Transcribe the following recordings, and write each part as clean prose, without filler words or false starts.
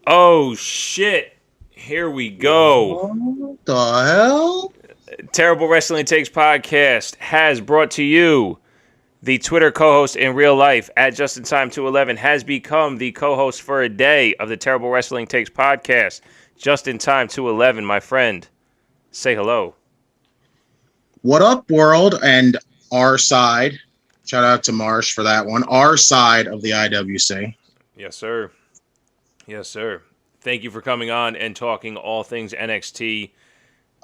Oh shit! Here we go. What the hell? Terrible Wrestling Takes podcast has brought to you. The Twitter co-host in real life at JustInTime211 has become the co-host for a day of the Terrible Wrestling Takes podcast. JustInTime211, my friend, say hello. What up, world? And our side. Shout out to Marsh for that one. Our side of the IWC. Yes, sir. Yes, sir. Thank you for coming on and talking all things NXT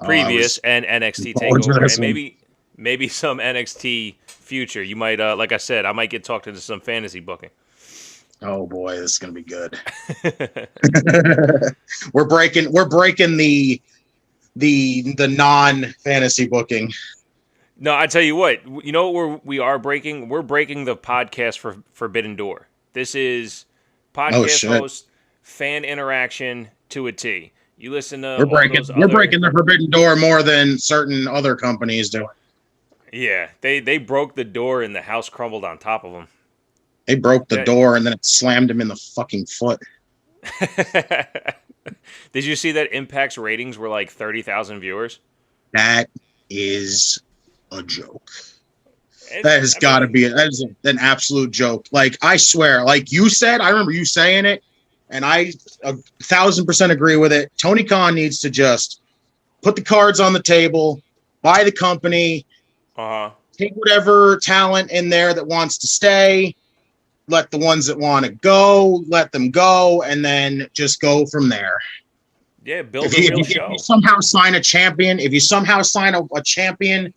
I previous was and NXT forward to Takeover, this and one. maybe some NXT future. You might, like I said, I might get talked into some fantasy booking. Oh boy, this is gonna be good. we're breaking the non fantasy booking. No, I tell you what. You know what we are breaking? We're breaking the podcast for Forbidden Door. This is Oh podcast shit. host fan interaction to a T. You listen to We're all breaking those we're other. breaking the forbidden door more than certain other companies do. Yeah, they broke the door and the house crumbled on top of them. They broke the That, door and then it slammed him in the fucking foot. Did you see that Impact's ratings were like 30,000 viewers? That is a joke. And, That has I got to mean, be an absolute joke. Like I swear, like you said, I remember you saying it, and I 1,000% agree with it. Tony Khan needs to just put the cards on the table, buy the company, take whatever talent in there that wants to stay, let the ones that want to go, let them go, and then just go from there. yeah, build a real If you show. somehow sign a champion, if you somehow sign a champion,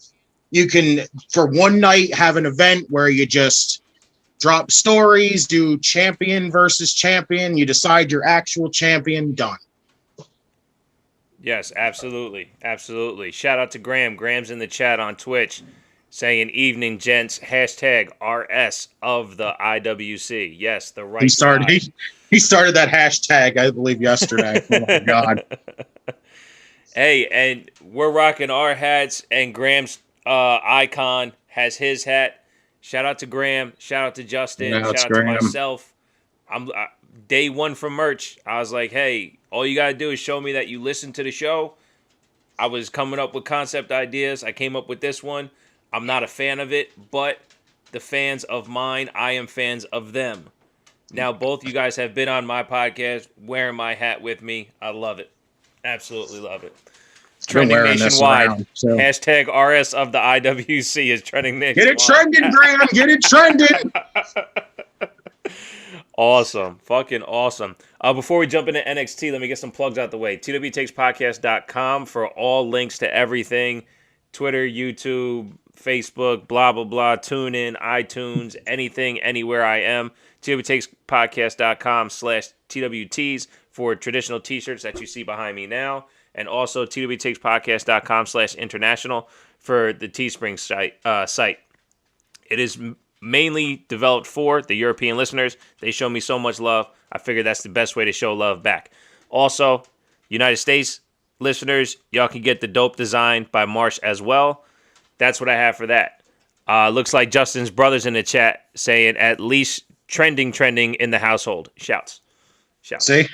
you can, for one night, have an event where you just drop stories, do champion versus champion, you decide your actual champion, done. Yes, absolutely. Absolutely. Shout out to Graham. Graham's in the chat on Twitch saying, evening, gents, hashtag RS of the IWC. Yes, the right He started side. he started that hashtag, I believe, yesterday. Oh my god. Hey, and we're rocking our hats, and Graham's icon has his hat. Shout out to Graham. Shout out to Justin. Yeah, Shout it's out to Graham. myself. I'm day one from merch. I was like, hey, all you gotta do is show me that you listen to the show. I was coming up with concept ideas. I came up with this one. I'm not a fan of it, but the fans of mine, I am fans of them. Now, both you guys have been on my podcast, wearing my hat with me. I love it. Absolutely love it. It's I've been trending wearing this nationwide. around. So. Hashtag RS of the IWC is trending Get it nationwide. trending, Graham. Get it trending. Awesome. Fucking awesome. Before we jump into NXT, let me get some plugs out the way. twtakepodcast.com for all links to everything. Twitter, YouTube, Facebook, blah, blah, blah. Tune in, iTunes, anything, anywhere I am. twtakepodcast.com/TWTs for traditional t-shirts that you see behind me now. And also twtakepodcast.com/international for the Teespring site. It is mainly developed for the European listeners. They show me so much love. I figure that's the best way to show love back. Also, United States listeners, y'all can get the dope design by Marsh as well. That's what I have for that. Looks like Justin's brother's in the chat saying at least trending in the household. Shouts. See?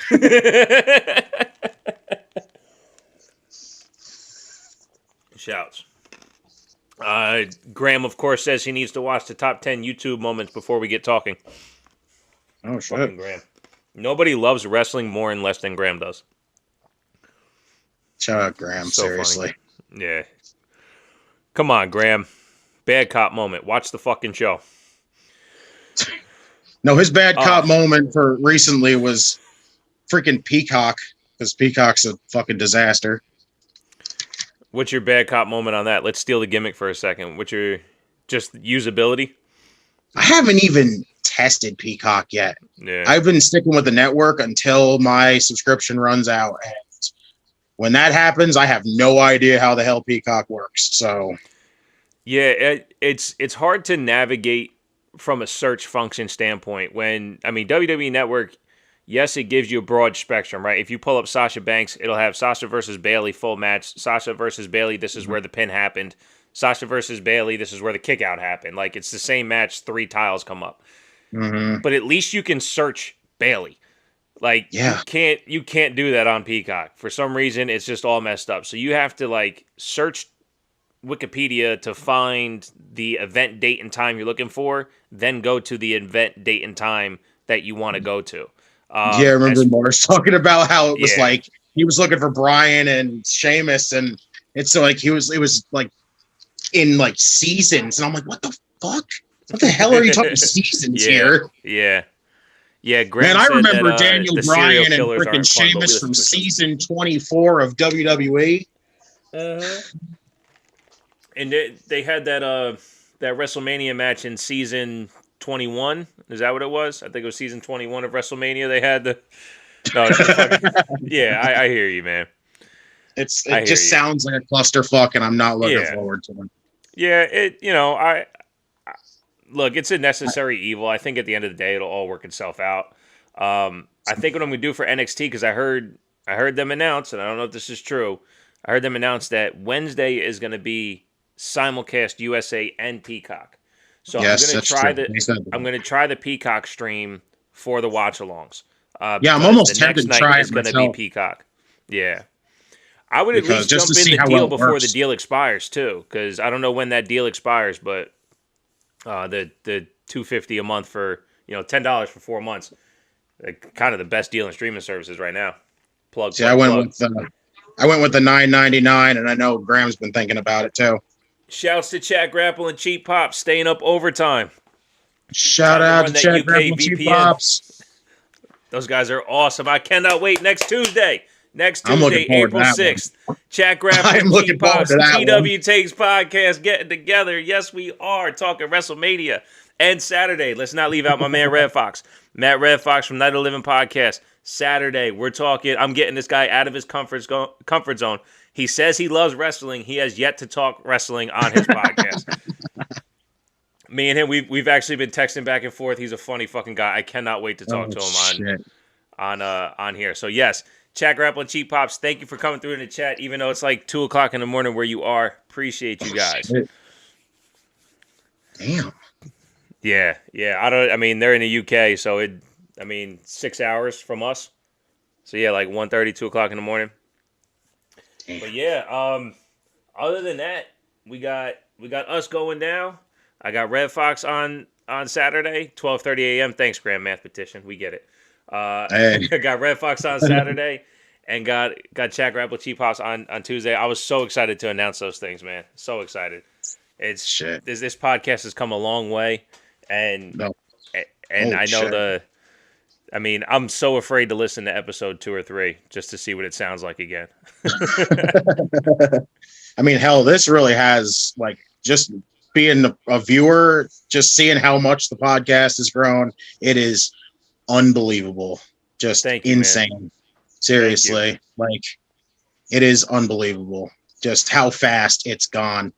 Shouts. Graham, of course, says he needs to watch the top 10 YouTube moments before we get talking. Oh, shit. Fucking Graham. Nobody loves wrestling more and less than Graham does. Shout out, Graham. So seriously. Funny. Yeah. Come on, Graham. Bad cop moment. Watch the fucking show. No, his bad cop moment for recently was freaking Peacock, because Peacock's a fucking disaster. What's your bad cop moment on that? Let's steal the gimmick for a second. What's your just usability? I haven't even tested Peacock yet. Yeah. I've been sticking with the network until my subscription runs out. And when that happens, I have no idea how the hell Peacock works. So, yeah, it's hard to navigate from a search function standpoint. When WWE Network, yes, it gives you a broad spectrum, right? If you pull up Sasha Banks, it'll have Sasha versus Bayley full match. Sasha versus Bayley, this is where the pin happened. Sasha versus Bayley, this is where the kick out happened. Like, it's the same match, 3 tiles come up. mm-hmm. But at least you can search Bayley. Like Yeah. you can't do that on Peacock. For some reason it's just all messed up. So you have to like search Wikipedia to find the event date and time you're looking for, then go to the event date and time that you want to go to. Yeah, I remember As Morris talking about how it was yeah. like he was looking for Brian and Sheamus, and it's so like it was like in like seasons, and I'm like, what the fuck? What the hell are you talking seasons Yeah, here? yeah, yeah. Man, Graham I said that remember Daniel the serial Bryan and killers freaking aren't fun, but we Sheamus listen from to his shows. season 24 of WWE. And they had that WrestleMania match in season 21. Is that what it was? I think it was season 21 of WrestleMania. They had the no, the fucking, yeah. I hear you, man. I It hear just you. sounds like a clusterfuck, and I'm not looking Yeah, forward to it. yeah. Look, it's a necessary evil. I think at the end of the day, it'll all work itself out. I think what I'm gonna do for NXT, because I heard them announce, and I don't know if this is true. I heard them announce that Wednesday is gonna be simulcast USA and Peacock. So Yes, that's true. They said I'm that. gonna try the Peacock stream for the watch alongs. Yeah, I'm Because the almost tempted next to night try is it gonna be myself Peacock. Yeah. I would at because least just to jump in see the how deal well it before the works. deal expires too, because I don't know when that deal expires, but the $250 a month for $10 for 4 months, like, kind of the best deal in streaming services right now. Plug, See, plug, plug. I went with the 9.99, and I know Graham's been thinking about it too. Shouts to Chat Grapple and Cheap Pop staying up overtime. Shout Time to out run to that Chad UK Grapple Cheap VPN. Pops. Those guys are awesome. I cannot wait next Tuesday. I'm looking forward to April that one. 6th. Chat Grapple I'm and looking Cheap forward Pops. to that one. TW Takes Podcast getting together. Yes, we are talking WrestleMania. And Saturday, let's not leave out my man Red Fox. Matt Red Fox from Night of Living Podcast. Saturday, we're talking. I'm getting this guy out of his comfort zone. He says he loves wrestling. He has yet to talk wrestling on his podcast. Me and him, we've actually been texting back and forth. He's a funny fucking guy. I cannot wait to talk to him Shit. on here. So yes, Chat Grapple and Cheap Pops, thank you for coming through in the chat, even though it's like 2:00 in the morning where you are. Appreciate you guys. Shit. Damn. Yeah. I mean, they're in the UK, so 6 hours from us. So yeah, like 1:30, 2:00 in the morning. Damn. But yeah, other than that, we got us going now. I got Red Fox on Saturday, 12:30 a.m. Thanks, Grand Mathematician. We get it. Hey. I got Red Fox on Saturday, and got Chat Grapple Cheap Hops on Tuesday. I was so excited to announce those things, man. So excited. It's Shit. this podcast has come a long way, and No. and I know shit. I'm so afraid to listen to episode 2 or 3 just to see what it sounds like again. I mean, hell, this really has like just being a viewer, just seeing how much the podcast has grown. It is unbelievable. Just Thank you, insane. man. Seriously. Like, it is unbelievable just how fast it's gone.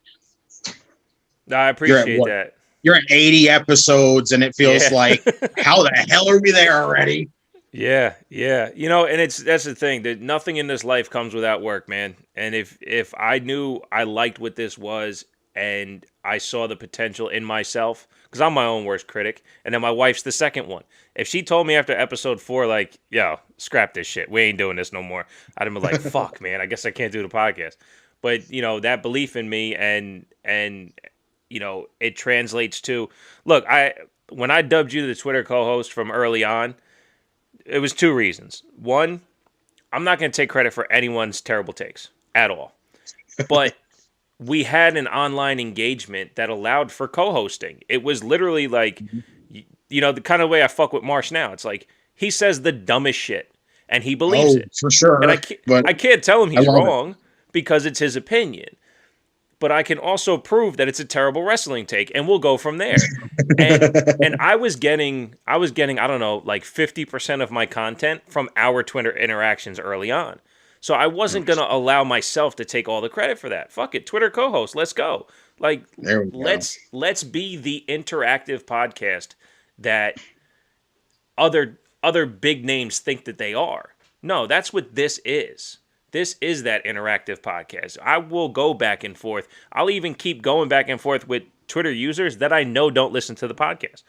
No, I appreciate what? that. You're at 80 episodes, and it feels Yeah. like, how the hell are we there already? Yeah. And that's the thing, that nothing in this life comes without work, man. And if I knew I liked what this was and I saw the potential in myself, because I'm my own worst critic, and then my wife's the second one. If she told me after episode 4, like, yo, scrap this shit, we ain't doing this no more, I'd have been like, fuck, man, I guess I can't do the podcast. But, that belief in me and it translates to, look, when I dubbed you the Twitter co-host from early on, it was 2 reasons. One, I'm not going to take credit for anyone's terrible takes at all. But we had an online engagement that allowed for co-hosting. It was literally like, the kind of way I fuck with Marsh now. It's like, he says the dumbest shit, and he believes it. For sure. And but I can't tell him he's love wrong because it's his opinion. But I can also prove that it's a terrible wrestling take, and we'll go from there. And I was getting, I don't know, like 50% of my content from our Twitter interactions early on. So I wasn't going to allow myself to take all the credit for that. Fuck it, Twitter co-host, let's go. Like, There we go. let's be the interactive podcast that other big names think that they are. No, that's what this is. This is that interactive podcast. I will go back and forth. I'll even keep going back and forth with Twitter users that I know don't listen to the podcast.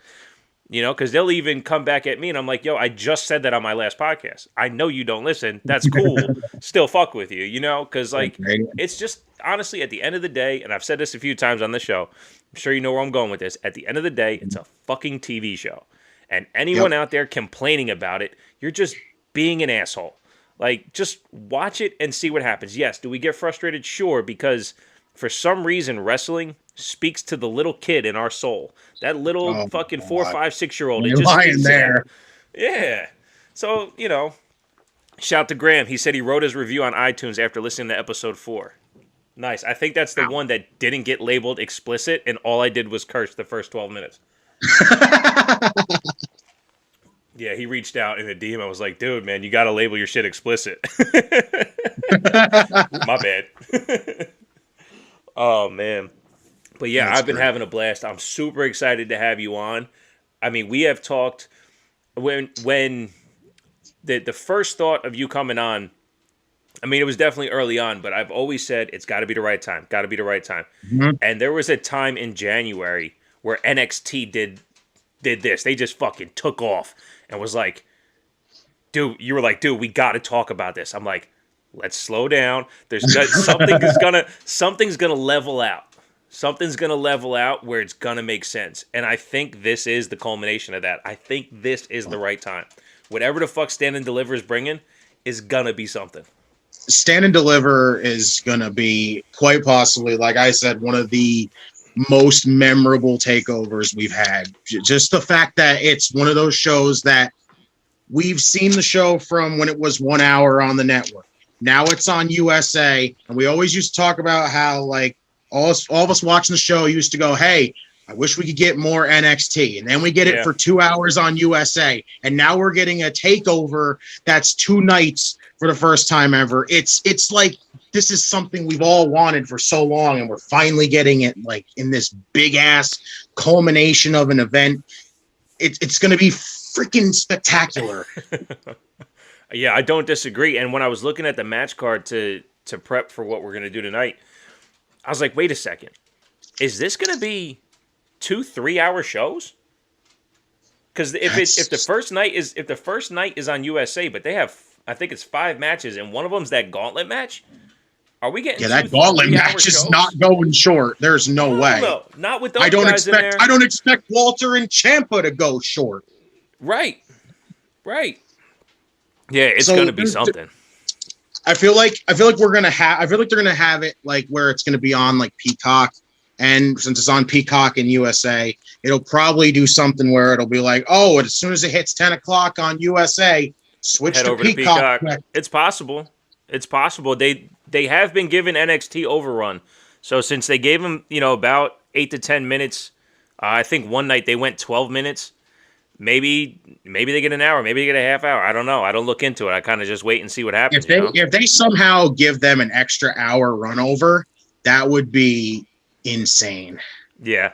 because they'll even come back at me and I'm like, yo, I just said that on my last podcast. I know you don't listen. That's cool. Still fuck with you, because like it's just honestly at the end of the day, and I've said this a few times on the show, I'm sure you know where I'm going with this. At the end of the day, it's a fucking TV show. And anyone out there complaining about it, you're just being an asshole. Like, just watch it and see what happens. Yes, do we get frustrated? Sure, because for some reason, wrestling speaks to the little kid in our soul. That little fucking 4, 5, 6-year-old. It just speaks there. Yeah. So, shout to Graham. He said he wrote his review on iTunes after listening to episode 4. Nice. I think that's the one that didn't get labeled explicit, and all I did was curse the first 12 minutes. Yeah, he reached out in a DM. I was like, dude, man, you got to label your shit explicit. My bad. Oh, man. But yeah, I've been having a blast. I'm super excited to have you on. I mean, we have talked when the first thought of you coming on, I mean, it was definitely early on, but I've always said it's got to be the right time. Got to be the right time. Mm-hmm. And there was a time in January where NXT did this. They just fucking took off and was like, dude, you were like, dude, we got to talk about this. I'm like, let's slow down. There's something's gonna level out. Something's gonna level out where it's gonna make sense. And I think this is the culmination of that. I think this is the right time. Whatever the fuck Stand and Deliver is bringing is gonna be something. Stand and Deliver is gonna be quite possibly, like I said, one of the most memorable takeovers we've had. Just the fact that it's one of those shows that we've seen the show from when it was 1 hour on the network. Now it's on USA, and we always used to talk about how like all of us watching the show used to go, hey, I wish we could get more NXT. And then we get it for 2 hours on USA. And now we're getting a takeover that's 2 nights for the first time ever. It's like this is something we've all wanted for so long, and we're finally getting it like in this big ass culmination of an event. It's going to be freaking spectacular. Yeah, I don't disagree. And when I was looking at the match card to prep for what we're going to do tonight, I was like, wait a second. Is this going to be 2 3-hour shows? Because if the first night is on USA, but they have, I think it's 5 matches, and one of them's that gauntlet match. Are we getting that gauntlet match is not going short. There's no way. No, not with those guys in there. I don't expect Walter and Ciampa to go short. Right. Yeah, it's going to be something. I feel like they're going to have it like where it's going to be on like Peacock, and since it's on Peacock in USA, it'll probably do something where it'll be like, oh, as soon as it hits 10 o'clock on USA, switch head to over Peacock. To Peacock. It's possible. They have been given NXT overrun. So since they gave them, about 8 to 10 minutes, I think one night they went 12 minutes. Maybe they get an hour, maybe they get a half hour. I don't know. I don't look into it. I kind of just wait and see what happens. If they somehow give them an extra hour run over, that would be insane. Yeah.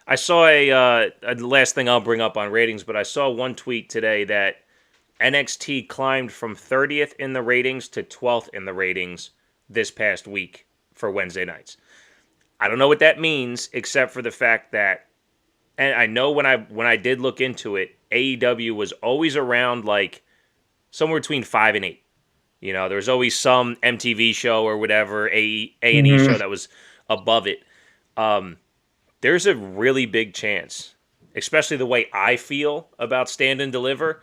I saw a last thing I'll bring up on ratings, but I saw one tweet today that NXT climbed from 30th in the ratings to 12th in the ratings this past week for Wednesday nights. I don't know what that means, except for the fact that, and I know when I did look into it, AEW was always around like somewhere between 5 and 8. There was always some MTV show or whatever, A&E show that was above it. There's a really big chance, especially the way I feel about Stand and Deliver,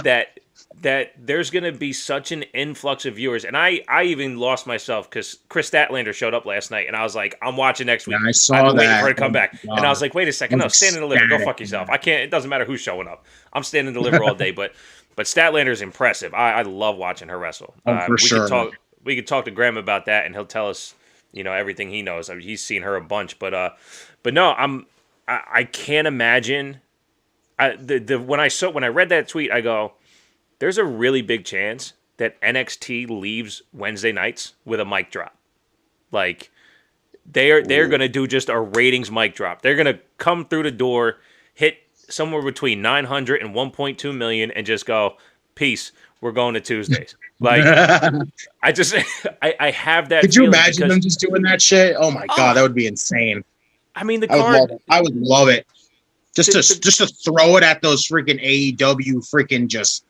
that there's going to be such an influx of viewers. And I even lost myself because Chris Statlander showed up last night, and I was like, I'm watching next week. Yeah, I saw I've been that. waiting for her to come back. And I was like, wait a second. No, Stand and Deliver. Go fuck yourself. I can't. It doesn't matter who's showing up. I'm Stand and Deliver all day. But Statlander is impressive. I love watching her wrestle. For sure. We could talk to Graham about that, and he'll tell us, everything he knows. I mean, he's seen her a bunch. But no, I can't imagine. When I read that tweet, I go, there's a really big chance that NXT leaves Wednesday nights with a mic drop. Like they're going to do just a ratings mic drop. They're going to come through the door, hit somewhere between 900 and 1.2 million, and just go, peace. We're going to Tuesdays. Like I have that. Could you imagine them just doing that shit? Oh my god, that would be insane. I mean, the card. I would love it. Just to throw it at those freaking AEW freaking just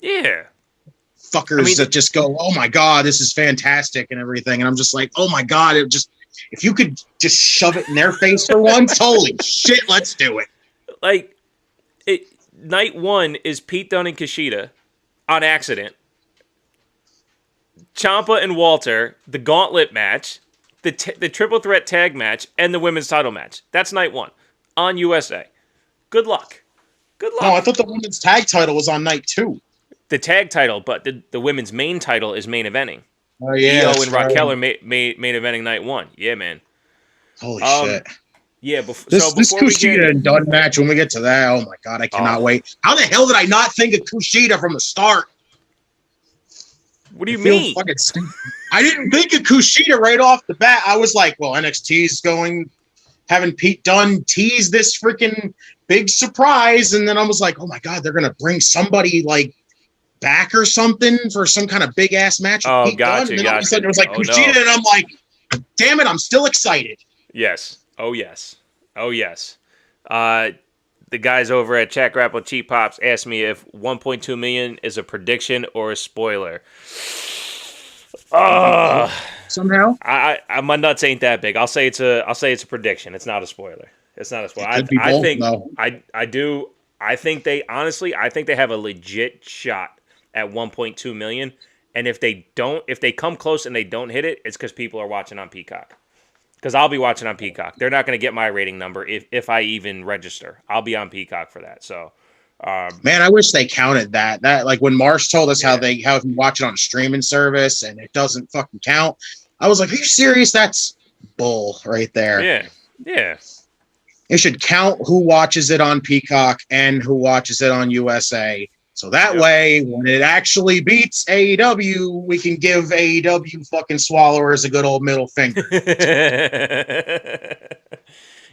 fuckers that just go, oh my God, this is fantastic and everything. And I'm just like, oh my God, if you could just shove it in their face for once, holy shit, let's do it. Like, night one is Pete Dunne and Kushida on accident. Ciampa and Walter, the gauntlet match, the triple threat tag match, and the women's title match. That's night one on USA. Good luck. Good luck. Oh, I thought the women's tag title was on night 2. The tag title, but the women's main title is main eventing. Oh, yeah. Io and Raquel are main eventing night one. Yeah, man. Holy shit. Yeah, this Kushida and Dunn match, when we get to that, oh my God, I cannot wait. How the hell did I not think of Kushida from the start? What do you mean? Fucking stupid. I didn't think of Kushida right off the bat. I was like, well, NXT's having Pete Dunne tease this freaking big surprise. And then I was like, oh my God, they're going to bring somebody like back or something for some kind of big ass match with Pete Dunne. And then all of a sudden it was like Kushida, and I'm like, damn it, I'm still excited. Yes. Oh, yes. Oh, yes. The guys over at Chat Grapple Cheap Pops asked me if 1.2 million is a prediction or a spoiler. Somehow, my nuts ain't that big. I'll say it's a prediction. It's not a spoiler. It's not a spoiler. I think they have a legit shot at 1.2 million. And if they come close and they don't hit it, it's because people are watching on Peacock. Because I'll be watching on Peacock. They're not going to get my rating number if I even register. I'll be on Peacock for that. So, man, I wish they counted that. That like when Marsh told us how you watch it on a streaming service and it doesn't fucking count. I was like, are you serious? That's bull right there. Yeah, yeah. It should count who watches it on Peacock and who watches it on USA. So that way, when it actually beats AEW, we can give AEW fucking swallowers a good old middle finger.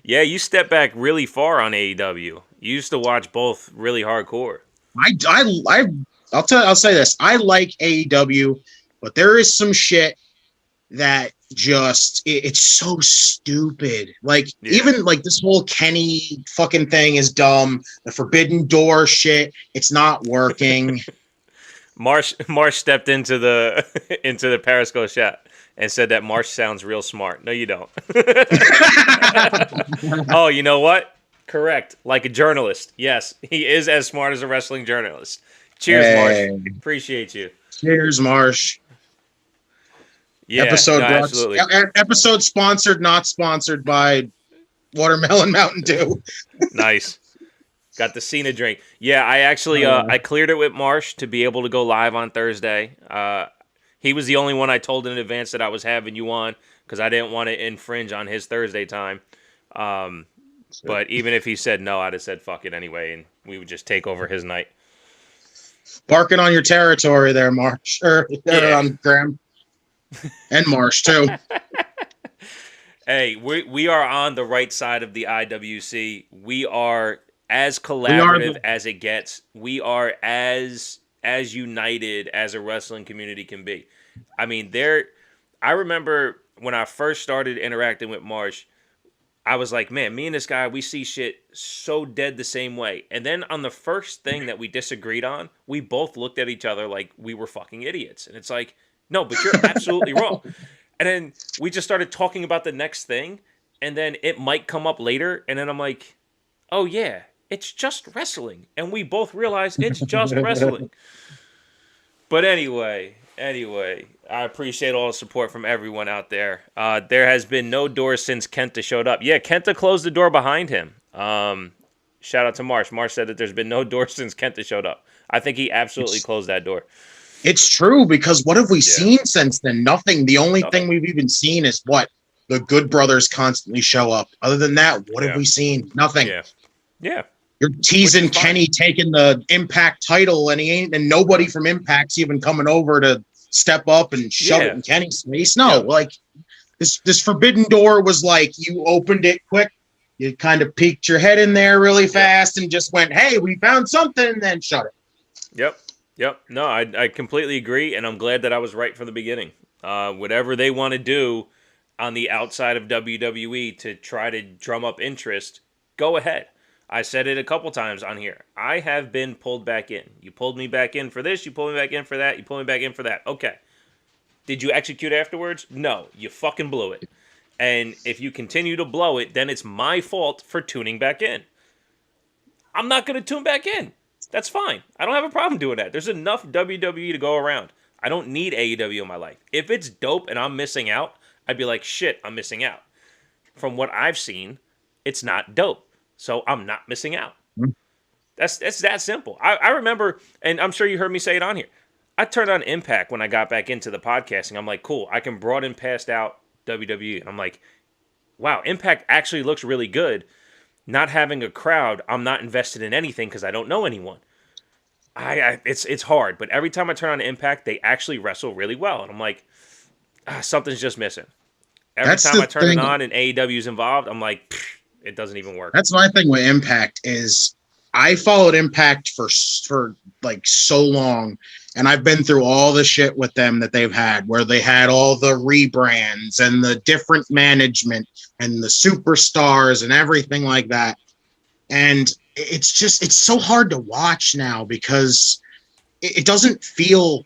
Yeah, you step back really far on AEW. You used to watch both really hardcore. I'll say this. I like AEW, but there is some shit that just it's so stupid. Like even like this whole Kenny fucking thing is dumb. The Forbidden Door shit, it's not working. Marsh stepped into the Periscope chat and said that Marsh sounds real smart. No, you don't. Oh, you know what? Correct. Like a journalist. Yes, he is as smart as a wrestling journalist. Cheers, Marsh. Appreciate you. Cheers, Marsh. Yeah, absolutely. Episode sponsored, not sponsored by Watermelon Mountain Dew. Nice. Got the Cena drink. Yeah, I actually I cleared it with Marsh to be able to go live on Thursday. He was the only one I told in advance that I was having you on because I didn't want to infringe on his Thursday time. But even if he said no, I'd have said fuck it anyway, and we would just take over his night. Barking on your territory there, Marsh. Graham. And Marsh too. Hey, we are on the right side of the IWC. We are as collaborative as it gets. We are as united as a wrestling community can be. I mean, I remember when I first started interacting with Marsh, I was like, man, me and this guy, we see shit so dead the same way. And then on the first thing that we disagreed on, we both looked at each other like we were fucking idiots. And it's like, no, but you're absolutely wrong. And then we just started talking about the next thing, and then it might come up later, and then I'm like, oh yeah, it's just wrestling. And we both realize it's just wrestling. But anyway, I appreciate all the support from everyone out there. There has been no door since Kenta showed up. Yeah, Kenta closed the door behind him. Shout out to Marsh. Marsh said that there's been no door since Kenta showed up. I think he absolutely closed that door. It's true, because what have we seen since then? Nothing. The only thing we've even seen is what? The Good Brothers constantly show up. Other than that, what have we seen? Nothing. Yeah. You're teasing Kenny taking the Impact title, and nobody from Impact's even coming over to step up and shove it in Kenny's face. No, like this Forbidden Door was like you opened it quick, you kind of peeked your head in there really fast and just went, hey, we found something, and then shut it. Yep. No, I completely agree, and I'm glad that I was right from the beginning. Whatever they want to do on the outside of WWE to try to drum up interest, go ahead. I said it a couple times on here. I have been pulled back in. You pulled me back in for this. You pulled me back in for that. You pulled me back in for that. Okay. Did you execute afterwards? No. You fucking blew it. And if you continue to blow it, then it's my fault for tuning back in. I'm not going to tune back in. That's fine. I don't have a problem doing that. There's enough WWE to go around. I don't need AEW in my life. If it's dope and I'm missing out, I'd be like, shit, I'm missing out. From what I've seen, it's not dope. So I'm not missing out. That's that simple. I remember, and I'm sure you heard me say it on here, I turned on Impact when I got back into the podcasting. I'm like, cool, I can broaden past out WWE. And I'm like, wow, Impact actually looks really good. Not having a crowd, I'm not invested in anything because I don't know anyone. It's hard, but every time I turn on Impact, they actually wrestle really well. And I'm like, something's just missing. Every time I turn it on and AEW's involved, I'm like, it doesn't even work. That's my thing with Impact is I followed Impact for like so long, and I've been through all the shit with them that they've had, where they had all the rebrands and the different management and the superstars and everything like that. And it's so hard to watch now because it doesn't feel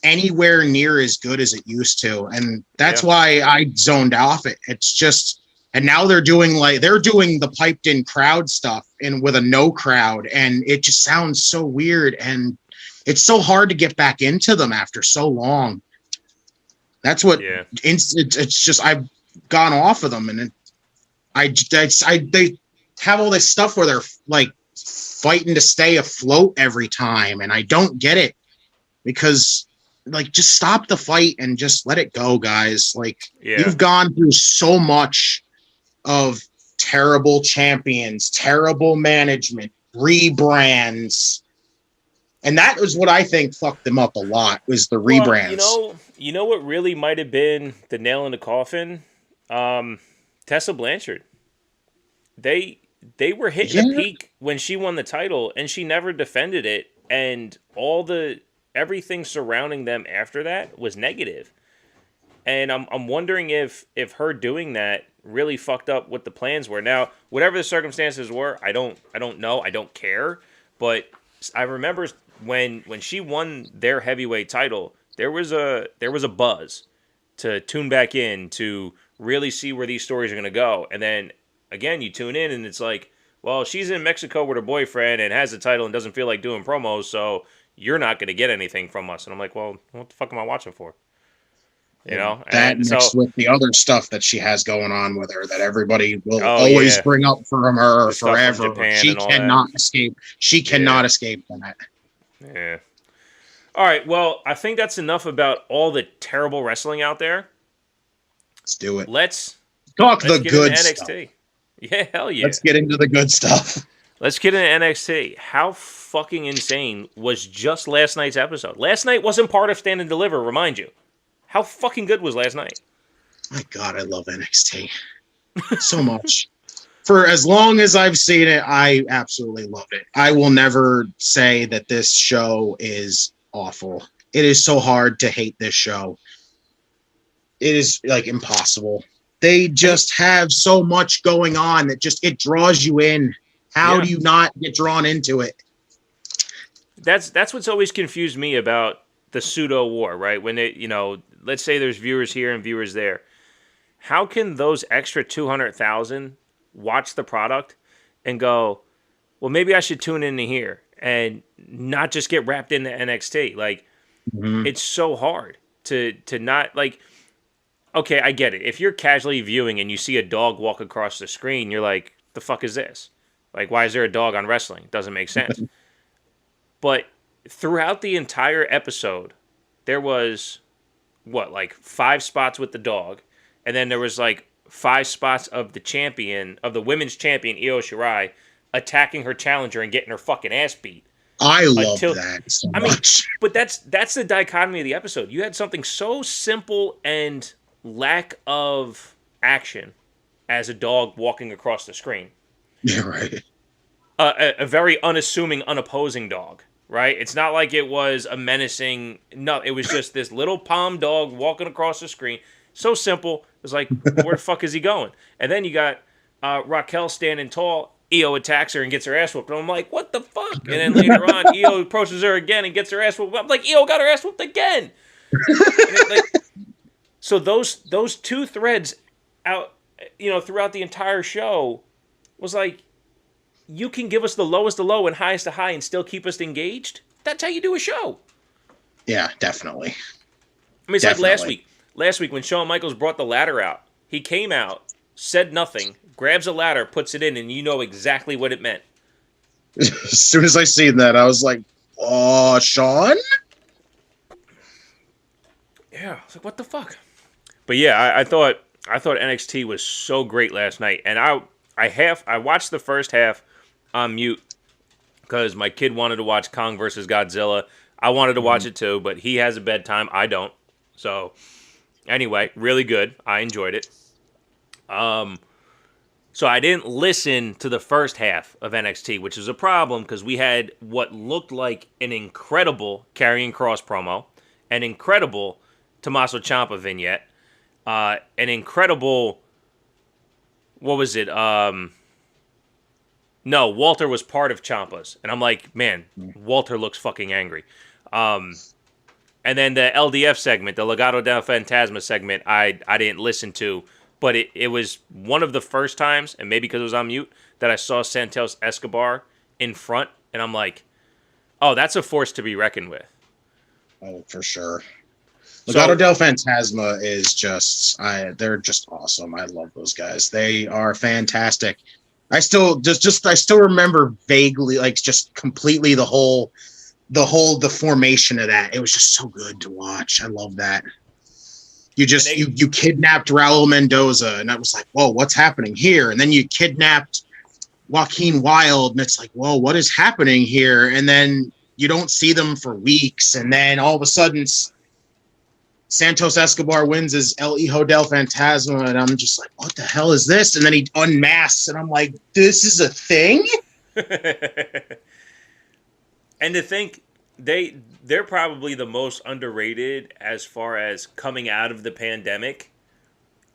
anywhere near as good as it used to. And that's why I zoned off it. It's just, and now they're doing the piped in crowd stuff and with a no crowd. And it just sounds so weird. And it's so hard to get back into them after so long. That's what it's just, I've gone off of them. And they have all this stuff where they're like fighting to stay afloat every time. And I don't get it because like, just stop the fight and just let it go, guys. Like you've gone through so much of terrible champions, terrible management, rebrands. And that was what I think fucked them up a lot was the rebrands. You know what really might have been the nail in the coffin? Tessa Blanchard. They were hitting the peak when she won the title and she never defended it. And everything surrounding them after that was negative. And I'm wondering if her doing that really fucked up what the plans were. Now, whatever the circumstances were, I don't know. I don't care. But I remember when she won their heavyweight title, there was a buzz to tune back in to really see where these stories are going to go. And then again, you tune in and it's like, well, she's in Mexico with her boyfriend and has the title and doesn't feel like doing promos, so you're not going to get anything from us. And I'm like, well, what the fuck am I watching for? You know? That mixed with the other stuff that she has going on with her that everybody will always bring up from her forever. She cannot escape. She cannot escape that. Yeah. All right, well, I think that's enough about all the terrible wrestling out there. Let's do it. Let's talk the good NXT. Stuff. Yeah, hell yeah. Let's get into the good stuff. Let's get into NXT. How fucking insane was just last night's episode? Last night wasn't part of Stand and Deliver, remind you. How fucking good was last night? My God, I love NXT so much. For as long as I've seen it, I absolutely loved it. I will never say that this show is awful. It is so hard to hate this show. It is like impossible. They just have so much going on that it draws you in. How do you not get drawn into it? That's what's always confused me about the pseudo war, right? When let's say there's viewers here and viewers there. How can those extra 200,000 watch the product and go, well, maybe I should tune into here and not just get wrapped into NXT? Like, it's so hard to not like. Okay, I get it. If you're casually viewing and you see a dog walk across the screen, you're like, the fuck is this? Like, why is there a dog on wrestling? It doesn't make sense. But throughout the entire episode, there was, like 5 spots with the dog. And then there was like 5 spots of the women's champion, Io Shirai, attacking her challenger and getting her fucking ass beat. I love that so much. But that's the dichotomy of the episode. You had something so simple and lack of action as a dog walking across the screen. Yeah, right. A very unassuming, unopposing dog, right? It's not like it was a menacing... No, it was just this little palm dog walking across the screen. So simple. It was like, where the fuck is he going? And then you got Raquel standing tall Io attacks her and gets her ass whooped. And I'm like, what the fuck? And then later on, Io approaches her again and gets her ass whooped. I'm like, Io got her ass whooped again. And so those two threads out, throughout the entire show was like, you can give us the lowest of low and highest of high and still keep us engaged. That's how you do a show. Yeah, definitely. I mean, it's like last week. Last week when Shawn Michaels brought the ladder out, he came out, said nothing, grabs a ladder, puts it in, and you know exactly what it meant. As soon as I seen that, I was like, "Oh, Shawn." Yeah, I was like, what the fuck? But yeah, I thought NXT was so great last night, and I watched the first half on mute because my kid wanted to watch Kong versus Godzilla. I wanted to watch it too, but he has a bedtime. I don't. So anyway, really good. I enjoyed it. So I didn't listen to the first half of NXT, which is a problem because we had what looked like an incredible Karrion Kross promo, an incredible Tommaso Ciampa vignette, an incredible, what was it? No, Walter was part of Ciampa's, and I'm like, man, Walter looks fucking angry. And then the LDF segment, the Legado del Fantasma segment, I didn't listen to, but it was one of the first times, and maybe because it was on mute, that I saw Santos Escobar in front, and I'm like, oh, that's a force to be reckoned with. Oh, for sure. Legado del Fantasma is they're just awesome. I love those guys. They are fantastic. I still remember vaguely, like just completely the formation of that. It was just so good to watch. I love that. You kidnapped Raul Mendoza, and I was like, whoa, what's happening here? And then you kidnapped Joaquin Wilde, and it's like, whoa, what is happening here? And then you don't see them for weeks, and then all of a sudden Santos Escobar wins as El Hijo del Fantasma, and I'm just like, what the hell is this? And then he unmasks, and I'm like, this is a thing? And to think they're probably the most underrated as far as coming out of the pandemic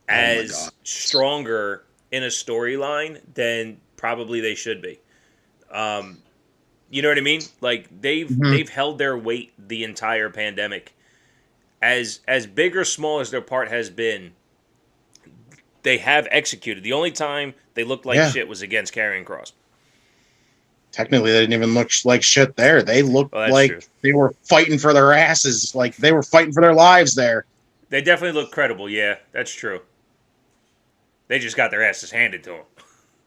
as stronger in a storyline than probably they should be. You know what I mean? Like they've held their weight the entire pandemic. As big or small as their part has been, they have executed. The only time they looked like shit was against Karrion Kross. Technically, they didn't even look like shit there. They looked like they were fighting for their asses. Like they were fighting for their lives there. They definitely look credible. Yeah, that's true. They just got their asses handed to them.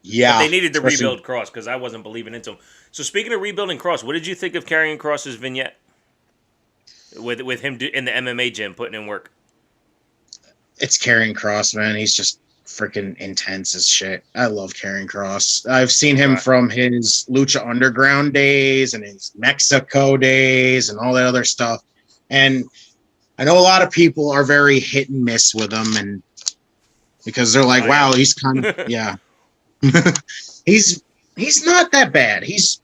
Yeah. But they needed to rebuild Kross because I wasn't believing into him. So speaking of rebuilding Kross, what did you think of Karrion Kross's vignette? With him in the MMA gym putting in work. It's Karrion Kross, man. He's just freaking intense as shit. I love Karrion Kross. I've seen him from his Lucha Underground days and his Mexico days and all that other stuff. And I know a lot of people are very hit and miss with him, and because they're like, wow, he's kind of he's not that bad. He's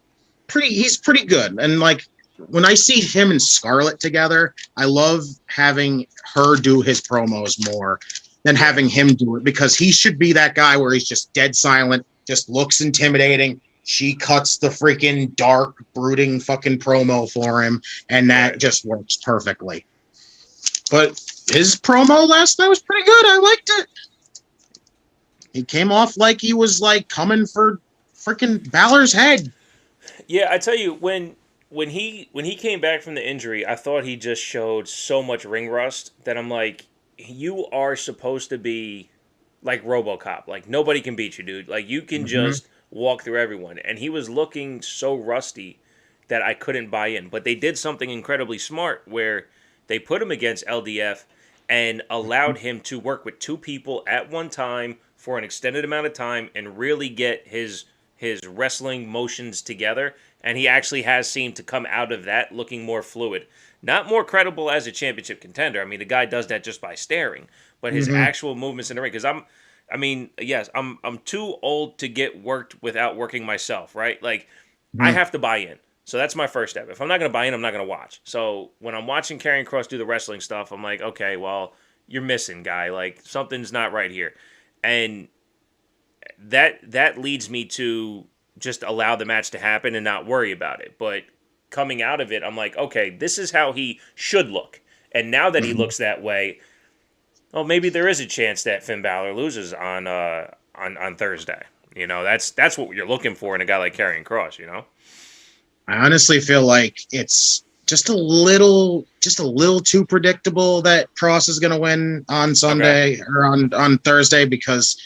pretty good. And like when I see him and Scarlett together, I love having her do his promos more than having him do it, because he should be that guy where he's just dead silent, just looks intimidating. She cuts the freaking dark, brooding fucking promo for him, and that just works perfectly. But his promo last night was pretty good. I liked it. He came off like he was like coming for freaking Balor's head. Yeah, I tell you, when he came back from the injury, I thought he just showed so much ring rust that I'm like, you are supposed to be like RoboCop. Like nobody can beat you, dude. Like you can just walk through everyone. And he was looking so rusty that I couldn't buy in. But they did something incredibly smart where they put him against LDF and allowed him to work with two people at one time for an extended amount of time and really get his wrestling motions together. And he actually has seemed to come out of that looking more fluid. Not more credible as a championship contender. I mean, the guy does that just by staring. But his actual movements in the ring, because I'm too old to get worked without working myself, right? Like, I have to buy in. So that's my first step. If I'm not going to buy in, I'm not going to watch. So when I'm watching Karrion Kross do the wrestling stuff, I'm like, okay, well, you're missing, guy. Like, something's not right here. And that leads me to just allow the match to happen and not worry about it. But coming out of it, I'm like, okay, this is how he should look. And now that he looks that way, well, maybe there is a chance that Finn Balor loses on Thursday. You know, that's what you're looking for in a guy like Karrion Kross. You know, I honestly feel like it's just a little too predictable that Kross is going to win on Sunday or on Thursday, because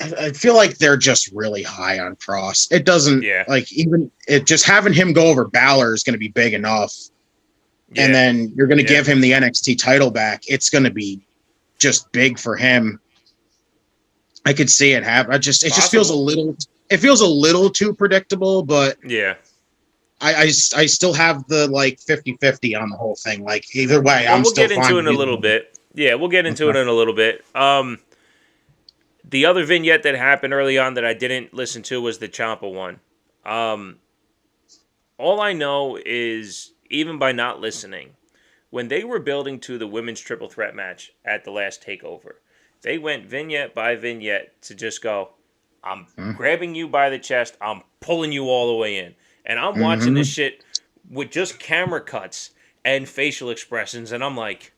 I feel like they're just really high on Kross. It doesn't like, even it just having him go over Balor is going to be big enough. Yeah. And then you're going to give him the NXT title back. It's going to be just big for him. I could see it happen. It just feels a little too predictable, but yeah. I still have the like 50-50 on the whole thing. Like either way, we'll get into it in a little bit. Yeah, we'll get into it in a little bit. The other vignette that happened early on that I didn't listen to was the Ciampa one. All I know is, even by not listening, when they were building to the women's triple threat match at the last takeover, they went vignette by vignette to just go, I'm grabbing you by the chest, I'm pulling you all the way in. And I'm watching this shit with just camera cuts and facial expressions, and I'm like,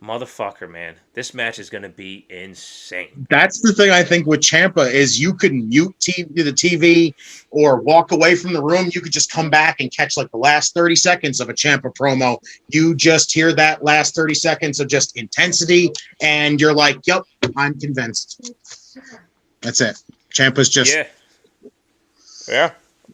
motherfucker, man, this match is going to be insane. That's the thing I think with Ciampa is you could mute the TV or walk away from the room. You could just come back and catch like the last 30 seconds of a Ciampa promo. You just hear that last 30 seconds of just intensity, and you're like, yep, I'm convinced. That's it. Ciampa's just...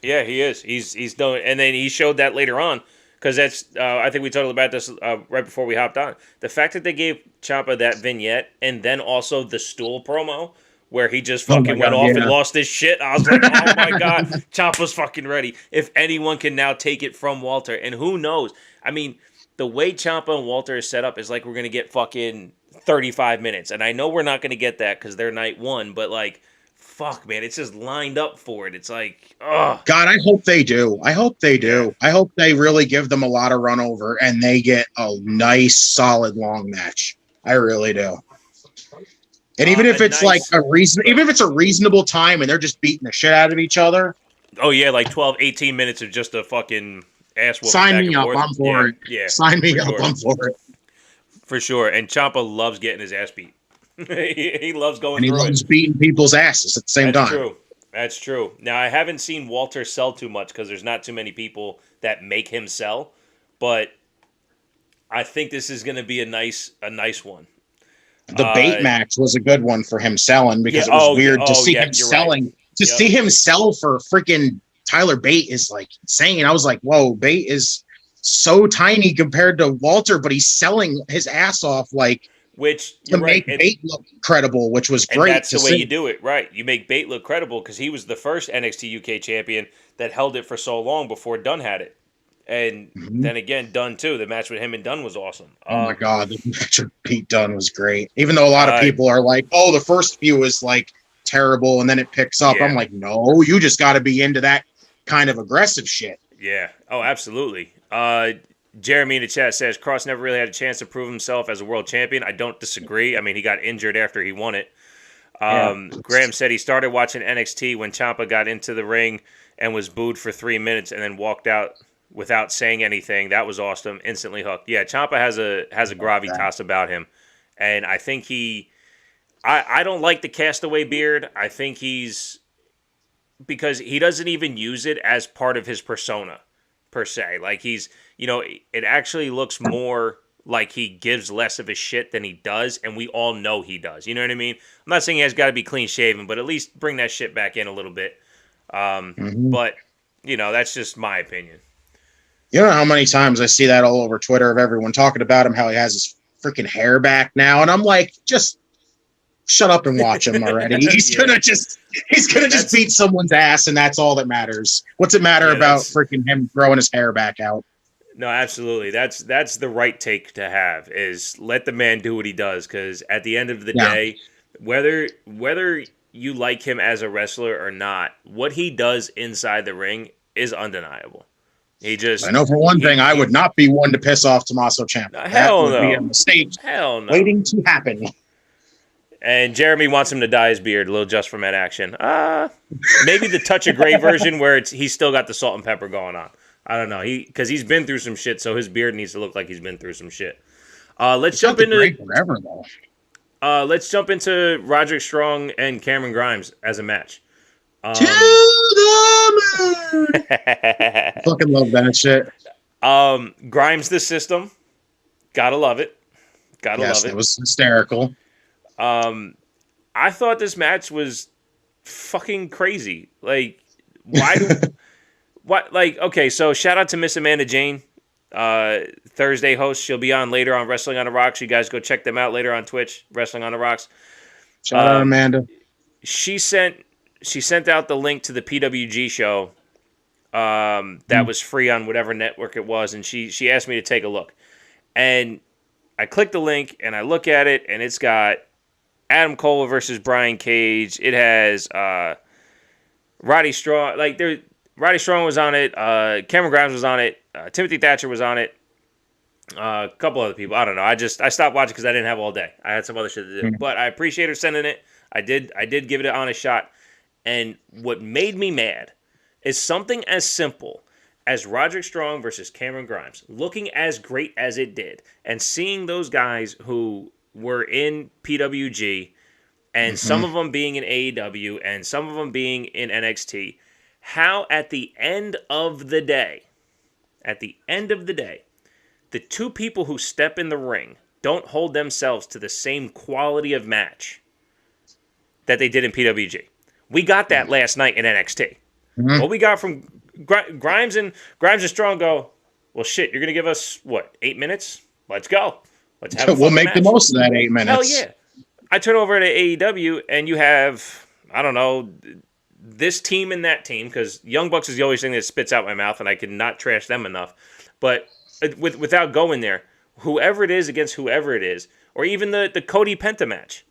Yeah, he is. He's done, and then he showed that later on, because that's I think we talked about this right before we hopped on. The fact that they gave Ciampa that vignette and then also the stool promo where he just fucking went off and lost his shit. I was like, oh my god, Ciampa's fucking ready. If anyone can now take it from Walter, and who knows? I mean, the way Ciampa and Walter is set up is like we're gonna get fucking 35 minutes, and I know we're not gonna get that because they're night one, but like, fuck, man, it's just lined up for it. It's like, ugh. God, I hope they do. I hope they really give them a lot of run over and they get a nice, solid, long match. I really do. And even if it's like even if it's a reasonable time and they're just beating the shit out of each other. Oh yeah, like 12, 18 minutes of just a fucking ass whooping. Sign me up, I'm for it. Yeah, sign me up, I'm for it. For sure. And Ciampa loves getting his ass beat. He loves going through it. And he loves beating people's asses at the same time. True. That's true. Now, I haven't seen Walter sell too much because there's not too many people that make him sell, but I think this is going to be a nice one. The bait match was a good one for him selling, because it was weird to see him selling. Right. To see him sell for freaking Tyler Bate is like insane. I was like, whoa, Bate is so tiny compared to Walter, but he's selling his ass off like... to make Bate look credible, which was great. And that's the way you do it, right? You make Bate look credible because he was the first NXT UK champion that held it for so long before Dunn had it. And then again, Dunn too. The match with him and Dunn was awesome. Oh my God, the match with Pete Dunn was great. Even though a lot of people are like, oh, the first few is like terrible and then it picks up. I'm like, no, you just got to be into that kind of aggressive shit. Yeah. Oh, absolutely. Jeremy in the chat says Kross never really had a chance to prove himself as a world champion. I don't disagree. I mean, he got injured after he won it. Graham said he started watching NXT when Ciampa got into the ring and was booed for 3 minutes and then walked out without saying anything. That was awesome. Instantly hooked. Yeah, Ciampa has a gravitas about him, and I think I don't like the castaway beard. I think because he doesn't even use it as part of his persona per se. Like it actually looks more like he gives less of a shit than he does, and we all know he does. You know what I mean? I'm not saying he has got to be clean shaven, but at least bring that shit back in a little bit. But that's just my opinion. You know how many times I see that all over Twitter of everyone talking about him, how he has his freaking hair back now, and I'm like, just shut up and watch him already. He's gonna just beat someone's ass, and that's all that matters. What's it matter about freaking him growing his hair back out? No, absolutely. That's the right take to have, is let the man do what he does, because at the end of the day, whether you like him as a wrestler or not, what he does inside the ring is undeniable. I know for one thing, I would not be one to piss off Tommaso Ciampa. Hell no. That would be a mistake waiting to happen. And Jeremy wants him to dye his beard, a little Just for Men action. Maybe the touch of gray version where he's still got the salt and pepper going on. I don't know. Because he's been through some shit, so his beard needs to look like he's been through some shit. Let's jump into forever though. Let's jump into Roderick Strong and Cameron Grimes as a match. To the moon. Fucking love that shit. Grimes the System. Gotta love it. Gotta love it. It was hysterical. I thought this match was fucking crazy. Like, why do... What, like, okay, so shout out to Miss Amanda Jane, Thursday host. She'll be on later on Wrestling on the Rocks. You guys go check them out later on Twitch, Wrestling on the Rocks. Shout out Amanda. She sent out the link to the PWG show that was free on whatever network it was, and she asked me to take a look. And I click the link, and I look at it, and it's got Adam Cole versus Brian Cage. It has Roddy Strong. Like, Roddy Strong was on it. Cameron Grimes was on it. Timothy Thatcher was on it. A couple other people. I don't know. I stopped watching because I didn't have all day. I had some other shit to do. But I appreciate her sending it. I did give it an honest shot. And what made me mad is something as simple as Roderick Strong versus Cameron Grimes looking as great as it did, and seeing those guys who were in PWG, and some of them being in AEW, and some of them being in NXT. How at the end of the day, the two people who step in the ring don't hold themselves to the same quality of match that they did in PWG. We got that last night in NXT. What we got from Grimes and Strong go, well, shit, you're going to give us, 8 minutes? Let's go. Let's have a We'll make match. the most of that 8 minutes. Hell yeah. I turn over to AEW, and you have, I don't know, this team and that team, because Young Bucks is the only thing that spits out my mouth, and I could not trash them enough. But without going there, whoever it is against whoever it is, or even the Cody Penta match.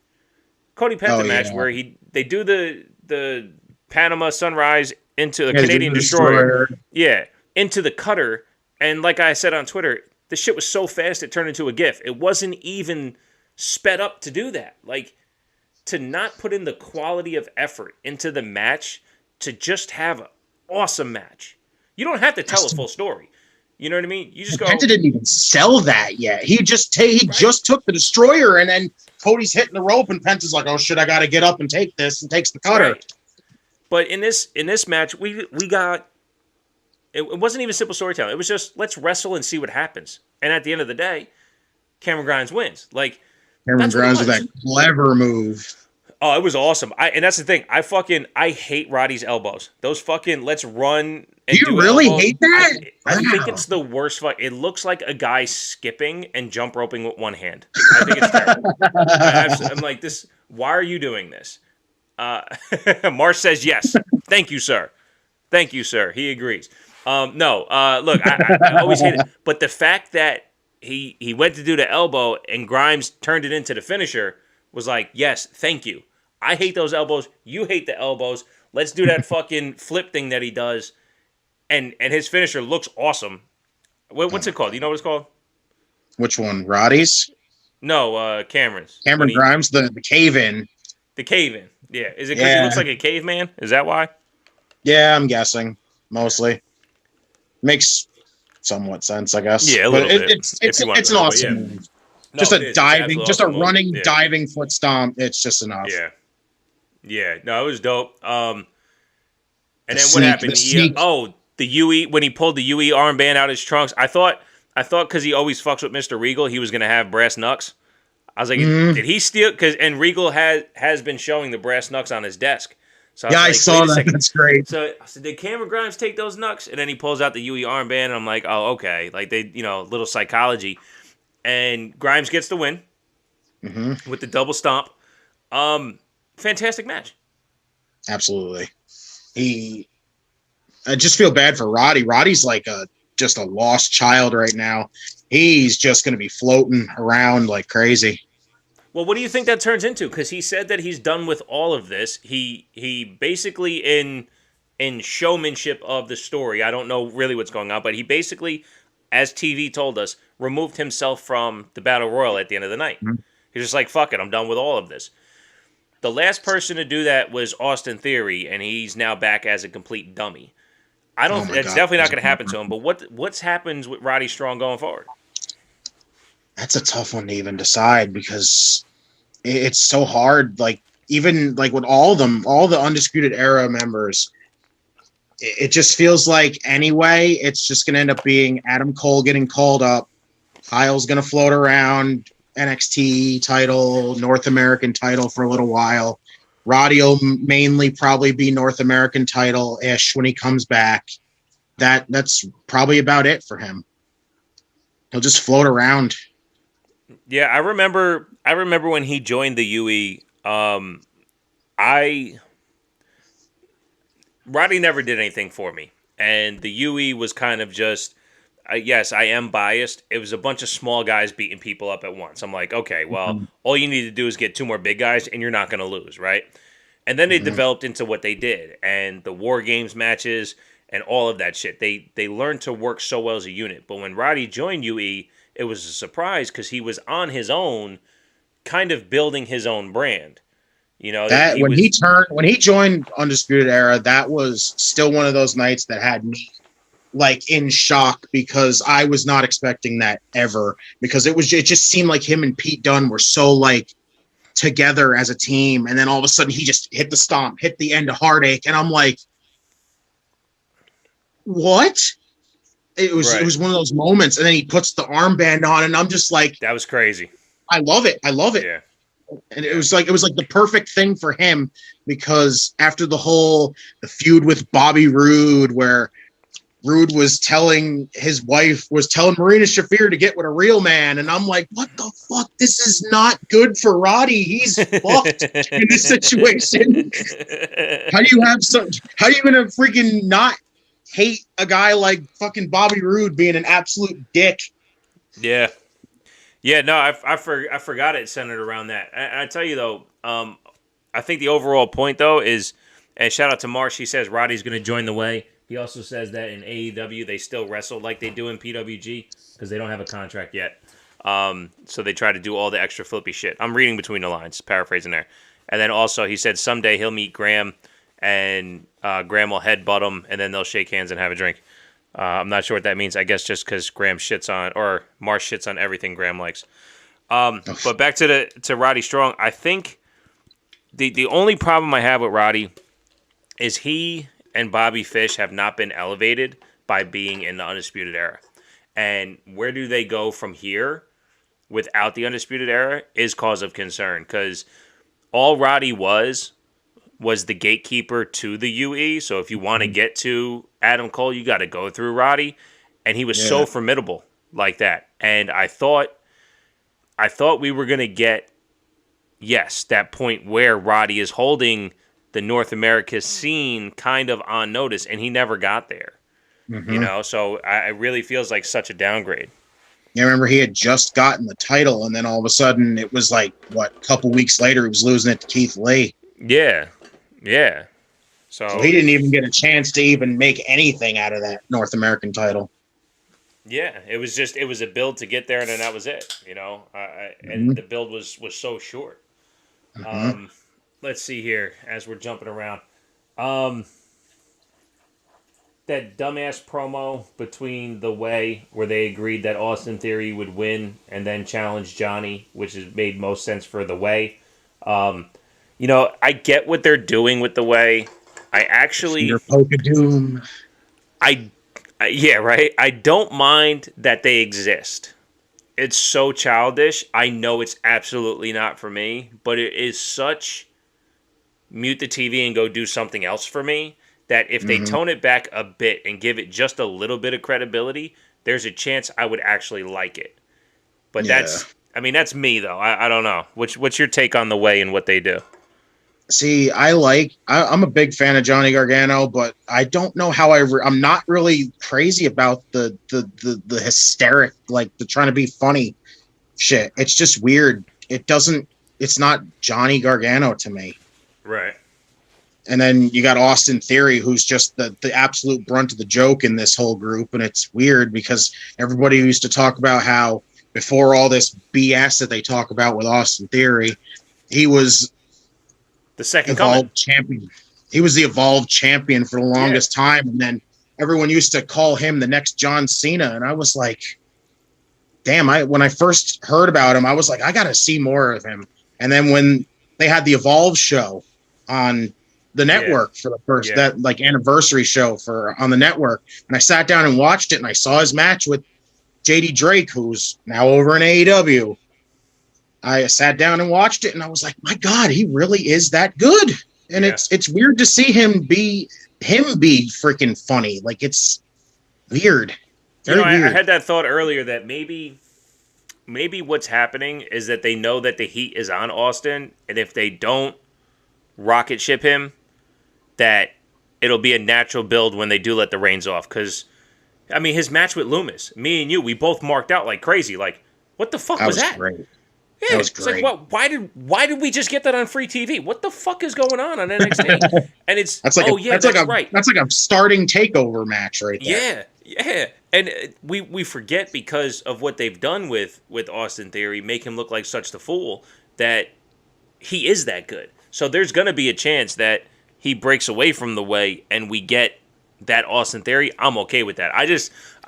Match where they do the Panama Sunrise into the Canadian Destroyer. Yeah, into the cutter. And like I said on Twitter, the shit was so fast it turned into a GIF. It wasn't even sped up to do that. Like, to not put in the quality of effort into the match to just have an awesome match. You don't have to tell a full story. You know what I mean? You just go. Penta didn't even sell that yet. He just took the Destroyer, and then Cody's hitting the rope, and Penta's like, "Oh shit, I got to get up and take this," and takes the cutter. Right. But in this match, we got. It wasn't even simple storytelling. It was just, let's wrestle and see what happens. And at the end of the day, Cameron Grimes wins. Like, Cameron Grimes with that clever move. Oh, it was awesome. And that's the thing. I hate Roddy's elbows. Those fucking let's run. And do you really hate that? I think it's the worst fight. It looks like a guy skipping and jump roping with one hand. I think it's terrible. I'm like, this. Why are you doing this? Marsh says yes. Thank you, sir. Thank you, sir. He agrees. Look, I always hate it. But the fact that he went to do the elbow and Grimes turned it into the finisher was like, yes, thank you. I hate those elbows. You hate the elbows. Let's do that fucking flip thing that he does. And his finisher looks awesome. What's it called? Do you know what it's called? Which one? Roddy's? No, Cameron's. Cameron Grimes, the cave-in. The cave-in. Yeah. Is it because he looks like a caveman? Is that why? Yeah, I'm guessing. Mostly. Makes somewhat sense, I guess. Yeah, a little bit. It's an awesome move. No, just a diving, just a running, yeah. diving foot stomp. It's just enough. Yeah. Yeah. No, it was dope. And then what happened? The UE, when he pulled the UE armband out of his trunks, I thought because he always fucks with Mr. Regal, he was going to have brass knucks. I was like, did he steal? And Regal has been showing the brass knucks on his desk. So I saw that. That's great. So I said, did Cameron Grimes take those knucks? And then he pulls out the UE armband, and I'm like, oh, okay. Like, they, little psychology. And Grimes gets the win with the double stomp. Fantastic match. Absolutely. I just feel bad for Roddy. Roddy's like just a lost child right now. He's just going to be floating around like crazy. Well, what do you think that turns into? Because he said that he's done with all of this. He basically, in showmanship of the story, I don't know really what's going on, but he basically, as TV told us, removed himself from the Battle Royal at the end of the night. He's just like, fuck it, I'm done with all of this. The last person to do that was Austin Theory, and he's now back as a complete dummy. I Oh don't. my It's God. definitely not going to happen to him. But what's happens with Roddy Strong going forward? That's a tough one to even decide because it's so hard. Like, even like with all of them, all the Undisputed Era members, it just feels like anyway, it's just going to end up being Adam Cole getting called up. Kyle's going to float around NXT title, North American title for a little while. Roddy will mainly probably be North American title-ish when he comes back. That's probably about it for him. He'll just float around. Yeah, I remember. I remember when he joined the UE. I Roddy never did anything for me, and the UE was kind of just. Yes, I am biased. It was a bunch of small guys beating people up at once. I'm like, okay, well, all you need to do is get two more big guys, and you're not going to lose, right? And then they developed into what they did, and the War Games matches and all of that shit. They learned to work so well as a unit. But when Roddy joined UE, it was a surprise because he was on his own, kind of building his own brand. You know, That he was when he joined Undisputed Era, that was still one of those nights that had me like in shock because I was not expecting that ever because it just seemed like him and Pete Dunne were so like together as a team, and then all of a sudden he just hit the stomp, hit the end of Heartache, and I'm like, what? It was one of those moments, and then he puts the armband on, and I'm just like, that was crazy. I love it. Yeah. And it was like the perfect thing for him because after the feud with Bobby Roode, where Roode was telling Marina Shafir to get with a real man, and I'm like, what the fuck? This is not good for Roddy. He's fucked in this situation. How do you gonna freaking not hate a guy like fucking Bobby Roode being an absolute dick? Yeah. Yeah, no, I forgot it centered around that. I tell you though, I think the overall point though is, and shout out to Marsh, he says Roddy's going to join the way. He also says that in AEW they still wrestle like they do in PWG because they don't have a contract yet. So they try to do all the extra flippy shit. I'm reading between the lines, paraphrasing there. And then also he said someday he'll meet Graham and Graham will headbutt him and then they'll shake hands and have a drink. I'm not sure what that means. I guess just because Graham shits on, or Marsh shits on everything Graham likes. But back to Roddy Strong. I think the only problem I have with Roddy is he and Bobby Fish have not been elevated by being in the Undisputed Era. And where do they go from here without the Undisputed Era is cause of concern. Because all Roddy was the gatekeeper to the UE. So if you want to get to Adam Cole, you got to go through Roddy. And he was so formidable like that. And I thought we were going to get, that point where Roddy is holding the North America scene kind of on notice. And he never got there. You know, so I really feels like such a downgrade. Yeah, I remember he had just gotten the title. And then all of a sudden it was like, a couple weeks later, he was losing it to Keith Lee. Yeah. Yeah. So he didn't even get a chance to even make anything out of that North American title. Yeah, it was a build to get there, and then that was it. You know, and the build was so short. Let's see here as we're jumping around. That dumbass promo between The Way where they agreed that Austin Theory would win and then challenge Johnny, which has made most sense for The Way. You know, I get what they're doing with The Way. I actually... Your poke of doom. Yeah, right? I don't mind that they exist. It's so childish. I know it's absolutely not for me, but it is such mute the TV and go do something else for me that if they tone it back a bit and give it just a little bit of credibility, there's a chance I would actually like it. But that's me, though. I don't know. What's your take on The Way and what they do? See, I'm a big fan of Johnny Gargano, but I don't know how I'm not really crazy about the hysteric, like the trying to be funny shit. It's just weird. It's not Johnny Gargano to me. Right. And then you got Austin Theory, who's just the absolute brunt of the joke in this whole group. And it's weird because everybody used to talk about how before all this BS that they talk about with Austin Theory, he was The second coming. champion. He was the evolved champion for the longest time, and then everyone used to call him the next John Cena, and I was like, damn, when I first heard about him, I was like, I got to see more of him. And then when they had the Evolve show on the network for the first that like anniversary show on the network, and I sat down and watched it, and I saw his match with JD Drake, who's now over in AEW. I sat down and watched it, and I was like, my God, he really is that good. And it's weird to see him be freaking funny. Like, it's weird. Very weird. I had that thought earlier that maybe what's happening is that they know that the heat is on Austin, and if they don't rocket ship him, that it'll be a natural build when they do let the reins off. Because, I mean, his match with Loomis, me and you, we both marked out like crazy. Like, what the fuck was that? Great. Yeah, that was it's great. Like, why did we just get that on free TV? What the fuck is going on NXT? And it's that's right. That's like a starting takeover match right there. Yeah. And we forget because of what they've done with Austin Theory, make him look like such the fool, that he is that good. So there's going to be a chance that he breaks away from the way and we get that Austin Theory. I'm okay with that. I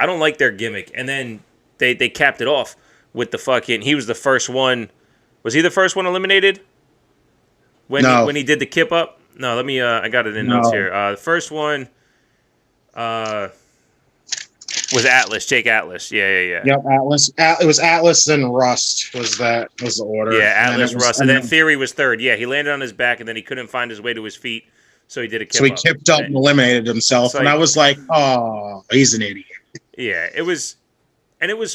don't like their gimmick. And then they capped it off with the fucking, he was the first one. Was he the first one eliminated? When he did the kip up? No, let me, I got it in notes here. The first one was Atlas, Jake Atlas. Yeah. Yep, Atlas. It was Atlas and Rust was the order. Yeah, Atlas, Rust. And then Theory was third. Yeah, he landed on his back and then he couldn't find his way to his feet. So he did a kip up. So he kipped up and eliminated himself. And I was like, oh, he's an idiot. Yeah, it was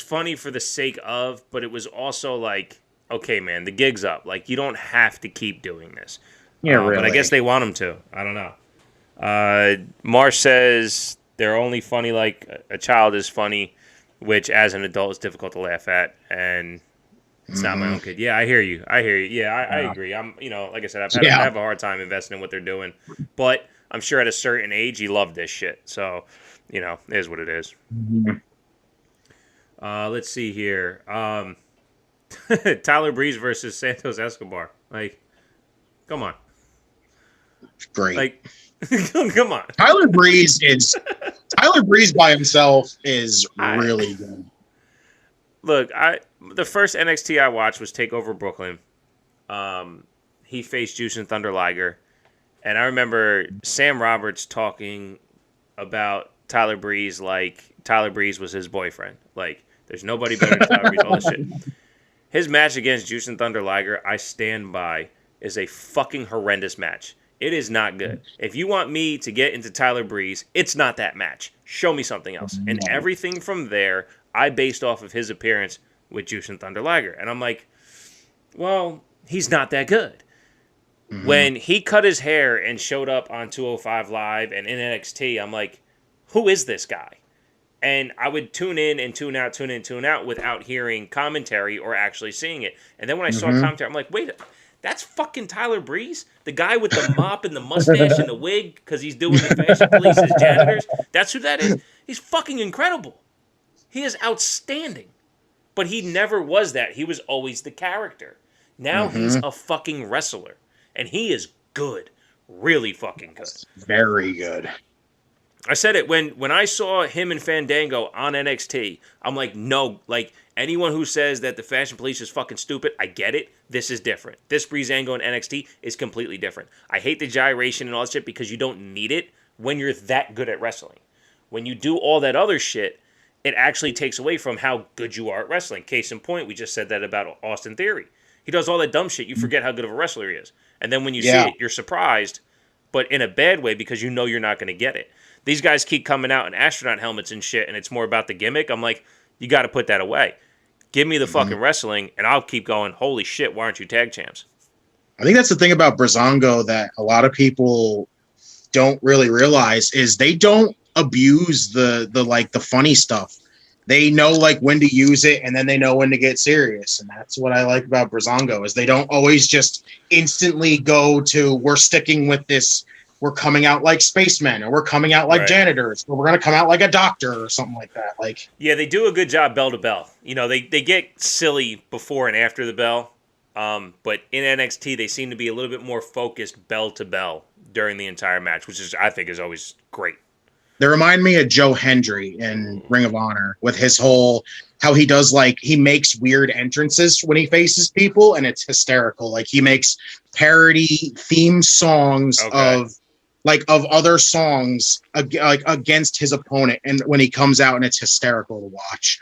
funny for the sake of, but it was also like, okay, man, the gig's up. Like, you don't have to keep doing this. Yeah, really. But I guess they want him to. I don't know. Marsh says they're only funny like a child is funny, which as an adult is difficult to laugh at, and it's not my own kid. Yeah, I hear you. Yeah, I agree. I'm, like I said, I have a hard time investing in what they're doing, but I'm sure at a certain age he loved this shit. So, it is what it is. Mm-hmm. Let's see here. Tyler Breeze versus Santos Escobar. Like, come on. Great. Like, come on. Tyler Breeze by himself is really good. Look, the first NXT I watched was TakeOver Brooklyn. He faced Jushin Thunder Liger, and I remember Sam Roberts talking about Tyler Breeze like Tyler Breeze was his boyfriend. Like, there's nobody better than Tyler Breeze. All this shit. His match against Jushin Thunder Liger, I stand by, is a fucking horrendous match. It is not good. If you want me to get into Tyler Breeze, it's not that match. Show me something else. And everything from there, I based off of his appearance with Jushin Thunder Liger. And I'm like, well, he's not that good. Mm-hmm. When he cut his hair and showed up on 205 Live and in NXT, I'm like, who is this guy? And I would tune in and tune out without hearing commentary or actually seeing it. And then when I saw commentary, I'm like, wait, that's fucking Tyler Breeze? The guy with the mop and the mustache and the wig because he's doing the Fashion Police's janitors? That's who that is? He's fucking incredible. He is outstanding. But he never was that. He was always the character. Now he's a fucking wrestler. And he is good. Really fucking good. Very good. I said it when I saw him and Fandango on NXT. I'm like, no, like anyone who says that the Fashion Police is fucking stupid, I get it. This is different. This Breezango in NXT is completely different. I hate the gyration and all that shit because you don't need it when you're that good at wrestling. When you do all that other shit, it actually takes away from how good you are at wrestling. Case in point, we just said that about Austin Theory. He does all that dumb shit, you forget how good of a wrestler he is. And then when you see it, you're surprised, but in a bad way because you know you're not going to get it. These guys keep coming out in astronaut helmets and shit, and it's more about the gimmick. I'm like, you got to put that away. Give me the fucking wrestling, and I'll keep going, holy shit, why aren't you tag champs? I think that's the thing about Breezango that a lot of people don't really realize is they don't abuse the funny stuff. They know like when to use it, and then they know when to get serious. And that's what I like about Breezango is they don't always just instantly go to, we're sticking with this. We're coming out like spacemen, or we're coming out like janitors, or we're going to come out like a doctor or something like that. Like, yeah, they do a good job bell to bell. They get silly before and after the bell, But in NXT, they seem to be a little bit more focused bell to bell during the entire match, which is I think is always great. They remind me of Joe Hendry in Ring of Honor with his whole how he does like he makes weird entrances when he faces people, and it's hysterical. Like he makes parody theme songs of other songs like against his opponent, and when he comes out, and it's hysterical to watch.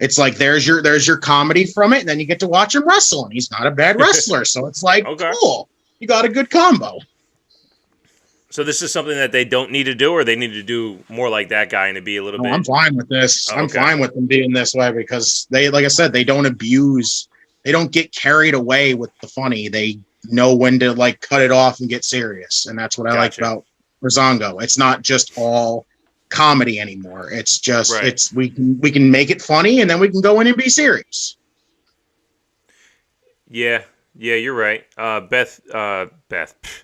It's like there's your comedy from it, and then you get to watch him wrestle, and he's not a bad wrestler, so it's like cool. You got a good combo. So this is something that they don't need to do, or they need to do more like that guy and to be a little bit. I'm fine with this. I'm fine with them being this way because they, like I said, they don't abuse. They don't get carried away with the funny. They know when to like cut it off and get serious, and that's what I like about Breezango. It's not just all comedy anymore. It's just we can make it funny, and then we can go in and be serious. Yeah. Yeah, you're right.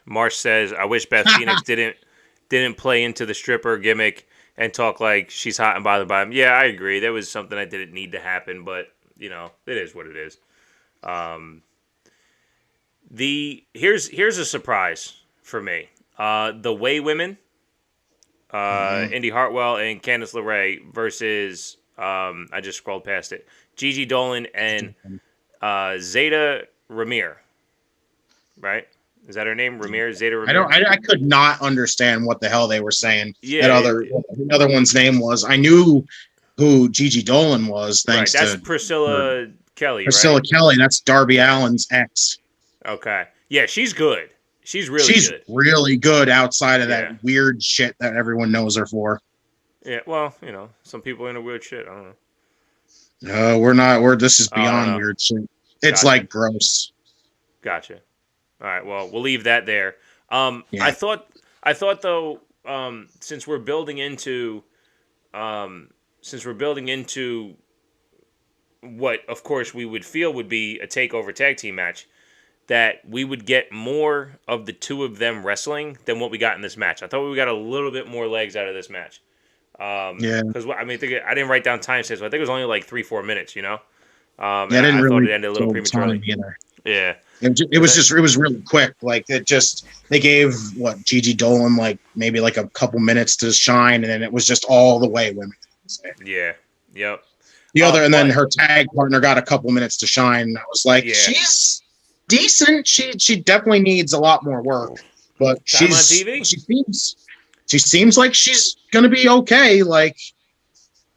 Marsh says, I wish Beth Phoenix didn't play into the stripper gimmick and talk like she's hot and bothered by him. Yeah, I agree. That was something that didn't need to happen, but, you know, it is what it is. Here's a surprise for me. The Way Women, Indy Hartwell and Candice LeRae versus, I just scrolled past it, Gigi Dolan and Zeta Ramir, right? Is that her name? Zeta Ramir? I could not understand what the hell they were saying. Yeah, the other one's name was. I knew who Gigi Dolan was. Thanks that's to Priscilla Kelly. Priscilla Kelly. That's Darby Allin's ex. Okay. Yeah, she's good. She's really good outside of that weird shit that everyone knows her for. Yeah. Well, you know, some people into weird shit. I don't know. No, we're not. This is beyond weird shit. It's like gross. Gotcha. All right. Well, we'll leave that there. I thought though, since we're building into what, of course, we would feel would be a takeover tag team match, that we would get more of the two of them wrestling than what we got in this match. I thought we got a little bit more legs out of this match. Because I mean, I didn't write down timestamps, but I think it was only like 3-4 minutes. You know. I didn't really thought it ended a little prematurely either. Yeah, it was really quick. Like they gave Gigi Dolan like maybe like a couple minutes to shine, and then it was just all the Way Women. Yeah, yep. And then her tag partner got a couple minutes to shine. I was like, she's decent. She definitely needs a lot more work, but she seems like she's gonna be okay. Like,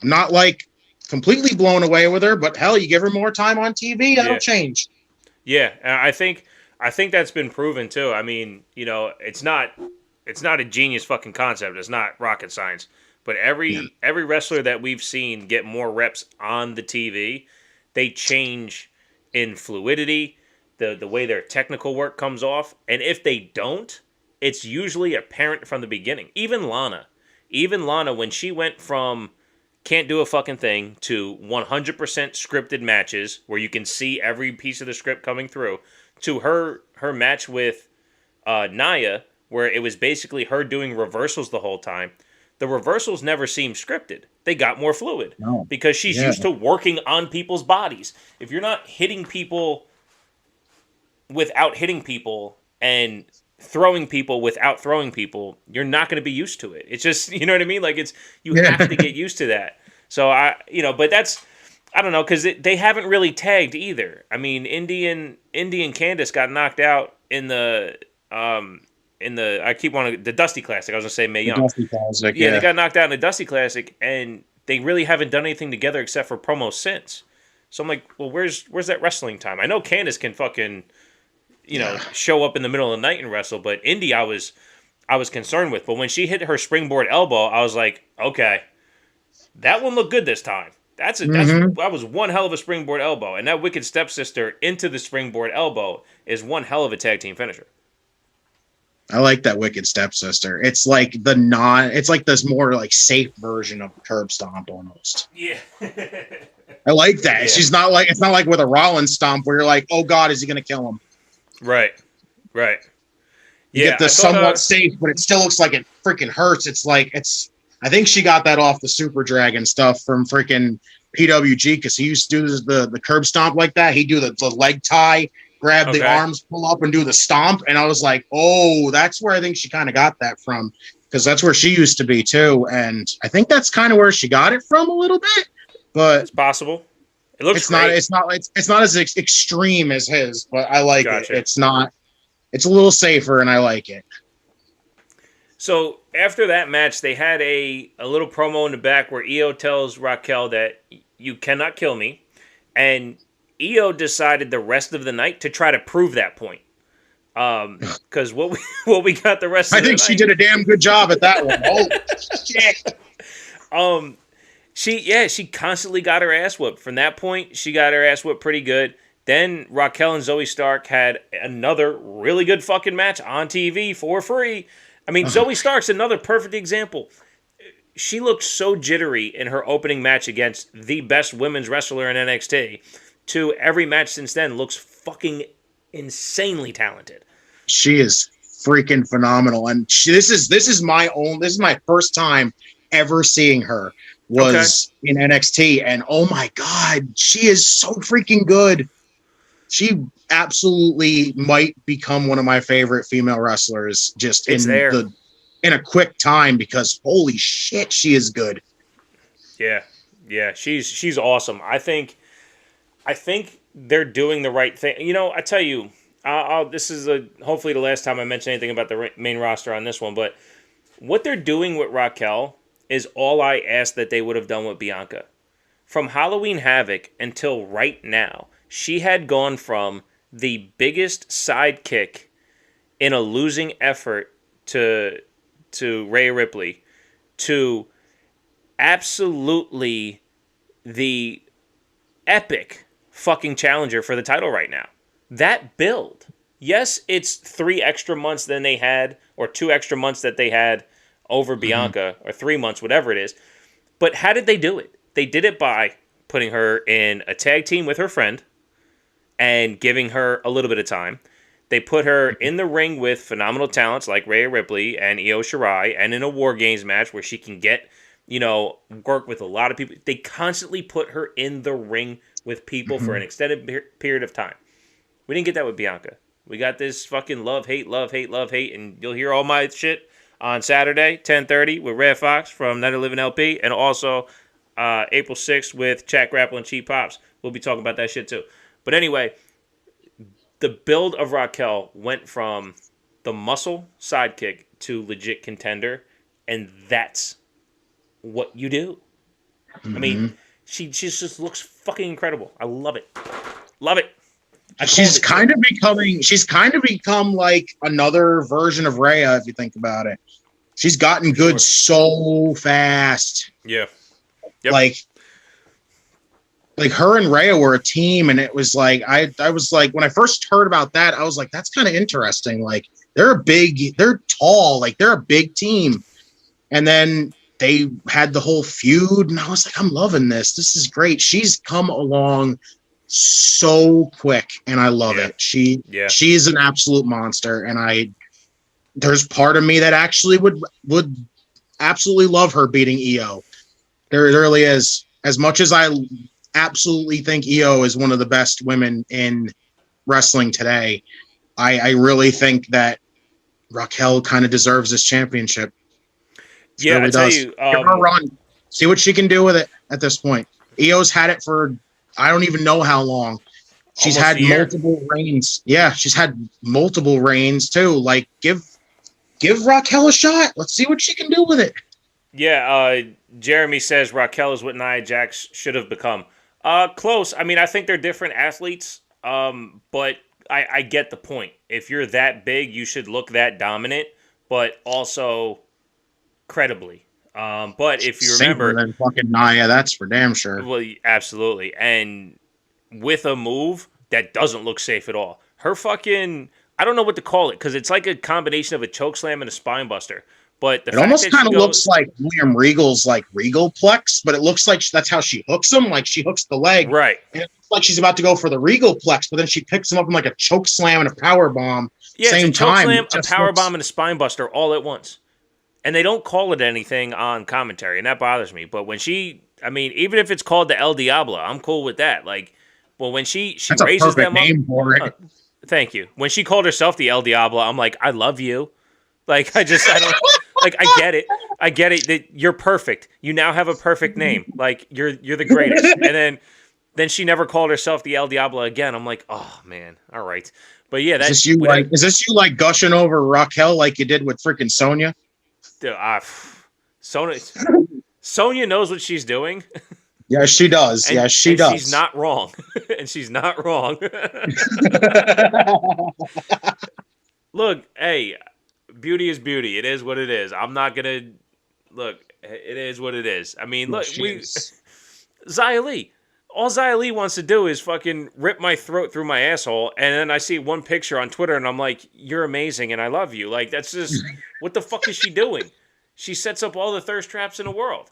not like completely blown away with her, but hell, you give her more time on TV, that'll change. Yeah, I think that's been proven too. I mean, you know, it's not a genius fucking concept. It's not rocket science. But every wrestler that we've seen get more reps on the TV, they change in fluidity, the way their technical work comes off, and if they don't, it's usually apparent from the beginning. Even Lana, when she went from can't do a fucking thing to 100% scripted matches where you can see every piece of the script coming through, to her match with Nia, where it was basically her doing reversals the whole time. The reversals never seemed scripted. They got more fluid because she's used to working on people's bodies. If you're not hitting people without hitting people and throwing people without throwing people, you're not going to be used to it. It's just, you know what I mean? Like you have to get used to that. So but that's, I don't know, because they haven't really tagged either. I mean, Indy and Candice got knocked out in the the Dusty Classic. I was gonna say Mae Young. Dusty Classic. Yeah, they got knocked out in the Dusty Classic, and they really haven't done anything together except for promos since. So I'm like, well, where's that wrestling time? I know Candice can fucking, show up in the middle of the night and wrestle, but Indy, I was concerned with. But when she hit her springboard elbow, I was like, okay, that one looked good this time. That was one hell of a springboard elbow, and that Wicked Stepsister into the springboard elbow is one hell of a tag team finisher. I like that Wicked Stepsister. It's like it's like this more like safe version of the curb stomp almost. Yeah. I like that. Yeah. It's not like with a Rollins stomp where you're like, oh God, is he gonna kill him? Right. You get the somewhat safe, but it still looks like it freaking hurts. I think she got that off the Super Dragon stuff from freaking PWG because he used to do the curb stomp like that. He'd do the leg tie grab the arms, pull up, and do the stomp. And I was like, oh, that's where I think she kind of got that from, because that's where she used to be too. And I think that's kind of where she got it from a little bit. But it's possible. It looks it's great. not. It's not as extreme as his, but I like it. It's not. It's a little safer, and I like it. So after that match, they had a little promo in the back where Io tells Raquel that you cannot kill me, and Io decided the rest of the night to try to prove that point. Because what we got the rest of the night. I think she did a damn good job at that one. Holy shit. She constantly got her ass whooped. From that point, she got her ass whooped pretty good. Then Raquel and Zoe Stark had another really good fucking match on TV for free. I mean, Zoe Stark's another perfect example. She looked so jittery in her opening match against the best women's wrestler in NXT. To every match since then looks fucking insanely talented. She is freaking phenomenal, and this is my first time ever seeing her was in NXT, and oh my god, she is so freaking good. She absolutely might become one of my favorite female wrestlers just in a quick time, because holy shit, she is good. Yeah, she's awesome. I think they're doing the right thing. You know, I tell you, this is hopefully the last time I mention anything about the main roster on this one, but what they're doing with Raquel is all I asked that they would have done with Bianca. From Halloween Havoc until right now, she had gone from the biggest sidekick in a losing effort to Rhea Ripley to absolutely the epic fucking challenger for the title right now. That build. Yes, it's 3 extra months than they had, or 2 extra months that they had over Bianca, or 3 months, whatever it is. But how did they do it? They did it by putting her in a tag team with her friend and giving her a little bit of time. They put her in the ring with phenomenal talents like Rhea Ripley and Io Shirai, and in a War Games match where she can get, work with a lot of people. They constantly put her in the ring with people for an extended period of time. We didn't get that with Bianca. We got this fucking love, hate, and you'll hear all my shit on Saturday, 10:30, with Red Fox from Night of Living LP, and also April 6th with Chat Grapple and Cheap Pops. We'll be talking about that shit too. But anyway, the build of Raquel went from the muscle sidekick to legit contender, and that's what you do. I mean, she just looks fucking incredible. I love it. Love it. She's kind of become like another version of Rhea, if you think about it. She's gotten good so fast. Yeah. Yep. Like her and Rhea were a team, and it was like I was like, when I first heard about that, I was like, that's kind of interesting. Like they're tall, like they're a big team. And then they had the whole feud, and I was like, I'm loving this. This is great. She's come along so quick, and I love it. She's an absolute monster, and there's part of me that actually would absolutely love her beating Io. There really is. As much as I absolutely think Io is one of the best women in wrestling today, I really think that Raquel kind of deserves this championship. She really does. Give her a run. See what she can do with it at this point. Io's had it for I don't even know how long. She's had multiple reigns. Yeah, she's had multiple reigns too. Like give Raquel a shot. Let's see what she can do with it. Yeah, Jeremy says Raquel is what Nia Jax should have become. Close. I mean, I think they're different athletes, but I get the point. If you're that big, you should look that dominant, but also credibly. But if you remember, than fucking Nia, that's for damn sure. Well, absolutely, and with a move that doesn't look safe at all. Her fucking, I don't know what to call it, because it's like a combination of a chokeslam and a spine buster. But it almost kind of looks like William Regal's like Regal Plex, but it looks like that's how she hooks him. Like she hooks the leg, right? And it looks like she's about to go for the Regal Plex, but then she picks him up in like a choke slam and a power bomb. Yeah, same it's a time. Choke slam, a power bomb, and a spine buster all at once. And they don't call it anything on commentary, and that bothers me. But when even if it's called the El Diablo, I'm cool with that. Like, well, when she that's raises them name up, for it. Thank you. When she called herself the El Diablo, I'm like, I love you. Like, I don't, like, I get it. I get it that you're perfect. You now have a perfect name. Like, you're the greatest. And then she never called herself the El Diablo again. I'm like, oh man, all right. But yeah, Is this you like gushing over Raquel like you did with freaking Sonya? uh, Sonya, Sonya knows what she's doing. Yes, she does. And, Yes, she and does. she's not wrong. And she's not wrong. Look, hey, beauty is beauty. It is what it is. I'm not gonna look. It is what it is. I mean, look, Xia Li. All Xia Li wants to do is fucking rip my throat through my asshole, and then I see one picture on Twitter, and I'm like, "You're amazing, and I love you." Like, that's just what the fuck is she doing? She sets up all the thirst traps in the world.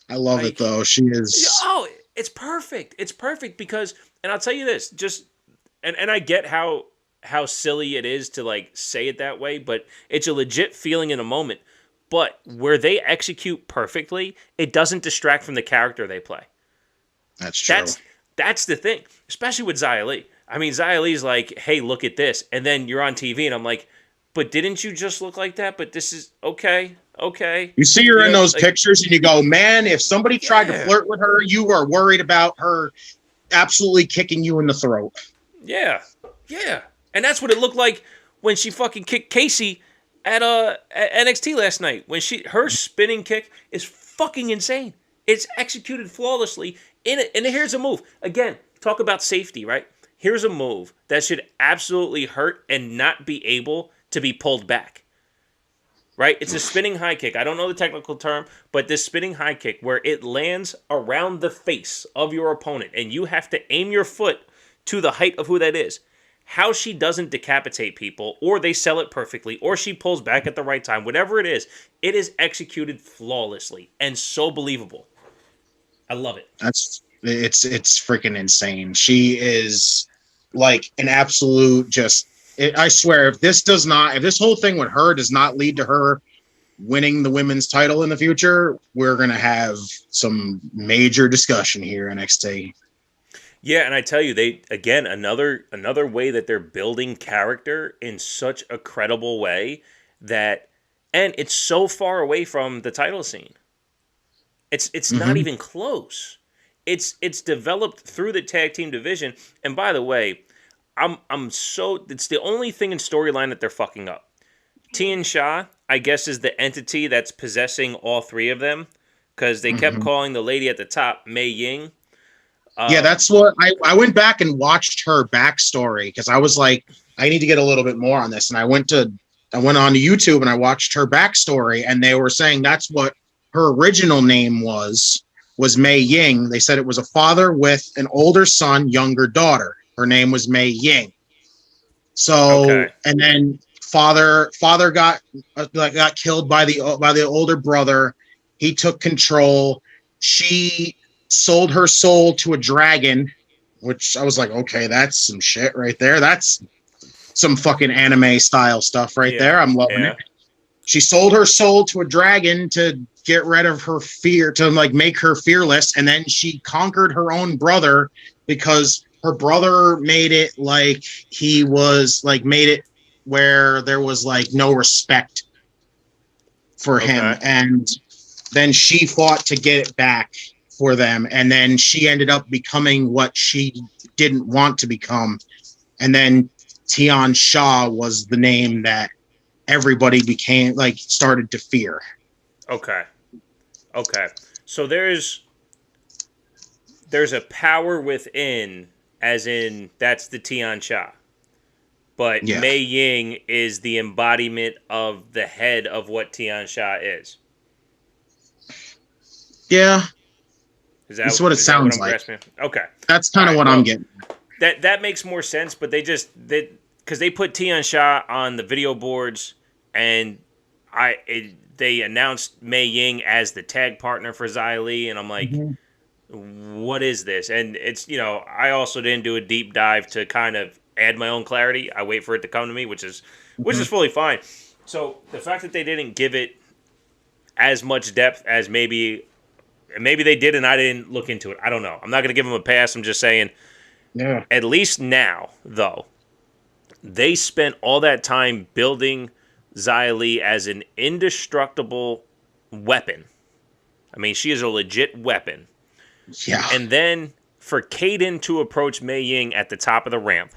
I love it though. She is. Oh, it's perfect. It's perfect because, and I'll tell you this, and I get how silly it is to like say it that way, but it's a legit feeling in a moment. But where they execute perfectly, it doesn't distract from the character they play. That's true. That's the thing, especially with Xia Li. I mean, Xia Li's like, "Hey, look at this," and then you're on TV, and I'm like, "But didn't you just look like that?" But this is okay. You see her in those pictures, and you go, "Man, if somebody tried to flirt with her, you are worried about her absolutely kicking you in the throat." Yeah, and that's what it looked like when she fucking kicked Casey at NXT last night. When her spinning kick is fucking insane. It's executed flawlessly. And here's a move. Again, talk about safety, right? Here's a move that should absolutely hurt and not be able to be pulled back. Right? It's a spinning high kick. I don't know the technical term, but this spinning high kick where it lands around the face of your opponent and you have to aim your foot to the height of who that is. How she doesn't decapitate people, or they sell it perfectly, or she pulls back at the right time, whatever it is executed flawlessly and so believable. I love it. It's freaking insane. She is like an absolute I swear, if this whole thing with her does not lead to her winning the women's title in the future, we're gonna have some major discussion here in NXT. Yeah, and I tell you, they again another way that they're building character in such a credible way and it's so far away from the title scene. It's not even close. It's developed through the tag team division. And by the way, it's the only thing in storyline that they're fucking up. Tian Sha, I guess, is the entity that's possessing all three of them because they kept calling the lady at the top Mei Ying. Yeah, that's what I went back and watched her backstory because I was like, I need to get a little bit more on this. And I went on to YouTube and I watched her backstory, and they were saying that's what her original name was Mei Ying. They said it was a father with an older son, younger daughter. Her name was Mei Ying. So, and then father got killed by the older brother. He took control. She sold her soul to a dragon, which I was like, okay, that's some shit right there. That's some fucking anime style stuff right there. I'm loving it. She sold her soul to a dragon to get rid of her fear, to like make her fearless. And then she conquered her own brother because her brother made it like made it where there was like no respect for him. And then she fought to get it back for them. And then she ended up becoming what she didn't want to become. And then Tian Sha was the name that everybody started to fear. Okay. So there's a power within, as in that's the Tian Sha. But Mei Ying is the embodiment of the head of what Tian Sha is. Yeah. That's what it sounds like. Grasping? Okay. That's kind of what I'm getting. That makes more sense, but because they put Tian Sha on the video boards, and they announced Mei Ying as the tag partner for Xia Li, and I'm like, what is this? And it's, I also didn't do a deep dive to kind of add my own clarity. I wait for it to come to me, which is fully fine. So the fact that they didn't give it as much depth as maybe they did, and I didn't look into it. I don't know. I'm not going to give them a pass. I'm just saying, at least now, though, They spent all that time building Xia Li as an indestructible weapon. I mean, she is a legit weapon. Yeah. And then for Kaden to approach Mei Ying at the top of the ramp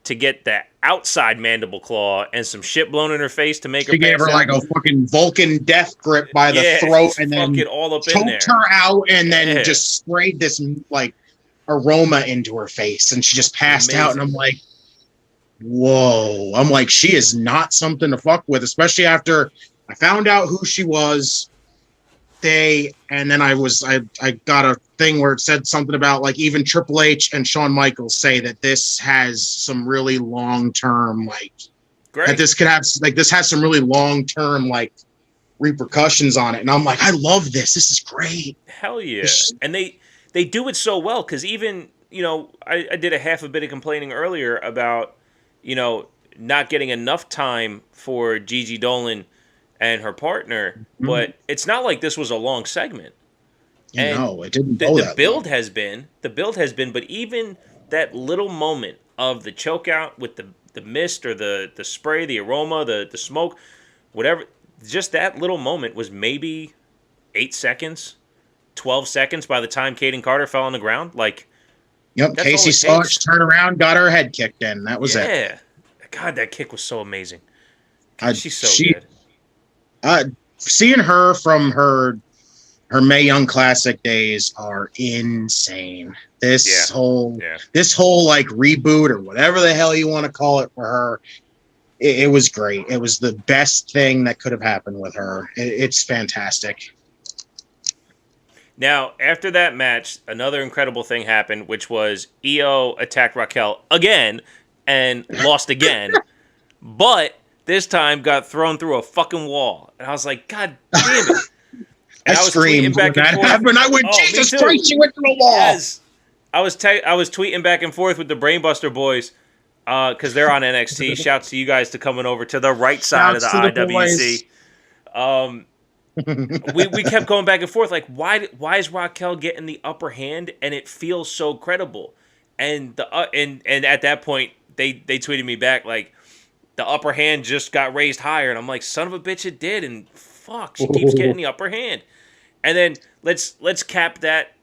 to get that outside mandible claw and some shit blown in her face to make her She gave pass her out. like a fucking Vulcan death grip by the throat and then fucking all up in choked there. her out and then just sprayed this like aroma into her face and she just passed out. And I'm like, whoa. I'm like, she is not something to fuck with, especially after I found out who she was. And then I got a thing where it said something about like even Triple H and Shawn Michaels say that this has some really long-term like that this could have like this has some really long-term like repercussions on it. And I'm like, I love this. This is great. Hell yeah. And they do it so well because even, you know, I did a half a bit of complaining earlier about, you know, not getting enough time for Gigi Dolan and her partner, but it's not like this was a long segment. No, it didn't. The build has been, but even that little moment of the choke out with the mist or the spray, the aroma, the smoke, whatever, just that little moment was maybe 8 seconds, 12 seconds by the time Kaden Carter fell on the ground. Like, yep, Casey saw it, turn around, got her head kicked in. That was it. Yeah. God, that kick was so amazing. She's so good. Seeing her from her Mae Young Classic days are insane. This whole like reboot or whatever the hell you want to call it for her, it was great. It was the best thing that could have happened with her. It's fantastic. Now, after that match, another incredible thing happened, which was Io attacked Raquel again and lost again, but this time got thrown through a fucking wall. And I was like, God damn it. And I screamed when that happened. I went, Jesus Christ, she went through a wall. Yes. I was tweeting back and forth with the Brainbuster boys because they're on NXT. Shouts to you guys to coming over to the right side of the IWC. We kept going back and forth. Like, why is Raquel getting the upper hand? And it feels so credible. And and at that point, they tweeted me back like, the upper hand just got raised higher. And I'm like, son of a bitch, it did. And fuck, she keeps getting the upper hand. And then let's cap that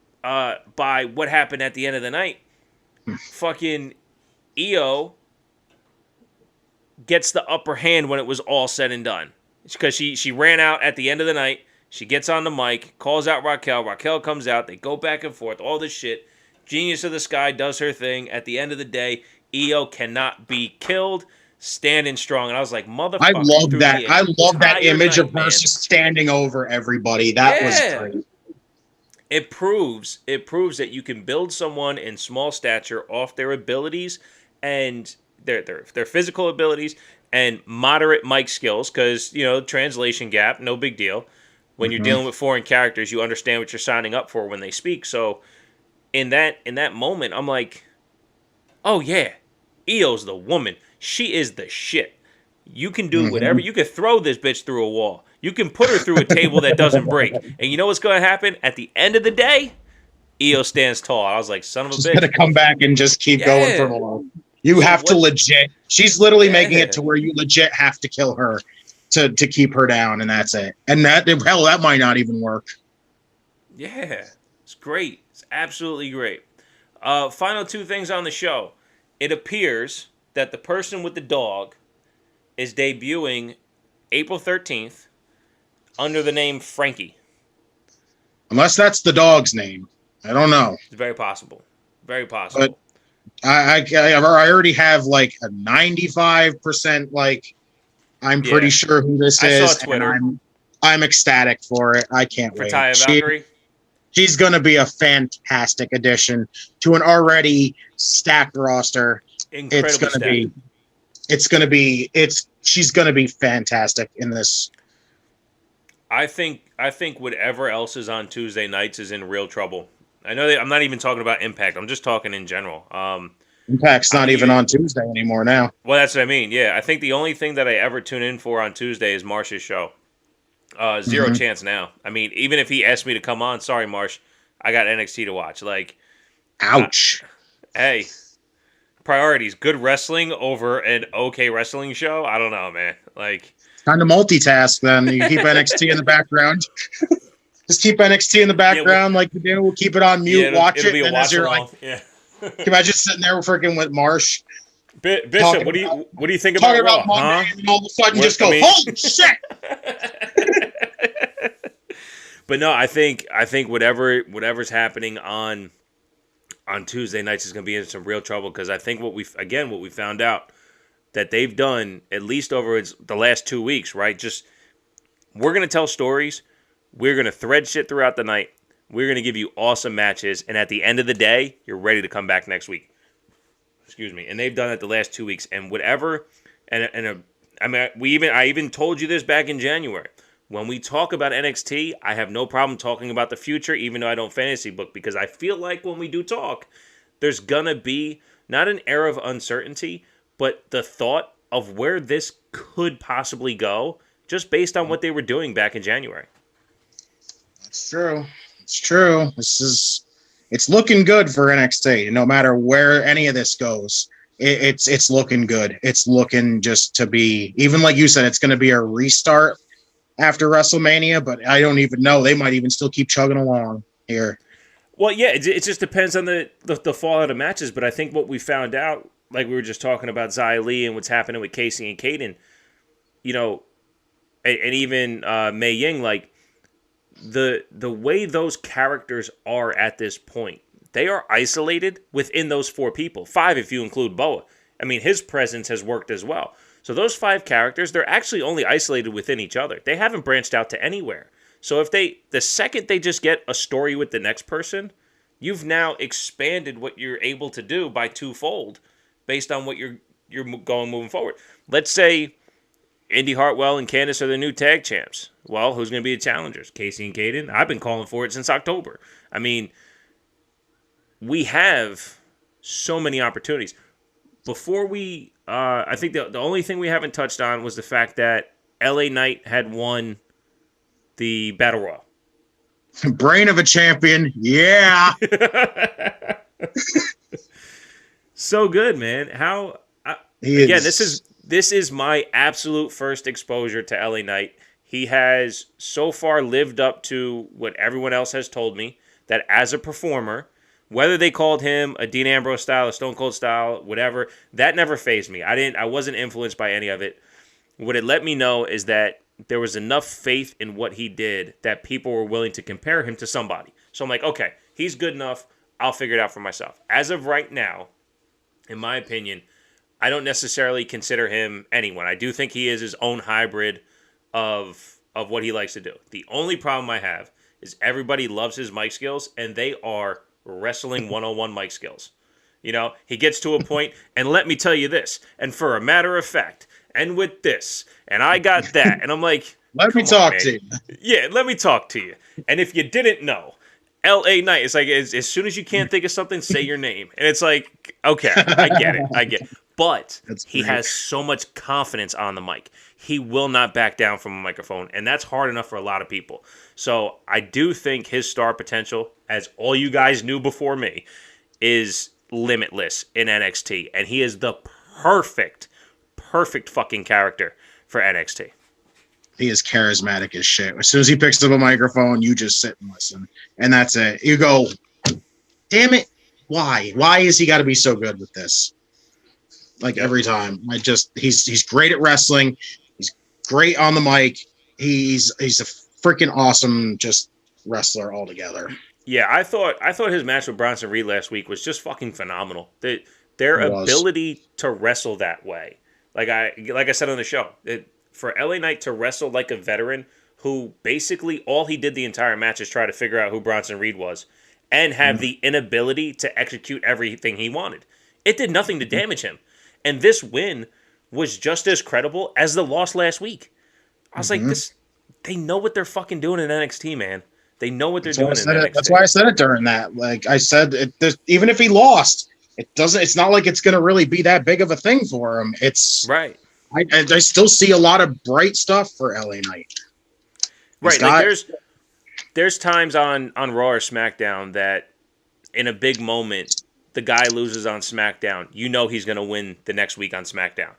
by what happened at the end of the night. Fucking Io gets the upper hand when it was all said and done. Because she ran out at the end of the night. She gets on the mic, calls out Raquel. Raquel comes out. They go back and forth. All this shit. Genius of the Sky does her thing. At the end of the day, Io cannot be killed. Standing strong. And I was like, motherfucker. I love that. I love that image of her just standing over everybody. That was great. It proves that you can build someone in small stature off their abilities and their physical abilities and moderate mic skills, because, you know, translation gap, no big deal. When you're dealing with foreign characters, you understand what you're signing up for when they speak. So in that moment, I'm like, oh yeah, Io's the woman. She is the shit. You can do whatever. You can throw this bitch through a wall. You can put her through a table that doesn't break. And you know what's going to happen? At the end of the day, Io stands tall. I was like, son of a bitch. She's going to come back and just keep going for a while. You have to legit. She's literally making it to where you legit have to kill her to keep her down, and that's it. And that might not even work. Yeah, it's great. It's absolutely great. Final two things on the show. It appears that the person with the dog is debuting April 13th under the name Frankie. Unless that's the dog's name. I don't know. It's very possible. Very possible. But I already have like a 95% like I'm pretty sure who this is. I saw Twitter. And I'm ecstatic for it. I can't wait. For Taya Valkyrie? She's going to be a fantastic addition to an already stacked roster. Incredibly she's going to be fantastic in this. I think whatever else is on Tuesday nights is in real trouble. I know I'm not even talking about Impact. I'm just talking in general. Impact's not even on Tuesday anymore now. Well, that's what I mean. Yeah, I think the only thing that I ever tune in for on Tuesday is Marsh's show. Zero chance now. I mean, even if he asked me to come on, sorry, Marsh, I got NXT to watch. Like, ouch. Hey, priorities? Good wrestling over an okay wrestling show? I don't know, man. Like, Kind of multitask. Then you keep NXT in the background. Just keep NXT in the yeah, background like you do. We'll keep it on mute, watch it'll it, be a and as watch you're along. like, Yeah. can you imagine sitting there freaking with Marsh Bishop, what do you think about talking Raw? about Monday, Huh? and all of a sudden just go, holy shit! But no, I think whatever's happening on Tuesday nights is going to be in some real trouble, because I think what we found out that they've done, at least over the last 2 weeks, right? Just, we're going to tell stories. We're going to thread shit throughout the night. We're going to give you awesome matches. And at the end of the day, you're ready to come back next week. Excuse me. And they've done it the last 2 weeks. And whatever, I even told you this back in January. When we talk about NXT, I have no problem talking about the future, even though I don't fantasy book, because I feel like when we do talk, there's going to be not an air of uncertainty, but the thought of where this could possibly go, just based on what they were doing back in January. That's true. It's true. It's looking good for NXT. No matter where any of this goes, it's looking good. It's looking just to be, even like you said, it's going to be a restart after WrestleMania, but I don't even know. They might even still keep chugging along here. Well, yeah, it just depends on the fallout of matches, but I think what we found out, like we were just talking about Xia Li and what's happening with Casey and Kaden, and even Mei Ying, like the way those characters are at this point, they are isolated within those 4 people. 5 if you include Boa. I mean, his presence has worked as well. So those 5 characters, they're actually only isolated within each other. They haven't branched out to anywhere. So the second they just get a story with the next person, you've now expanded what you're able to do by 2-fold based on what you're moving forward. Let's say Indy Hartwell and Candice are the new tag champs. Well, who's going to be the challengers? Casey and Kaden? I've been calling for it since October. I mean, we have so many opportunities. Before we, I think the only thing we haven't touched on was the fact that LA Knight had won the Battle Royal. Brain of a champion. Yeah. So good, man. How, this is my absolute first exposure to LA Knight. He has so far lived up to what everyone else has told me, that as a performer, whether they called him a Dean Ambrose style, a Stone Cold style, whatever, that never fazed me. I wasn't influenced by any of it. What it let me know is that there was enough faith in what he did that people were willing to compare him to somebody. So I'm like, okay, he's good enough. I'll figure it out for myself. As of right now, in my opinion, I don't necessarily consider him anyone. I do think he is his own hybrid of what he likes to do. The only problem I have is everybody loves his mic skills, and they are wrestling 101 mic skills. He gets to a point, and let me tell you this, and for a matter of fact, and with this, and I got that, and I'm like, let me talk to you. Yeah, let me talk to you. And if you didn't know, LA Knight, it's like, as soon as you can't think of something, say your name. And it's like, okay, I get it. But he has so much confidence on the mic. He will not back down from a microphone, and that's hard enough for a lot of people. So I do think his star potential, as all you guys knew before me, is limitless in NXT. And he is the perfect fucking character for NXT. He is charismatic as shit. As soon as he picks up a microphone, you just sit and listen. And that's it. You go, damn it, why? Why is he got to be so good with this? Like every time. He's great at wrestling. He's great on the mic. He's a freaking awesome just wrestler altogether. Yeah, I thought his match with Bronson Reed last week was just fucking phenomenal. Their ability to wrestle that way. Like I said on the show, for LA Knight to wrestle like a veteran who basically all he did the entire match is try to figure out who Bronson Reed was and have the inability to execute everything he wanted. It did nothing to damage him. And this win was just as credible as the loss last week. I was like, they know what they're fucking doing in NXT, man. They know what they're doing in NXT. That's why I said it during that. Like I said, even if he lost, it's not like it's going to really be that big of a thing for him. It's right. I still see a lot of bright stuff for LA Knight. Right. Like there's times on Raw or SmackDown that in a big moment, the guy loses on SmackDown, you know he's going to win the next week on SmackDown.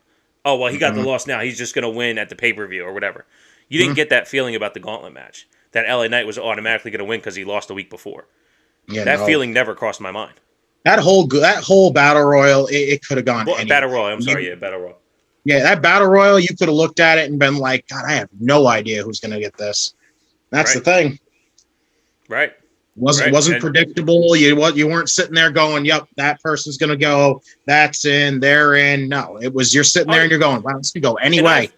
Oh, well, he got the loss now. He's just going to win at the pay-per-view or whatever. You didn't get that feeling about the Gauntlet match, that LA Knight was automatically going to win because he lost the week before. Yeah, that feeling never crossed my mind. That whole Battle Royal, it could have gone anywhere. Battle Royal, I'm sorry, Battle Royal. Yeah, that Battle Royal, you could have looked at it and been like, God, I have no idea who's going to get this. That's the thing. Right. Wasn't predictable. You weren't sitting there going, "Yep, that person's gonna go. That's in. They're in." No, it was you're sitting there and you're going, "Wow, this could go anyway."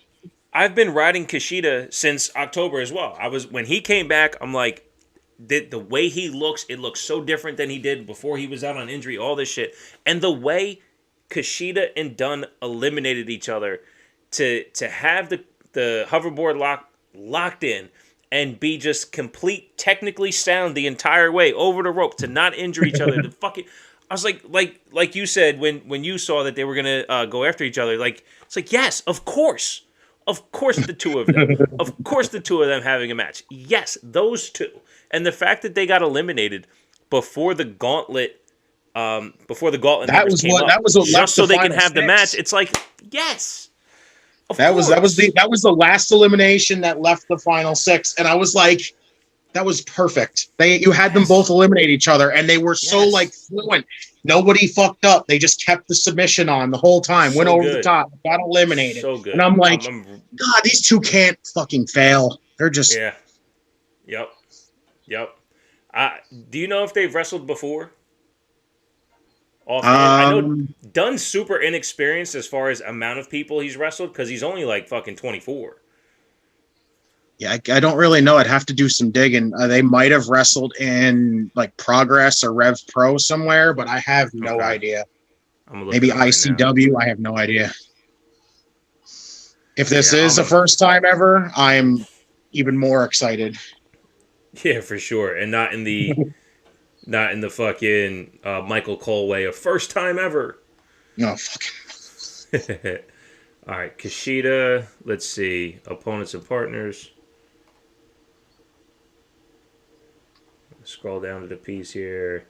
I've been riding Kushida since October as well. When he came back, I'm like, the way he looks, it looks so different than he did before he was out on injury. All this shit, and the way Kushida and Dunn eliminated each other to have the hoverboard locked in. And be just complete technically sound the entire way over the rope to not injure each other. I was like you said when you saw that they were gonna go after each other. Like it's like yes, of course the two of them, of course the two of them having a match. Yes, those two, and the fact that they got eliminated before the gauntlet. That was what just so they can have the match. It's like yes. That was the last elimination that left the final six, and I was like, that was perfect. You had them both eliminate each other, and they were so like fluent. Nobody fucked up. They just kept the submission on the whole time. Went over the top, got eliminated. So good. And I'm like, God, these two can't fucking fail. They're just Yep. Do you know if they've wrestled before? I know Dunn's super inexperienced as far as amount of people he's wrestled because he's only like fucking 24. Yeah, I don't really know. I'd have to do some digging. They might have wrestled in like Progress or Rev Pro somewhere, but I have no idea. Maybe ICW. I have no idea. If this is the first time ever, I'm even more excited. Yeah, for sure, and not in the. Not in the fucking Michael Cole way of first time ever. No, fucking. All right, Kushida. Let's see. Opponents and partners. Scroll down to the piece here.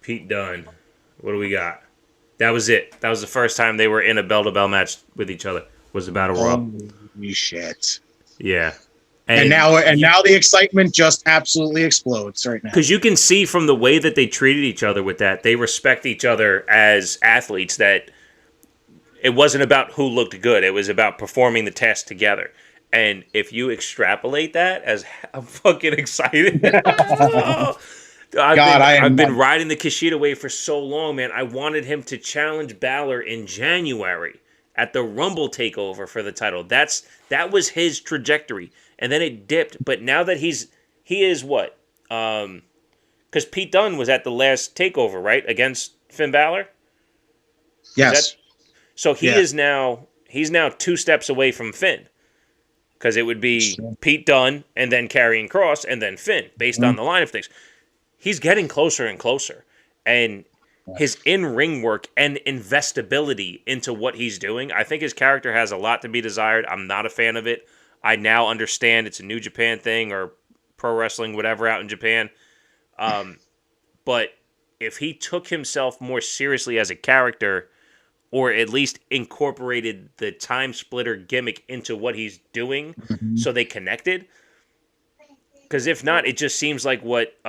Pete Dunne. What do we got? That was it. That was the first time they were in a bell-to-bell match with each other. Was the Battle Royal. Holy shit. Yeah. And now the excitement just absolutely explodes right now. Because you can see from the way that they treated each other with that, they respect each other as athletes, that it wasn't about who looked good. It was about performing the task together. And if you extrapolate that as I'm fucking excited. I've been riding the Kushida wave for so long, man. I wanted him to challenge Balor in January at the Rumble takeover for the title. That was his trajectory. And then it dipped, but now that he is what? Because Pete Dunne was at the last takeover, right, against Finn Balor. Yes. So he's now 2 steps away from Finn, because it would be Pete Dunne and then Karrion Kross and then Finn, based on the line of things. He's getting closer and closer, and his in-ring work and investability into what he's doing, I think his character has a lot to be desired. I'm not a fan of it. I now understand it's a New Japan thing or pro wrestling, whatever, out in Japan. But if he took himself more seriously as a character, or at least incorporated the time splitter gimmick into what he's doing so they connected, because if not, it just seems like what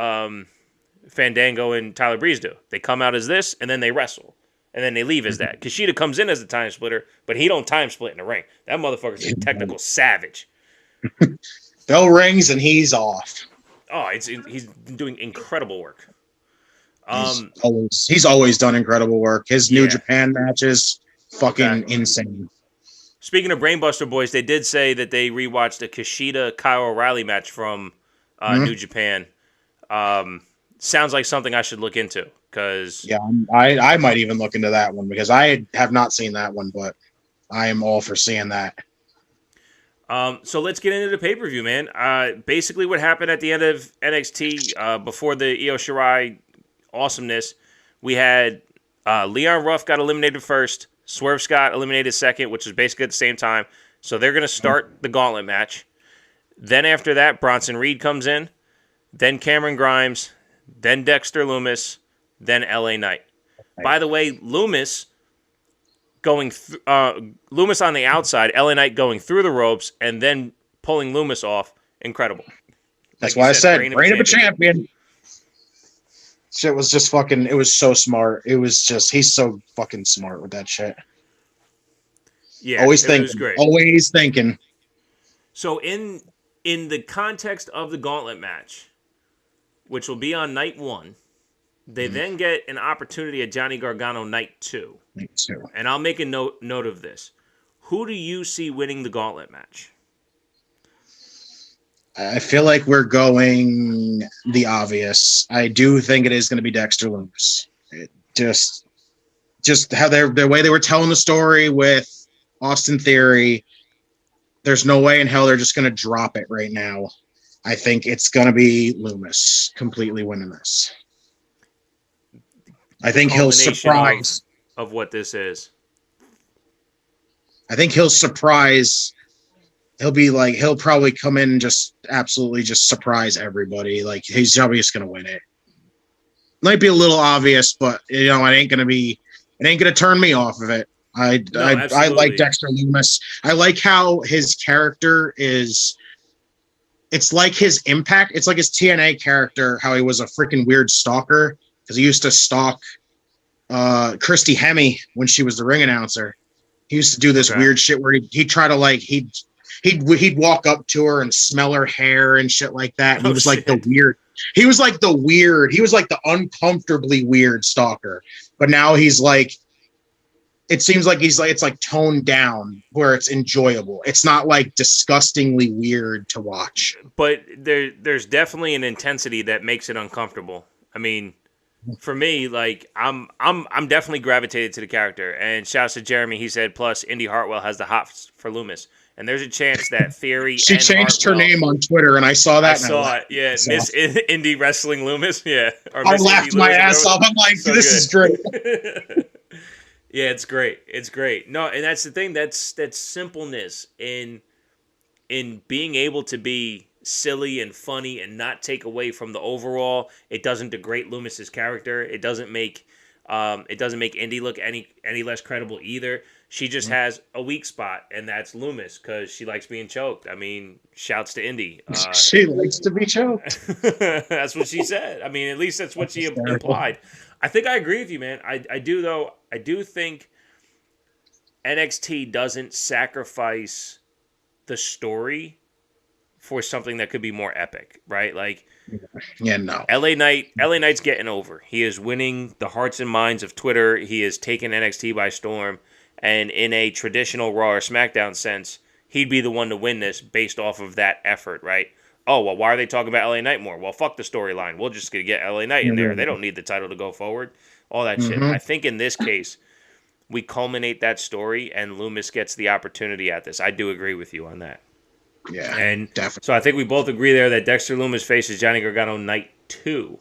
Fandango and Tyler Breeze do. They come out as this, and then they wrestle. And then they leave as that. Kushida comes in as a time splitter, but he don't time split in the ring. That motherfucker's a technical savage. Bell rings and he's off. Oh, he's doing incredible work. He's always done incredible work. His New Japan matches, fucking insane. Speaking of Brainbuster Boys, they did say that they rewatched a Kushida Kyle O'Reilly match from New Japan. Sounds like something I should look into. I might even look into that one, because I have not seen that one, but I am all for seeing that. So let's get into the pay-per-view, man. Basically what happened at the end of NXT before the Io Shirai awesomeness, we had Leon Ruff got eliminated first, Swerve Scott eliminated second, which is basically at the same time. So they're going to start the gauntlet match. Then after that, Bronson Reed comes in, then Cameron Grimes, then Dexter Lumis, then LA Knight. By the way, Lumis Lumis on the outside, LA Knight going through the ropes, and then pulling Lumis off. Incredible. That's why I said reign of a champion. Shit was just fucking. It was so smart. It was just he's so fucking smart with that shit. Yeah, always thinking. Was great. Always thinking. So in the context of the gauntlet match, which will be on night 1, they then get an opportunity at Johnny Gargano night 2. Night 2. And I'll make a note of this. Who do you see winning the gauntlet match? I feel like we're going the obvious. I do think it is going to be Dexter Lumis. Just how the way they were telling the story with Austin Theory, there's no way in hell they're just going to drop it right now. I think it's going to be Lumis completely winning this. I think he'll surprise of what this is. I think he'll surprise. He'll probably come in and just absolutely just surprise everybody. Like he's probably just going to win it. Might be a little obvious, but it ain't going to turn me off of it. I like Dexter Lumis. I like how his character is. It's like his impact. It's like his TNA character, how he was a freaking weird stalker because he used to stalk Christy Hemme when she was the ring announcer. He used to do this weird shit where he'd try to he'd walk up to her and smell her hair and shit like that. And he was like the weird. He was like the uncomfortably weird stalker. But now he's like. It seems like it's like toned down where it's enjoyable. It's not like disgustingly weird to watch. But there's definitely an intensity that makes it uncomfortable. I mean, for me, like I'm definitely gravitated to the character. And shouts to Jeremy, he said, plus Indy Hartwell has the hops for Loomis. And there's a chance that Theory she changed her name on Twitter, and I saw that. I saw it. Yeah, Miss Indie Wrestling Loomis. Yeah, I laughed my ass off. I'm like, this is great. Yeah, it's great. It's great. No, and that's the thing. That's simpleness in being able to be silly and funny and not take away from the overall. It doesn't degrade Loomis's character. It doesn't make Indy look any less credible either. She just has a weak spot, and that's Loomis because she likes being choked. I mean, shouts to Indy. She likes to be choked. That's what she said. I mean, at least that's what she implied. I think I agree with you, man. I do, though. I do think NXT doesn't sacrifice the story for something that could be more epic, right? Like, yeah, no. LA Knight's getting over. He is winning the hearts and minds of Twitter. He has taken NXT by storm. And in a traditional Raw or SmackDown sense, he'd be the one to win this based off of that effort, right? Oh, well, why are they talking about LA Knight more? Well, fuck the storyline. We're just going to get LA Knight in there. They don't need the title to go forward. All that shit. I think in this case, we culminate that story and Loomis gets the opportunity at this. I do agree with you on that. Yeah, and definitely. So I think we both agree there that Dexter Loomis faces Johnny Gargano night 2.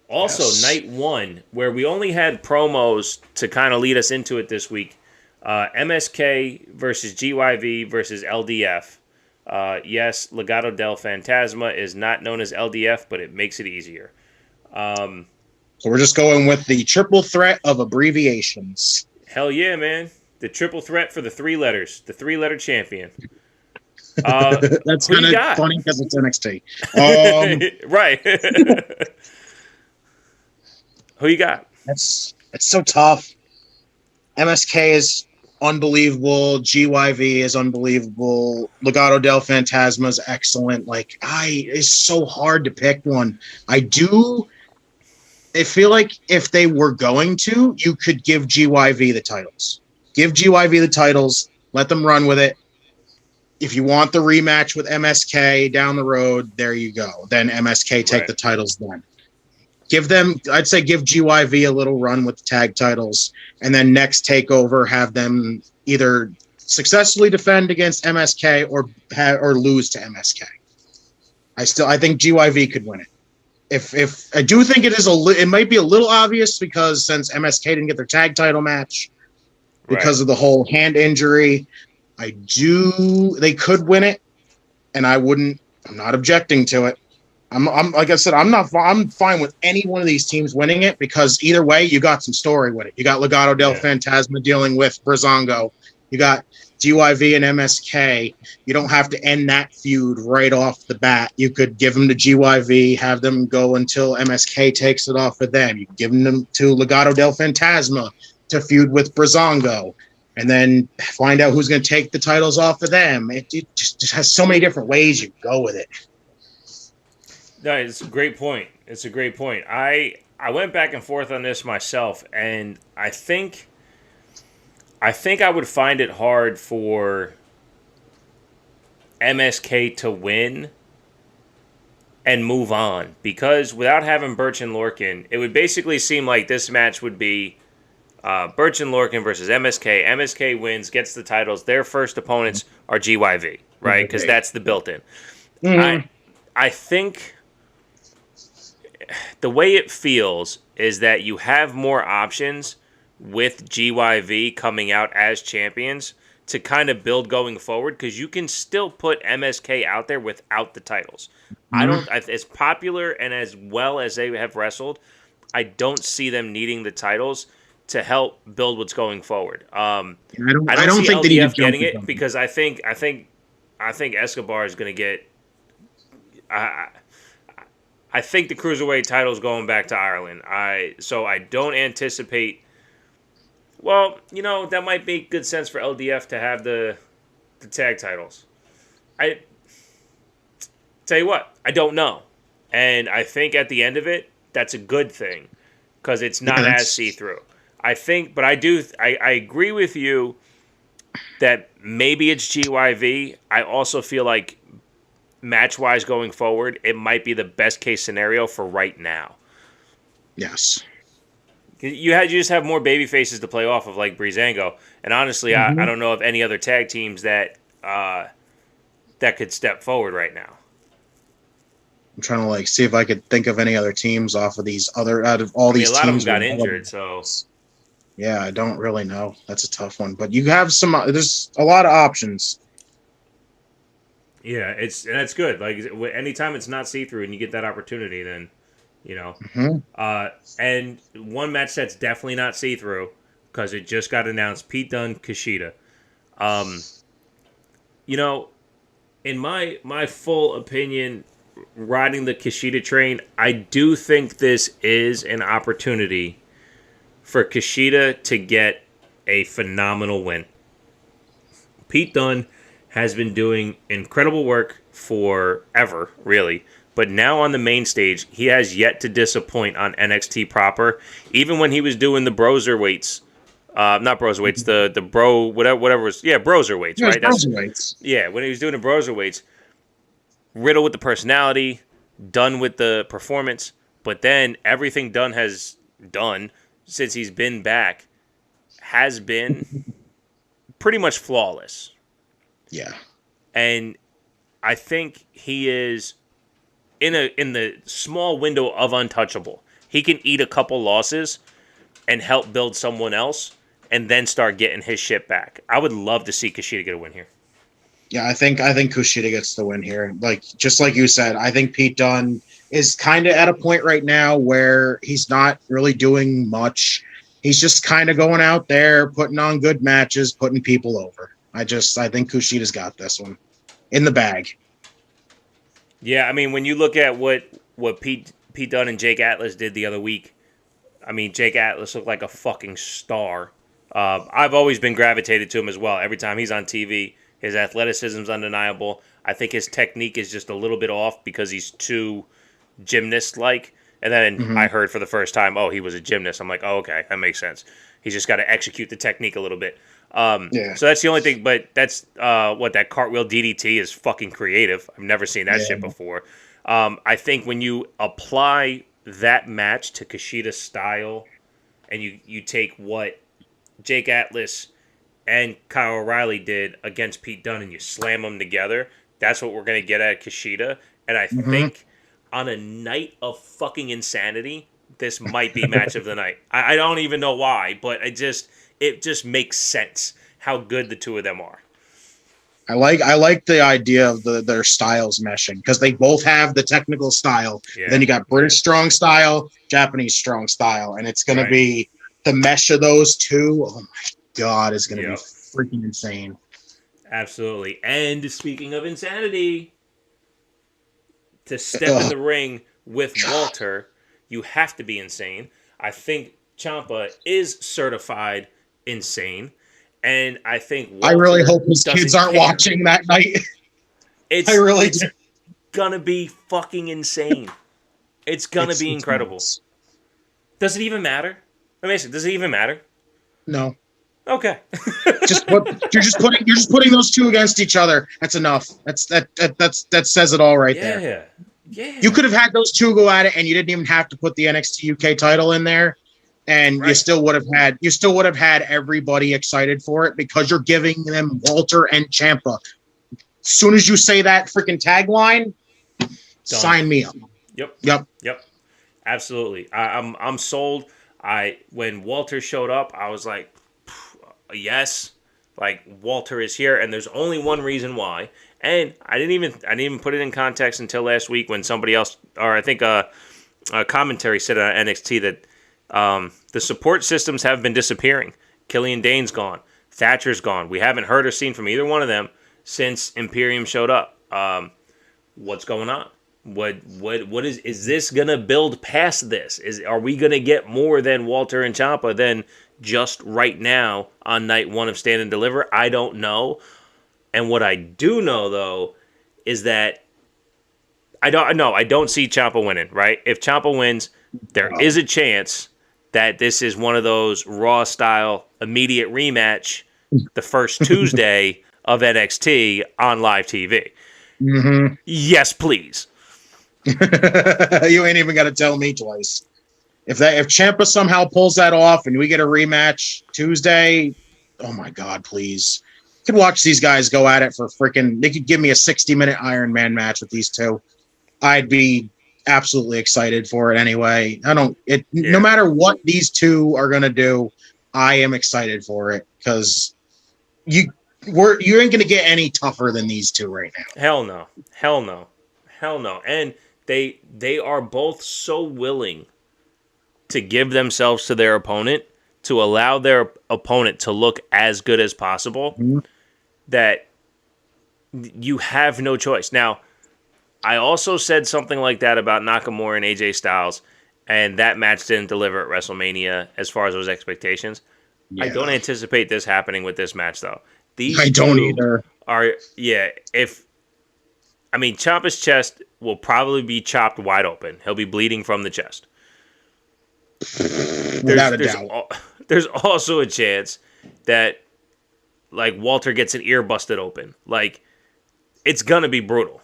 Also, night 1, where we only had promos to kind of lead us into it this week. MSK versus GYV versus LDF. Yes, Legado del Fantasma is not known as LDF, but it makes it easier. So we're just going with the triple threat of abbreviations. Hell yeah, man. The triple threat for the 3 letters. The 3-letter champion. That's kind of funny because it's NXT. Right. Who you got? It's so tough. MSK is unbelievable. GYV is unbelievable. Legado del Fantasma is excellent. Like, it's so hard to pick one. I feel like if they were going to, you could give GYV the titles. Give GYV the titles. Let them run with it. If you want the rematch with MSK down the road, there you go. Then MSK take the titles then. I'd say give GYV a little run with the tag titles, and then next takeover have them either successfully defend against MSK or lose to MSK. I think GYV could win it. If I do think it might be a little obvious because since MSK didn't get their tag title match because of the whole hand injury, they could win it, and I'm not objecting to it. I'm like I said, I'm fine with any one of these teams winning it because either way, you got some story with it. You got Legado del Fantasma dealing with Breezango. You got GYV and MSK. You don't have to end that feud right off the bat. You could give them to GYV, have them go until MSK takes it off of them. You can give them to Legado del Fantasma to feud with Breezango, and then find out who's going to take the titles off of them. It just has so many different ways you go with it. No, it's a great point. It's a great point. I went back and forth on this myself, and I think I would find it hard for MSK to win and move on because without having Birch and Lorcan, it would basically seem like this match would be Birch and Lorcan versus MSK. MSK wins, gets the titles. Their first opponents are GYV, right? Because that's the built-in. Mm-hmm. I think the way it feels is that you have more options with GYV coming out as champions to kind of build going forward because you can still put MSK out there without the titles. Mm-hmm. As popular and as well as they have wrestled, I don't see them needing the titles to help build what's going forward. I don't see think LDF getting it because I think Escobar is going to get. I think the Cruiserweight title is going back to Ireland. So I don't anticipate. Well, that might make good sense for LDF to have the tag titles. I tell you what, I don't know, and I think at the end of it, that's a good thing because it's not as see-through. I think, but I agree with you that maybe it's GYV. I also feel like match-wise going forward, it might be the best-case scenario for right now. Yes. You just have more baby faces to play off of, like Breezango. And honestly, mm-hmm. I don't know of any other tag teams that could step forward right now. I'm trying to see if I could think of any other teams off of these other out of all these teams. A lot of them got injured, so yeah, I don't really know. That's a tough one, but you have some. There's a lot of options. Yeah, that's good. Like anytime it's not see through and you get that opportunity, then Mm-hmm. And one match that's definitely not see through because it just got announced: Pete Dunne, Kushida. In my full opinion, riding the Kushida train, I do think this is an opportunity for Kushida to get a phenomenal win. Pete Dunne has been doing incredible work forever, really. But now on the main stage, he has yet to disappoint on NXT proper. Even when he was doing the Broserweights, not Broserweights, the Bro, whatever was, Broserweights, right? Broserweights. Yeah, when he was doing the Broserweights, Riddle with the personality, Dunne with the performance, but then everything Dunne has done since he's been back has been pretty much flawless. Yeah. And I think he is in the small window of untouchable. He can eat a couple losses and help build someone else and then start getting his shit back. I would love to see Kushida get a win here. Yeah, I think Kushida gets the win here. Just like you said, I think Pete Dunne is kind of at a point right now where he's not really doing much. He's just kind of going out there, putting on good matches, putting people over. I think Kushida's got this one in the bag. Yeah, I mean, when you look at what Pete Dunne and Jake Atlas did the other week, I mean, Jake Atlas looked like a fucking star. I've always been gravitated to him as well. Every time he's on TV, his athleticism's undeniable. I think his technique is just a little bit off because he's too gymnast-like. And then I heard for the first time, he was a gymnast. I'm like, okay, that makes sense. He's just got to execute the technique a little bit. So that's the only thing, but that's that cartwheel DDT is fucking creative. I've never seen that shit before. I think when you apply that match to Kushida's style and you take what Jake Atlas and Kyle O'Reilly did against Pete Dunne and you slam them together, that's what we're going to get at Kushida. And I think on a night of fucking insanity, this might be match of the night. I don't even know why, but it just makes sense how good the two of them are. I like the idea of their styles meshing because they both have the technical style. Yeah. Then you got British strong style, Japanese strong style, and it's going to Right. be the mesh of those two. Oh my god, is going to be Yep. freaking insane. Absolutely. And speaking of insanity, to step in the ring with Walter, you have to be insane. I think Ciampa is certified insane, and I think Walter I really hope his kids doesn't aren't care. watching that night. It's I really it's do. gonna be fucking insane. It's gonna be incredible. Nuts. Does it even matter? Let me ask you, does it even matter? No. Okay. You're just putting those two against each other. That's enough. That says it all right there. Yeah. You could have had those two go at it, and you didn't even have to put the NXT UK title in there, and Right. you still would have had everybody excited for it because you're giving them Walter and Ciampa. As soon as you say that freaking tagline, sign me up. Yep. Absolutely. I'm sold. When Walter showed up, I was like, yes, like Walter is here, and there's only one reason why. And I didn't even put it in context until last week when somebody else, or I think a commentary said on NXT that the support systems have been disappearing. Killian Dane's gone. Thatcher's gone. We haven't heard or seen from either one of them since Imperium showed up. What's going on? What is this gonna build past this? Are we gonna get more than Walter and Ciampa than just right now on night one of Stand and Deliver? I don't know. And what I do know though is that I don't see Ciampa winning, right? If Ciampa wins, there is a chance that this is one of those Raw style immediate rematch the first Tuesday of NXT on live TV. Mm-hmm. Yes, please. You ain't even got to tell me twice. If Ciampa somehow pulls that off and we get a rematch Tuesday, oh my god, please. I could watch these guys go at it for freaking. They could give me a 60-minute Iron Man match with these two. I'd be absolutely excited for it anyway. No matter what these two are gonna do, I am excited for it because you ain't gonna get any tougher than these two right now. Hell no. And they are both so willing to give themselves to their opponent, to allow their opponent to look as good as possible, Mm-hmm. that you have no choice. Now, I also said something like that about Nakamura and AJ Styles, and that match didn't deliver at WrestleMania as far as those expectations. Yeah. I don't anticipate this happening with this match, though. I don't either. Ciampa's chest will probably be chopped wide open. He'll be bleeding from the chest. Without a doubt. There's also a chance that, like, Walter gets an ear busted open. Like, it's gonna be brutal.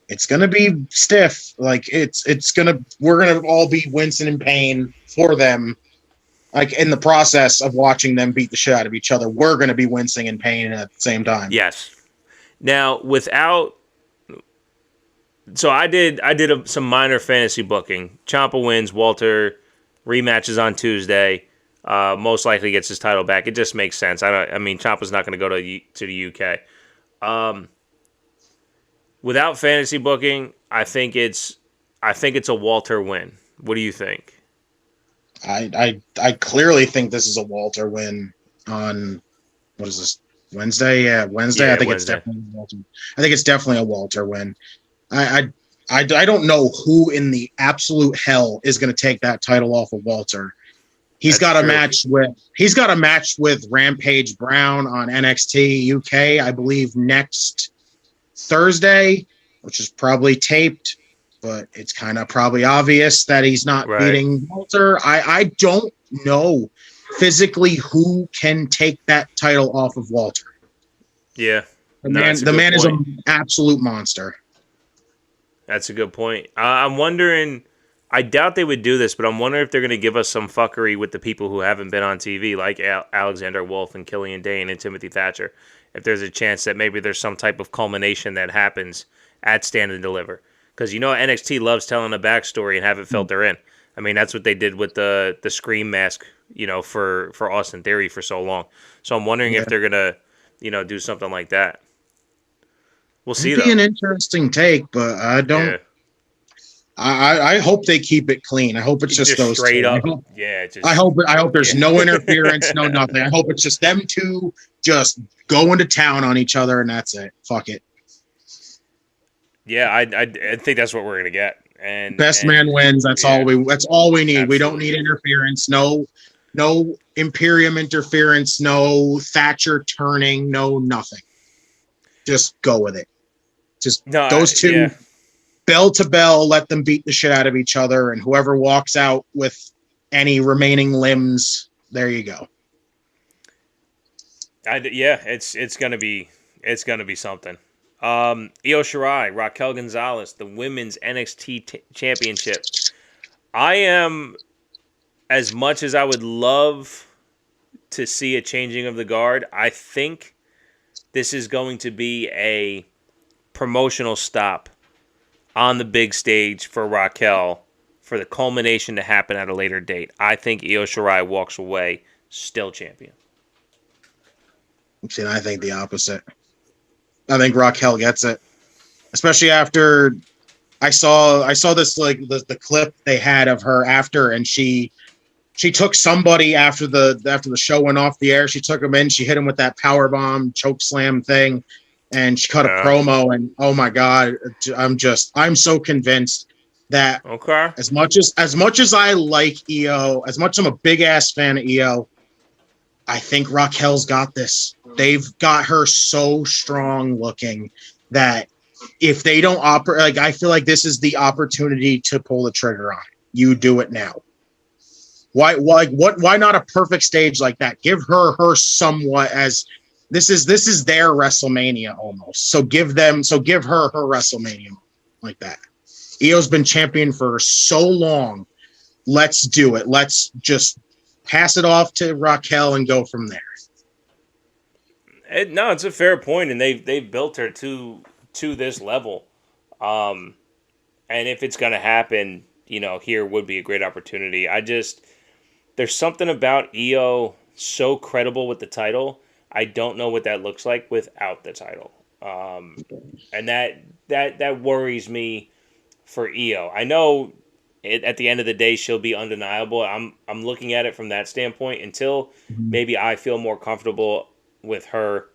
It's gonna be stiff. Like we're gonna all be wincing in pain for them. Like in the process of watching them beat the shit out of each other, we're gonna be wincing in pain at the same time. Yes. Now, so I did some minor fantasy booking. Ciampa wins. Walter rematches on Tuesday. Most likely gets his title back. It just makes sense. Ciampa's not going to go to the UK. Without fantasy booking, I think it's a Walter win. What do you think? I clearly think this is a Walter win on what is this, Wednesday? Yeah, Wednesday. Yeah, I think Wednesday. it's definitely a Walter. I think it's definitely a Walter win. I don't know who in the absolute hell is going to take that title off of Walter. He's got a match with Rampage Brown on NXT UK, I believe, next Thursday, which is probably taped, but it's kind of probably obvious that he's not beating Walter. I don't know physically who can take that title off of Walter. Yeah. The man is an absolute monster. That's a good point. I'm wondering, I doubt they would do this, but I'm wondering if they're going to give us some fuckery with the people who haven't been on TV, like Alexander Wolf and Killian Dane and Timothy Thatcher. If there's a chance that maybe there's some type of culmination that happens at Stand and Deliver. Because NXT loves telling a backstory and have it filter in. I mean, that's what they did with the Scream mask, for Austin Theory for so long. So I'm wondering if they're going to, do something like that. We'll It'd see be though. an interesting take, but I don't. Yeah, I hope they keep it clean. I hope it's just those straight two. up. Yeah, I hope there's yeah. no interference, no nothing. I hope it's just them two just going to town on each other, and that's it. Fuck it. Yeah, I think that's what we're gonna get. Best And man wins. That's yeah, all we need. We don't absolutely. need interference. No Imperium interference. No Thatcher turning. No nothing. Just go with it. Just No, those two yeah. bell to bell. Let them beat the shit out of each other, and whoever walks out with any remaining limbs, there you go. Yeah, it's gonna be something. Io Shirai, Raquel Gonzalez, the women's NXT championship. I am, as much as I would love to see a changing of the guard, I think this is going to be a promotional stop on the big stage for Raquel for the culmination to happen at a later date. I think Io Shirai walks away still champion. See, I think the opposite. I think Raquel gets it, especially after I saw this like the clip they had of her after, and she took somebody after the show went off the air. She took him in. She hit him with that power bomb choke slam thing, and she cut a promo. And oh my god, I'm so convinced that Okay. as much as I like EO, as much as I'm a big ass fan of EO, I think Raquel's got this. They've got her so strong looking that if they don't operate, like I feel like this is the opportunity to pull the trigger on it. You do it now. Why not a perfect stage like that? Give her somewhat as this is their WrestleMania almost. So give her WrestleMania like that. Io's been champion for so long. Let's do it. Let's just pass it off to Raquel and go from there. No, it's a fair point, and they've built her to this level. And if it's gonna happen, here would be a great opportunity. There's something about EO so credible with the title. I don't know what that looks like without the title, and that worries me for EO. I know at the end of the day she'll be undeniable. I'm looking at it from that standpoint until maybe I feel more comfortable with her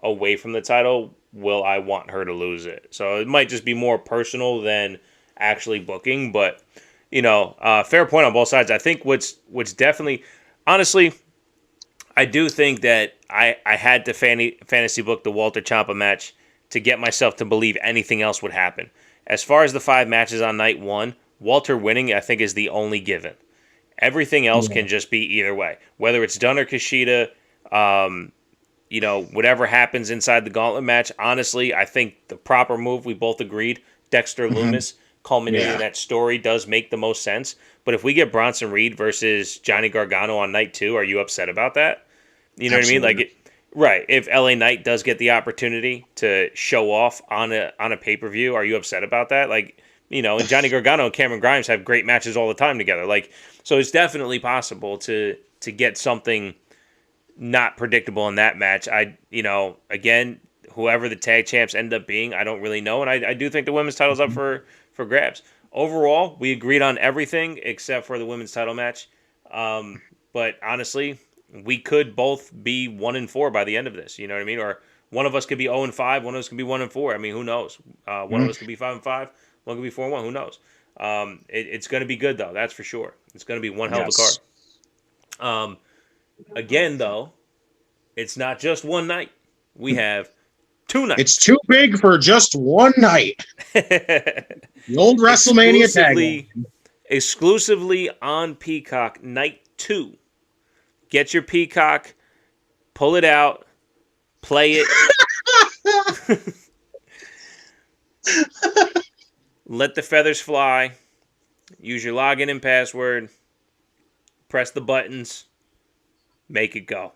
away from the title. Will I want her to lose it? So it might just be more personal than actually booking, but fair point on both sides. I think what's definitely, honestly, I do think that I had to fantasy book the Walter Ciampa match to get myself to believe anything else would happen. As far as the 5 matches on night 1, Walter winning, I think, is the only given. Everything else can just be either way. Whether it's Dunn or Kushida, whatever happens inside the gauntlet match, honestly, I think the proper move, we both agreed, Dexter Lumis, culminating that story does make the most sense. But if we get Bronson Reed versus Johnny Gargano on night 2, are you upset about that? You know Absolutely. what I mean? Right. If LA Knight does get the opportunity to show off on a pay-per-view, are you upset about that? And Johnny Gargano and Cameron Grimes have great matches all the time together. So it's definitely possible to get something not predictable in that match. Again, whoever the tag champs end up being, I don't really know. And I do think the women's title's up for grabs. Overall, we agreed on everything except for the women's title match. But honestly, we could both be 1-4 by the end of this. You know what I mean? Or one of us could be 0-5, one of us could be 1-4. I mean, who knows? One of us could be 5-5, one could be 4-1. Who knows? It's going to be good though. That's for sure. It's going to be one hell of a card. Again, though, it's not just one night. We have 2 nights. It's too big for just one night. The old WrestleMania tag. Exclusively on Peacock, night 2. Get your Peacock, pull it out, play it. Let the feathers fly. Use your login and password. Press the buttons. Make it go.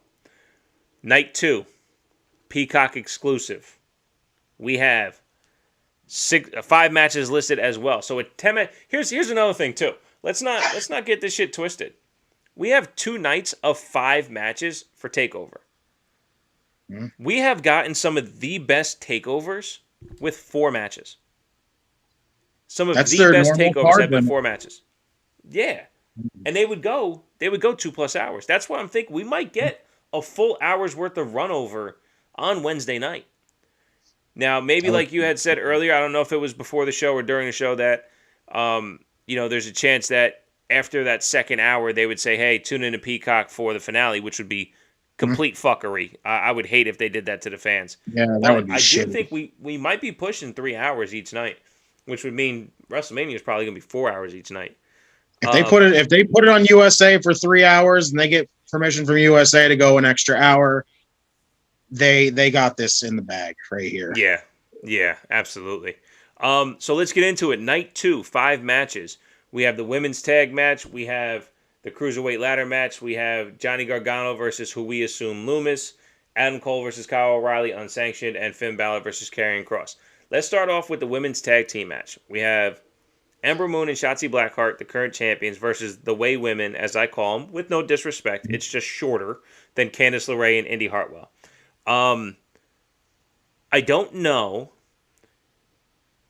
Night 2, Peacock exclusive. We have 5 matches listed as well. So at 10 here's another thing too. Let's not get this shit twisted. We have 2 nights of 5 matches for TakeOver. We have gotten some of the best takeovers with 4 matches. Some of That's the their best normal takeovers card have been limit. 4 matches. Yeah. And they would go 2+ hours. That's why I'm thinking we might get a full hour's worth of run over on Wednesday night. Now, maybe I would, like you had said earlier, I don't know if it was before the show or during the show that, there's a chance that after that second hour they would say, "Hey, tune in to Peacock for the finale," which would be complete fuckery. I would hate if they did that to the fans. yeah, that But would be I do shitty. think we might be pushing 3 hours each night, which would mean WrestleMania is probably going to be 4 hours each night. If they put it on USA for 3 hours and they get permission from USA to go an extra hour, they got this in the bag right here. Yeah, absolutely. So let's get into it. Night 2, 5 matches. We have the women's tag match. We have the cruiserweight ladder match. We have Johnny Gargano versus who we assume Loomis, Adam Cole versus Kyle O'Reilly unsanctioned, and Finn Balor versus Karrion Kross. Let's start off with the women's tag team match. We have Ember Moon and Shotzi Blackheart, the current champions, versus the Way Women, as I call them, with no disrespect. It's just shorter than Candice LeRae and Indy Hartwell. I don't know,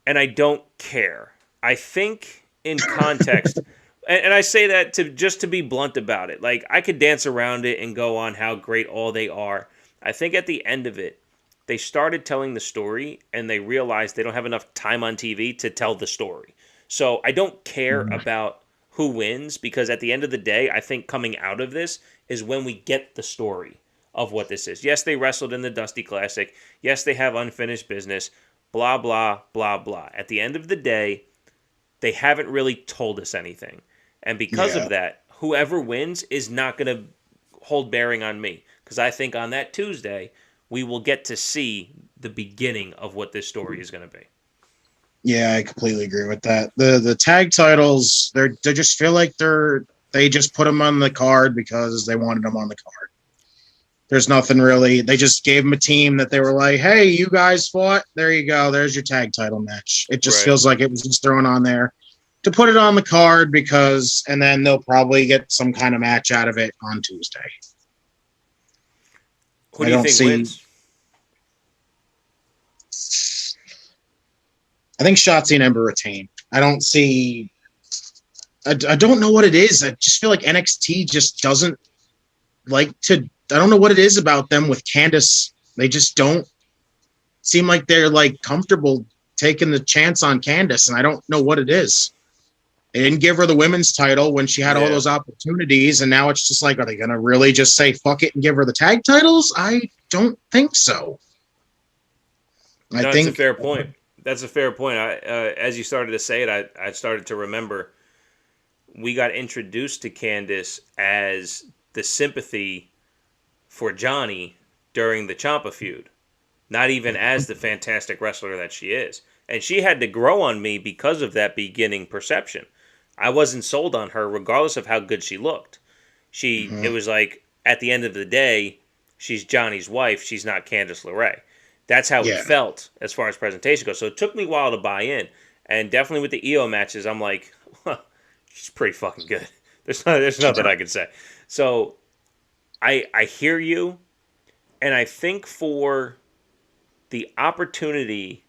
and I don't care. I think in context, and I say that to be blunt about it. Like, I could dance around it and go on how great all they are. I think at the end of it, they started telling the story, and they realized they don't have enough time on TV to tell the story. So I don't care about who wins, because at the end of the day, I think coming out of this is when we get the story of what this is. Yes, they wrestled in the Dusty Classic. Yes, they have unfinished business. Blah, blah, blah, blah. At the end of the day, they haven't really told us anything. And because Yeah. of that, whoever wins is not going to hold bearing on me. Because I think on that Tuesday, we will get to see the beginning of what this story is going to be. Yeah, I completely agree with that. The tag titles, they just feel like they just put them on the card because they wanted them on the card. There's nothing really. They just gave them a team that they were like, "Hey, you guys fought. There you go. There's your tag title match." It just Right. feels like it was just thrown on there to put it on the card and then they'll probably get some kind of match out of it on Tuesday. Who do you think wins? I think Shotzi and Ember retain. I don't see. I don't know what it is. I just feel like NXT just doesn't like to. I don't know what it is about them with Candice. They just don't seem like they're like comfortable taking the chance on Candice, and I don't know what it is. They didn't give her the women's title when she had all those opportunities, and now it's just like, are they going to really just say fuck it and give her the tag titles? I don't think so. That's a fair point. That's a fair point. As you started to say it, I started to remember we got introduced to Candice as the sympathy for Johnny during the Ciampa feud, not even as the fantastic wrestler that she is. And she had to grow on me because of that beginning perception. I wasn't sold on her regardless of how good she looked. It was like, at the end of the day, she's Johnny's wife. She's not Candice LeRae. That's how it felt as far as presentation goes. So it took me a while to buy in. And definitely with the EO matches, I'm like, she's pretty fucking good. There's nothing I can say. So I hear you. And I think for the opportunity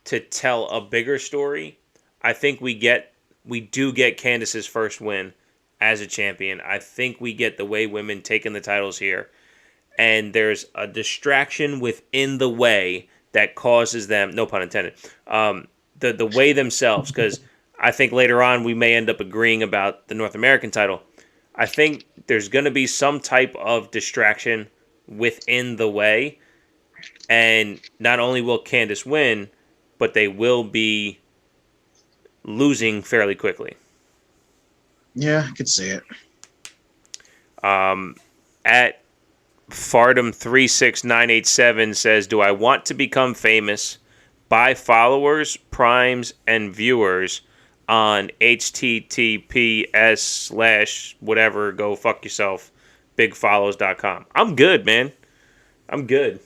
to tell a bigger story, I think we do get Candice's first win as a champion. I think we get the Way Women taking the titles here. And there's a distraction within the Way that causes them, no pun intended, the Way themselves, because I think later on we may end up agreeing about the North American title. I think there's going to be some type of distraction within the Way, and not only will Candice win, but they will be losing fairly quickly. Yeah, I could see it. At Fardom36987 says, "Do I want to become famous? Buy followers, primes, and viewers on https/whatever, go fuck yourself, bigfollows.com. I'm good, man. I'm good.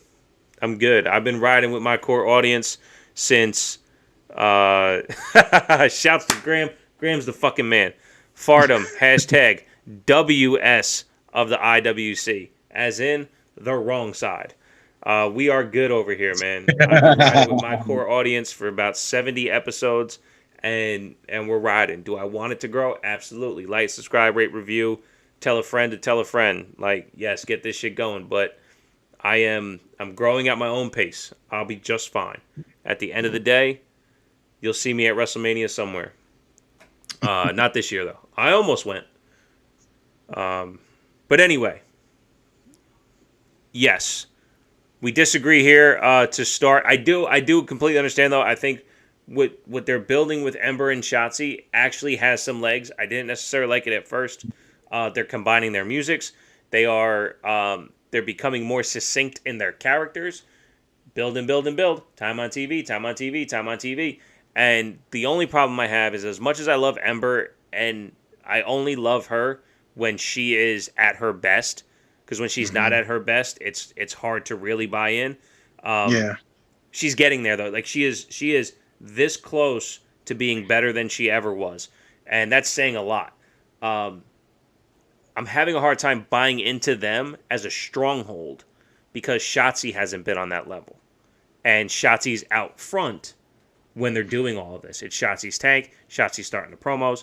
I've been riding with my core audience since shouts to Graham. Graham's the fucking man. Fardom, hashtag WS of the IWC, as in the wrong side. We are good over here, man. I've been riding with my core audience for about 70 episodes, and we're riding. Do I want it to grow? Absolutely. Like, subscribe, rate, review, tell a friend to tell a friend. Like, yes, get this shit going. But I'm growing at my own pace. I'll be just fine. At the end of the day, you'll see me at WrestleMania somewhere. Not this year though. I almost went. But anyway, yes, we disagree here to start. I do completely understand though. I think what they're building with Ember and Shotzi actually has some legs. I didn't necessarily like it at first. They're combining their musics. They're becoming more succinct in their characters. Build and build and build. Time on TV, time on TV, time on TV. And the only problem I have is, as much as I love Ember, and I only love her when she is at her best, because when she's not at her best, it's hard to really buy in. Yeah. She's getting there though. Like she is this close to being better than she ever was, and that's saying a lot. I'm having a hard time buying into them as a stronghold because Shotzi hasn't been on that level, and Shotzi's out front when they're doing all of this. It's Shotzi's tank. Shotzi's starting the promos.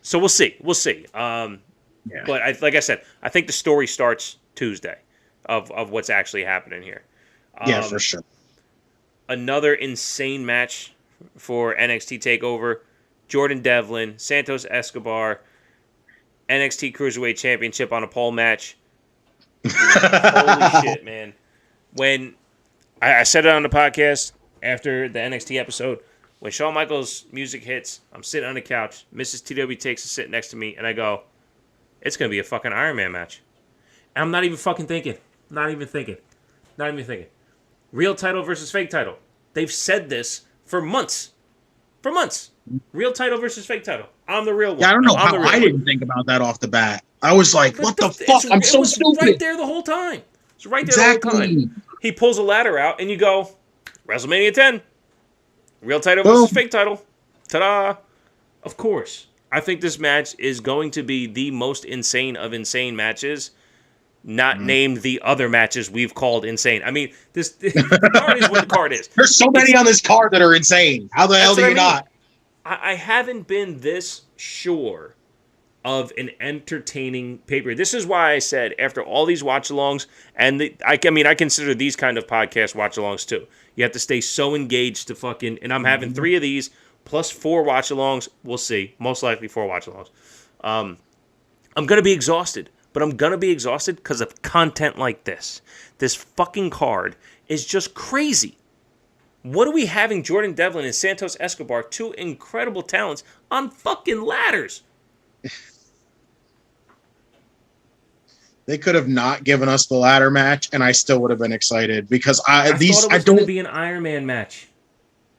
So we'll see. We'll see. But like I said, I think the story starts Tuesday of what's actually happening here. Yeah, for sure. Another insane match for NXT TakeOver. Jordan Devlin, Santos Escobar, NXT Cruiserweight Championship on a pole match. Holy shit, man. When I said it on the podcast after the NXT episode, when Shawn Michaels' music hits, I'm sitting on the couch, Mrs. TW takes a sit next to me, and I go, it's going to be a fucking Iron Man match. And I'm not even fucking thinking. Not even thinking. Real title versus fake title. They've said this for months. Real title versus fake title. I'm the real one. Yeah, I don't know how I didn't think about that off the bat. I was like, what the fuck? I'm so stupid. Right there the whole time. It's right there the whole time. He pulls a ladder out, and you go, WrestleMania 10. Real title versus fake title. Ta-da. Of course. I think this match is going to be the most insane of insane matches, not named the other matches we've called insane. I mean, the card is what the card is. There's so many on this card that are insane. How the hell do you not? I haven't been this sure of an entertaining pay-per-view. This is why I said, after all these watch-alongs, and I consider these kind of podcast watch-alongs too. You have to stay so engaged to fucking, and I'm having 3 of these, plus 4 watch-alongs. We'll see. Most likely 4 watch-alongs. I'm going to be exhausted. But I'm going to be exhausted because of content like this. This fucking card is just crazy. What are we having Jordan Devlin and Santos Escobar, 2 incredible talents, on fucking ladders? They could have not given us the ladder match, and I still would have been excited because I thought it was going to be an Iron Man match.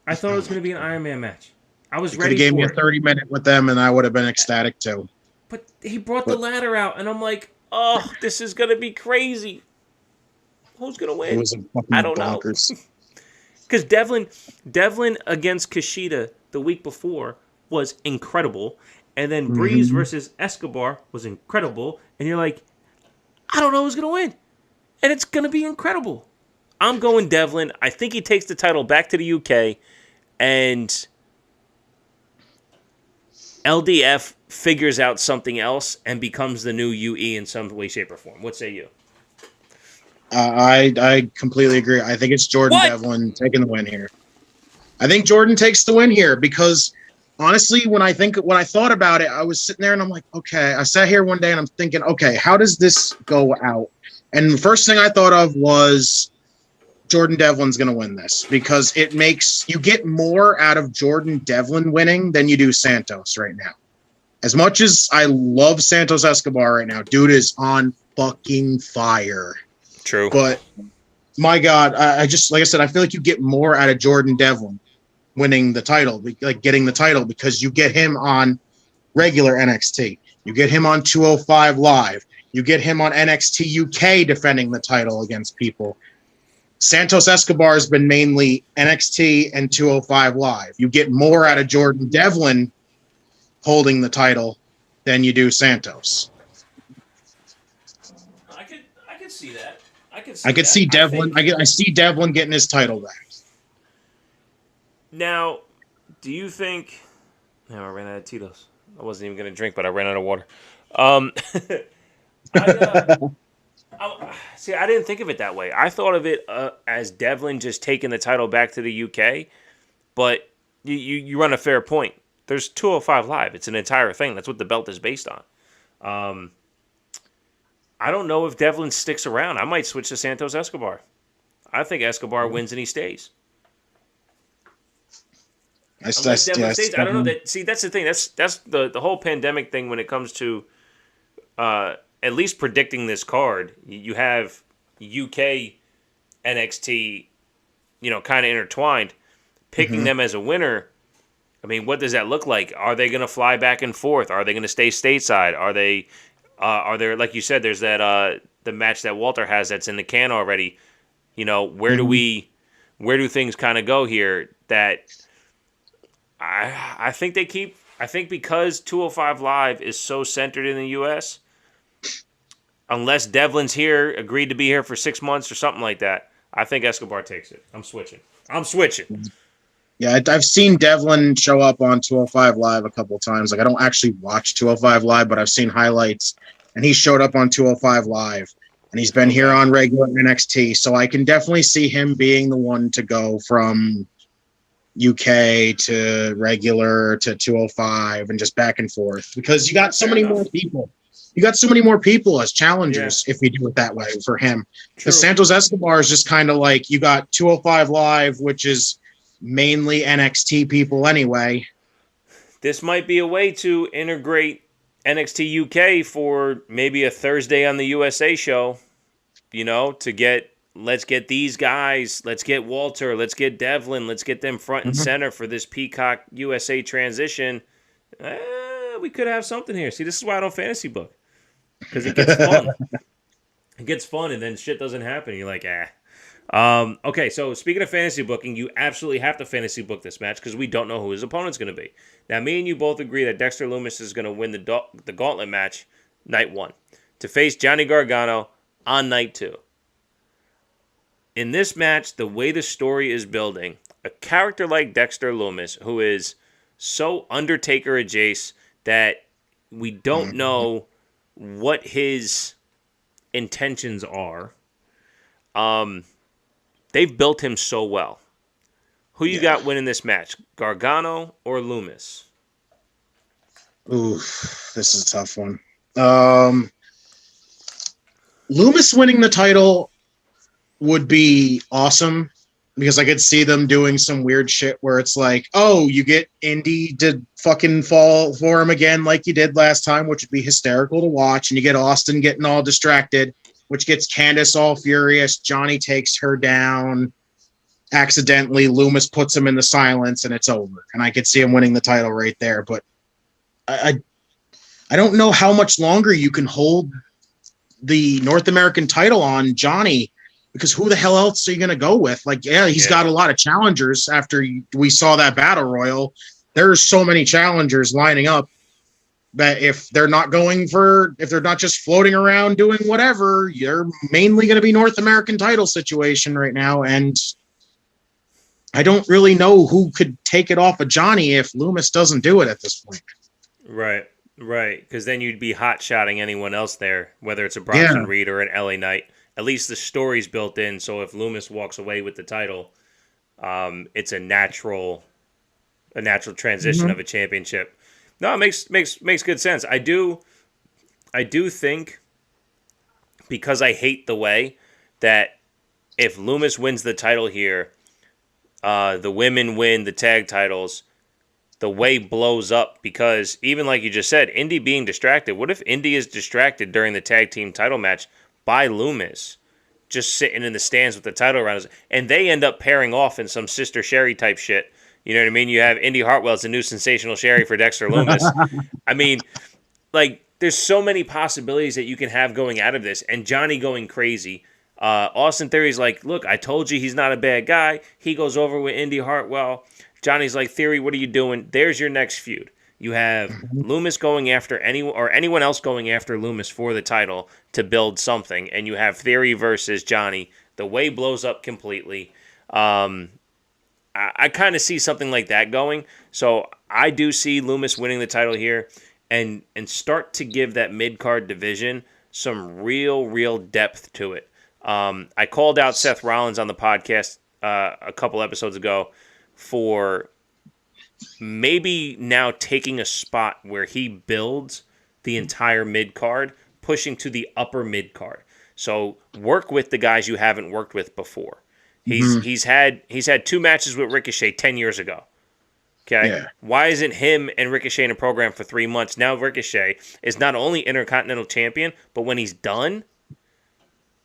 I was ready for it. Could have gave me a 30-minute with them, and I would have been ecstatic too. But he brought the ladder out, and I'm like, oh, this is going to be crazy. Who's going to win? It was I don't know. Because Devlin against Kushida the week before was incredible. And then Breeze versus Escobar was incredible. And you're like, I don't know who's going to win. And it's going to be incredible. I'm going Devlin. I think he takes the title back to the UK. And LDF figures out something else and becomes the new UE in some way, shape, or form. What say you? I completely agree. I think it's Jordan Devlin taking the win here. I think Jordan takes the win here because honestly, when I thought about it, I was sitting there and I'm like, okay, I sat here one day and I'm thinking, okay, how does this go out? And the first thing I thought of was Jordan Devlin's going to win this because it makes you get more out of Jordan Devlin winning than you do Santos right now. As much as I love Santos Escobar right now, dude is on fucking fire. True. But my God, I just, like I said, I feel like you get more out of Jordan Devlin winning the title, like getting the title, because you get him on regular NXT. You get him on 205 Live. You get him on NXT UK defending the title against people. Santos Escobar has been mainly NXT and 205 Live. You get more out of Jordan Devlin holding the title than you do Santos. I could see that. I can see I could that. see Devlin. I see Devlin getting his title back. Now, do you think? No, I ran out of Tito's. I wasn't even gonna drink, but I ran out of water. Um, I see. I didn't think of it that way. I thought of it as Devlin just taking the title back to the UK. But you run a fair point. There's 205 Live. It's an entire thing. That's what the belt is based on. I don't know if Devlin sticks around. I might switch to Santos Escobar. I think Escobar wins and he stays. Unless Devlin stays. I don't know. That's the thing. That's the whole pandemic thing when it comes to at least predicting this card. You have UK NXT, kind of intertwined. Picking them as a winner, I mean, what does that look like? Are they going to fly back and forth? Are they going to stay stateside? Are there, like you said, there's that the match that Walter has that's in the can already. Where do things kind of go here? That I think they keep. I think because 205 Live is so centered in the U.S., unless Devlin's here, agreed to be here for 6 months or something like that, I think Escobar takes it. I'm switching. Yeah, I've seen Devlin show up on 205 Live a couple of times. Like, I don't actually watch 205 Live, but I've seen highlights, and he showed up on 205 Live, and he's been here on regular NXT. So I can definitely see him being the one to go from UK to regular to 205 and just back and forth because you got so many more people. You got so many more people as challengers if you do it that way for him. Because Santos Escobar is just kind of like you got 205 Live, which is mainly NXT people anyway. This might be a way to integrate NXT UK for maybe a Thursday on the USA show, let's get these guys, let's get Walter, let's get Devlin, let's get them front and center for this Peacock USA transition. We could have something here. See, this is why I don't fantasy book. Because it gets fun. It gets fun and then shit doesn't happen. You're like, okay, so speaking of fantasy booking, you absolutely have to fantasy book this match because we don't know who his opponent's going to be. Now, me and you both agree that Dexter Lumis is going to win the gauntlet match night 1 to face Johnny Gargano on night 2. In this match, the way the story is building, a character like Dexter Lumis, who is so Undertaker adjacent that we don't know what his intentions are. They've built him so well. Who you got winning this match, Gargano or Lumis? Ooh, this is a tough one. Lumis winning the title would be awesome because I could see them doing some weird shit where it's like, oh, you get Indy to fucking fall for him again like you did last time, which would be hysterical to watch, and you get Austin getting all distracted, which gets Candice all furious. Johnny takes her down accidentally. Lumis puts him in the silence, and it's over. And I could see him winning the title right there. But I don't know how much longer you can hold the North American title on Johnny, because who the hell else are you going to go with? Like, he's got a lot of challengers after we saw that battle royal. There's so many challengers lining up that if they're not just floating around doing whatever, you're mainly going to be North American title situation right now. And I don't really know who could take it off of Johnny if Lumis doesn't do it at this point. Right. Because then you'd be hot-shotting anyone else there, whether it's a Bronson Reed or an LA Knight. At least the story's built in, so if Lumis walks away with the title, it's a natural transition of a championship. No, it makes good sense. I do think, because I hate the way that if Lumis wins the title here, the women win the tag titles, the way blows up, because even like you just said, Indy being distracted. What if Indy is distracted during the tag team title match by Lumis, just sitting in the stands with the title around us, and they end up pairing off in some Sister Sherry type shit? You know what I mean? You have Indy Hartwell as the new sensational Sherry for Dexter Lumis. I mean, like, there's so many possibilities that you can have going out of this, and Johnny going crazy. Austin Theory's like, look, I told you he's not a bad guy. He goes over with Indy Hartwell. Johnny's like, Theory, what are you doing? There's your next feud. You have Mhm. Loomis going after anyone else going after Loomis for the title to build something, and you have Theory versus Johnny. The way blows up completely. Um, I kind of see something like that going. So I do see Loomis winning the title here, and start to give that mid card division some real depth to it. I called out Seth Rollins on the podcast a couple episodes ago for maybe now taking a spot where he builds the entire mid card, pushing to the upper mid card. So work with the guys you haven't worked with before. He's Mhm. he's had he's had 2 matches with Ricochet 10 years ago. Okay, Yeah. why isn't him and Ricochet in a program for 3 months? Now Ricochet is not only Intercontinental Champion, but when he's done,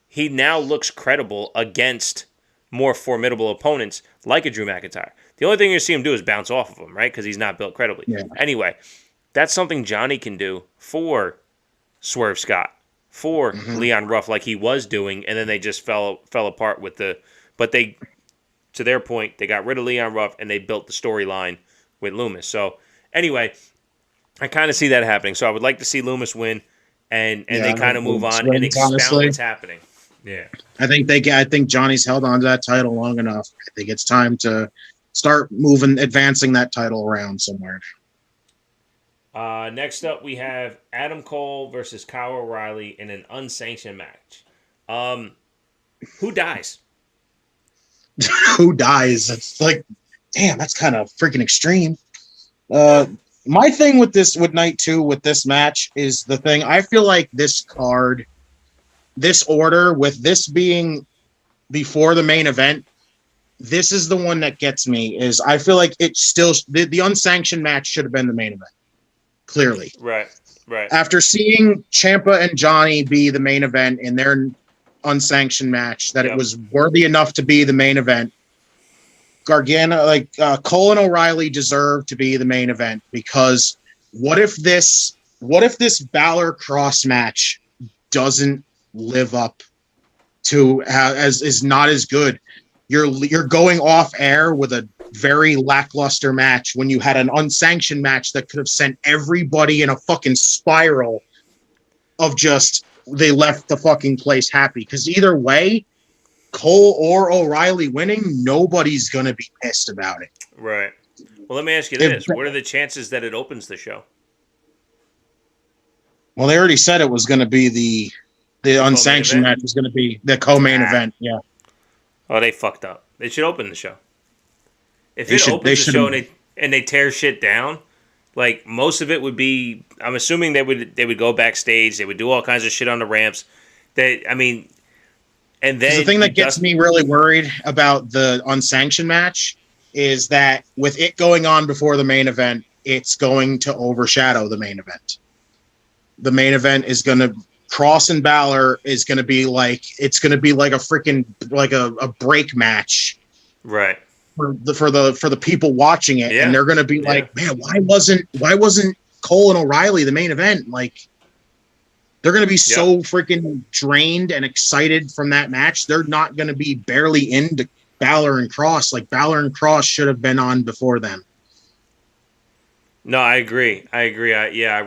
he now looks credible against more formidable opponents like a Drew McIntyre. The only thing you see him do is bounce off of him, right? Because he's not built credibly. Yeah. Anyway, that's something Johnny can do for Swerve Scott, for Mhm. Leon Ruff, like he was doing, and then they just fell apart with the. But they, to their point, they got rid of Leon Ruff and they built the storyline with Loomis. So anyway, I kind of see that happening. So I would like to see Loomis win, and Yeah. they I kind hope of move Loomis on and wins, expound honestly. what's happening. Yeah. I think Johnny's held on to that title long enough. I think it's time to start advancing that title around somewhere. Next up, we have Adam Cole versus Kyle O'Reilly in an unsanctioned match. Um, who dies? Who dies? It's like, damn, that's kind of freaking extreme. Uh, my thing with night two with this match is the thing. I feel like this card, this order, with this being before the main event, this is the one that gets me. Is I feel like it still the unsanctioned match should have been the main event. Clearly, Right. after seeing Ciampa and Johnny be the main event in their unsanctioned match, that it Yep. was worthy enough to be the main event. Gargano, Cole and O'Reilly deserve to be the main event, because what if this Balor Cross match doesn't live up to as is not as good? You're going off air with a very lackluster match when you had an unsanctioned match that could have sent everybody in a fucking spiral of just they left the fucking place happy. Because either way, Cole or O'Reilly winning, nobody's gonna be pissed about it. Right. Well, let me ask you If, this: what are the chances that it opens the show? well, they already said it was going to be the Co-main unsanctioned event? match was going to be the co-main Ah. event. Yeah, Oh, they fucked up. They should open the show. If they it should. They opens the should. show and they tear shit down, like most of it would be. I'm assuming they would go backstage. They would do all kinds of shit on the ramps. And Because then the thing that gets me really worried about the unsanctioned match is that with it going on before the main event, it's going to overshadow the main event. The main event is going to Cross and Balor is going to be like it's going to be like a freaking like a break match right. for the people watching it, Yeah. and they're going to be like, man, why wasn't Cole and O'Reilly the main event? Like, they're going to be so freaking drained and excited from that match. They're not going to be barely into Balor and Cross. Like, Balor and Cross should have been on before them. No, I agree. I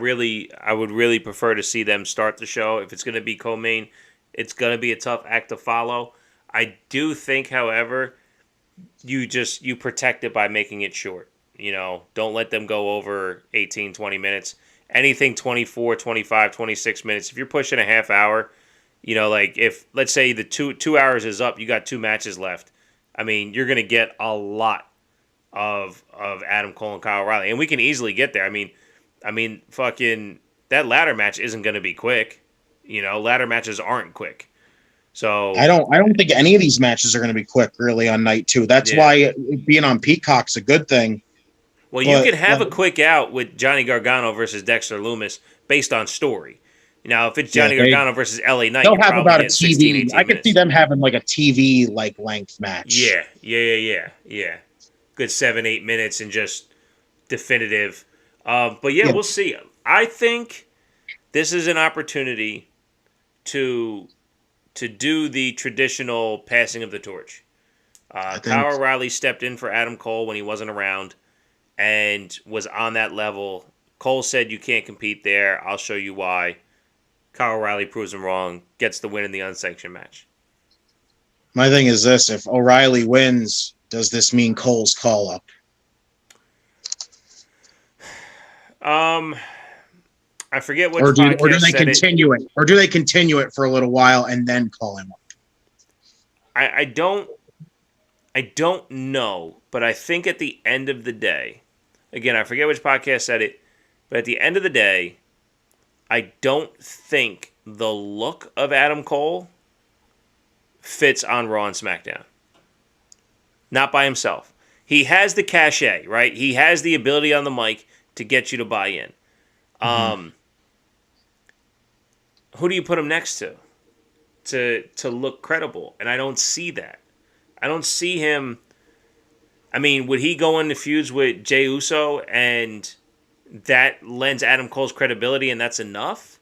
would really prefer to see them start the show. If it's going to be co-main, it's going to be a tough act to follow. I do think, however, you protect it by making it short. Don't let them go over 18, 20 minutes. Anything 24, 25, 26 minutes. If you're pushing a half hour, like if, let's say the 2 hours is up, you got 2 matches left. I mean, you're going to get a lot of Adam Cole and Kyle O'Reilly, and we can easily get there. I mean, fucking that ladder match isn't going to be quick. Ladder matches aren't quick. So I don't think any of these matches are going to be quick really on night two. That's why being on Peacock's a good thing. Well, you could have a quick out with Johnny Gargano versus Dexter Loomis based on story. Now, if it's Johnny Gargano versus LA Knight, they'll have about a 16, TV. I could see them having like a TV like length match. Yeah. Good 7-8 minutes and just definitive. But yeah, we'll see. I think this is an opportunity to do the traditional passing of the torch. Kyle O'Reilly stepped in for Adam Cole when he wasn't around and was on that level Cole said you can't compete there. I'll show you why. Kyle O'Reilly proves him wrong, gets the win in the unsanctioned match. My thing is this: if O'Reilly wins, does this mean Cole's call up? I forget which Or do podcast they said continue it? Or do they continue it for a little while and then call him up? I don't know, but I think at the end of the day, again, I forget which podcast said it, but at the end of the day, I don't think the look of Adam Cole fits on Raw and SmackDown. Not by himself. He has the cachet, right? He has the ability on the mic to get you to buy in. Who do you put him next to look credible? And I don't see that. I don't see him. I mean, would he go into feuds with Jey Uso and that lends Adam Cole's credibility and that's enough?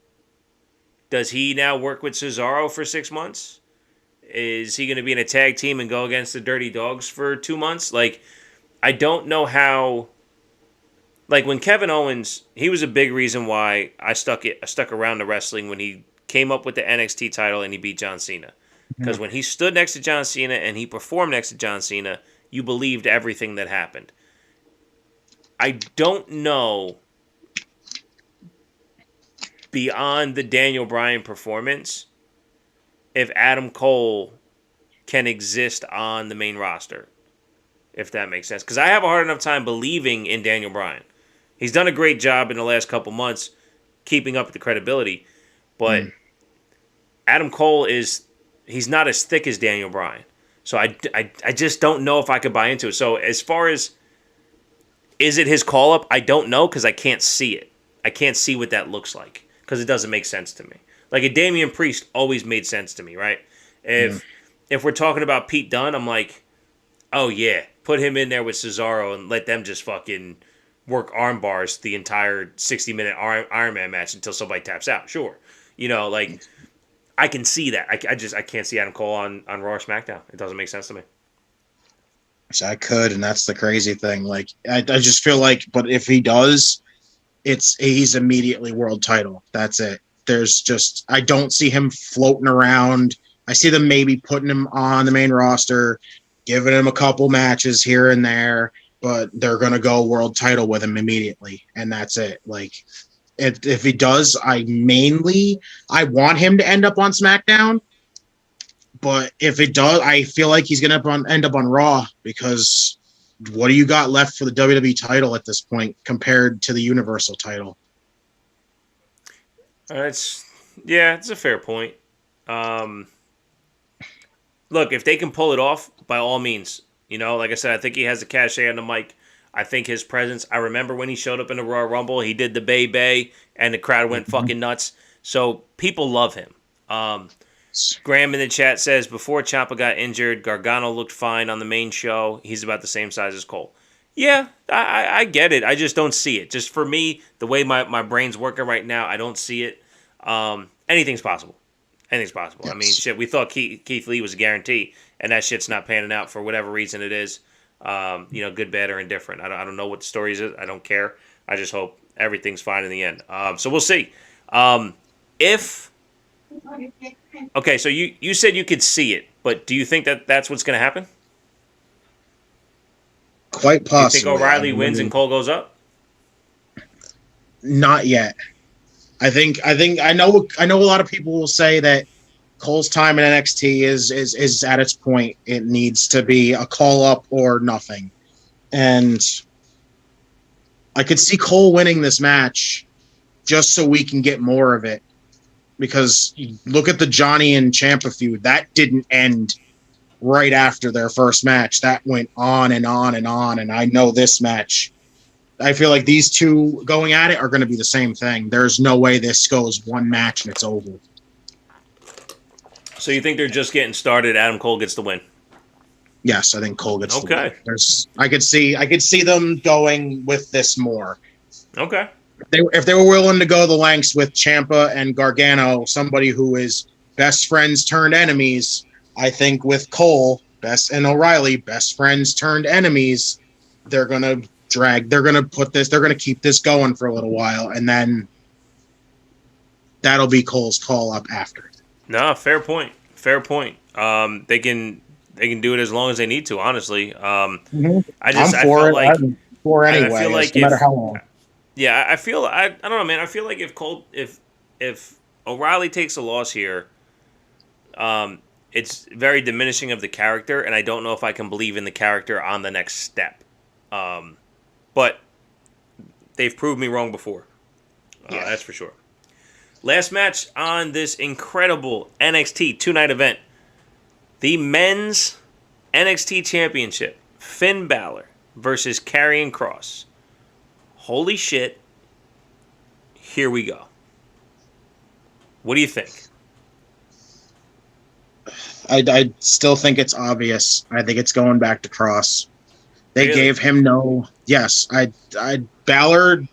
Does he now work with Cesaro for 6 months? Is he going to be in a tag team and go against the Dirty Dogs for 2 months? Like, I don't know how. Like, when Kevin Owens, he was a big reason why I stuck around the wrestling when he came up with the NXT title and he beat John Cena. Because when he stood next to John Cena and he performed next to John Cena, you believed everything that happened. I don't know, beyond the Daniel Bryan performance, if Adam Cole can exist on the main roster, if that makes sense. Because I have a hard enough time believing in Daniel Bryan. He's done a great job in the last couple months keeping up with the credibility, but Adam Cole he's not as thick as Daniel Bryan. So I just don't know if I could buy into it. So as far as, is it his call-up? I don't know because I can't see it. I can't see what that looks like because it doesn't make sense to me. Like, a Damian Priest always made sense to me, right? If we're talking about Pete Dunne, I'm like, oh yeah, put him in there with Cesaro and let them just fucking work arm bars the entire 60-minute Iron Man match until somebody taps out. Sure. You know, like, I can see that. I can't see Adam Cole on Raw or SmackDown. It doesn't make sense to me. So I could, and that's the crazy thing. Like, I just feel like, but if he does, he's immediately world title. That's it. I don't see him floating around. I see them maybe putting him on the main roster, giving him a couple matches here and there, but they're going to go world title with him immediately. And that's it. Like, if he does, I want him to end up on SmackDown. But if it does, I feel like he's going to end up on Raw, because what do you got left for the WWE title at this point compared to the Universal title? It's a fair point. Look, if they can pull it off, by all means. You know, like I said, I think he has the cachet on the mic. I think his presence. I remember when he showed up in the Royal Rumble, he did the Bay, and the crowd went fucking nuts. So people love him. Graham in the chat says, before Ciampa got injured, Gargano looked fine on the main show. He's about the same size as Cole. Yeah, I get it. I just don't see it. Just for me, the way my brain's working right now, I don't see it. Anything's possible. Anything's possible. Yes. I mean, shit, we thought Keith Lee was a guarantee, and that shit's not panning out for whatever reason it is. Good, bad, or indifferent. I don't know what the story is. I don't care. I just hope everything's fine in the end. So we'll see. Okay, so you said you could see it, but do you think that's what's going to happen? Quite possibly. Do you think O'Reilly wins and Cole goes up? Not yet. I know a lot of people will say that Cole's time in NXT is at its point. It needs to be a call up or nothing. And I could see Cole winning this match just so we can get more of it. Because look at the Johnny and Ciampa feud. That didn't end right after their first match. That went on and on and on. And I know this match, I feel like these two going at it are going to be the same thing. There's no way this goes one match and it's over. So you think they're just getting started? Adam Cole gets the win. Yes, I think Cole gets the win. I could see them going with this more. Okay. If they were willing to go the lengths with Ciampa and Gargano, somebody who is best friends turned enemies, I think with Cole and O'Reilly, best friends turned enemies, they're gonna They're gonna keep this going for a little while, and then that'll be Cole's call up after. No, fair point. Fair point. They can do it as long as they need to. Honestly, I feel like I'm for anyway. I feel like no matter how long. Yeah, I don't know, man. I feel like if O'Reilly takes a loss here, it's very diminishing of the character, and I don't know if I can believe in the character on the next step. But they've proved me wrong before. That's for sure. Last match on this incredible NXT two-night event. The men's NXT Championship. Finn Balor versus Karrion Kross. Holy shit. Here we go. What do you think? I still think it's obvious. I think it's going back to Kross. They Really? gave him no. Yes, Balor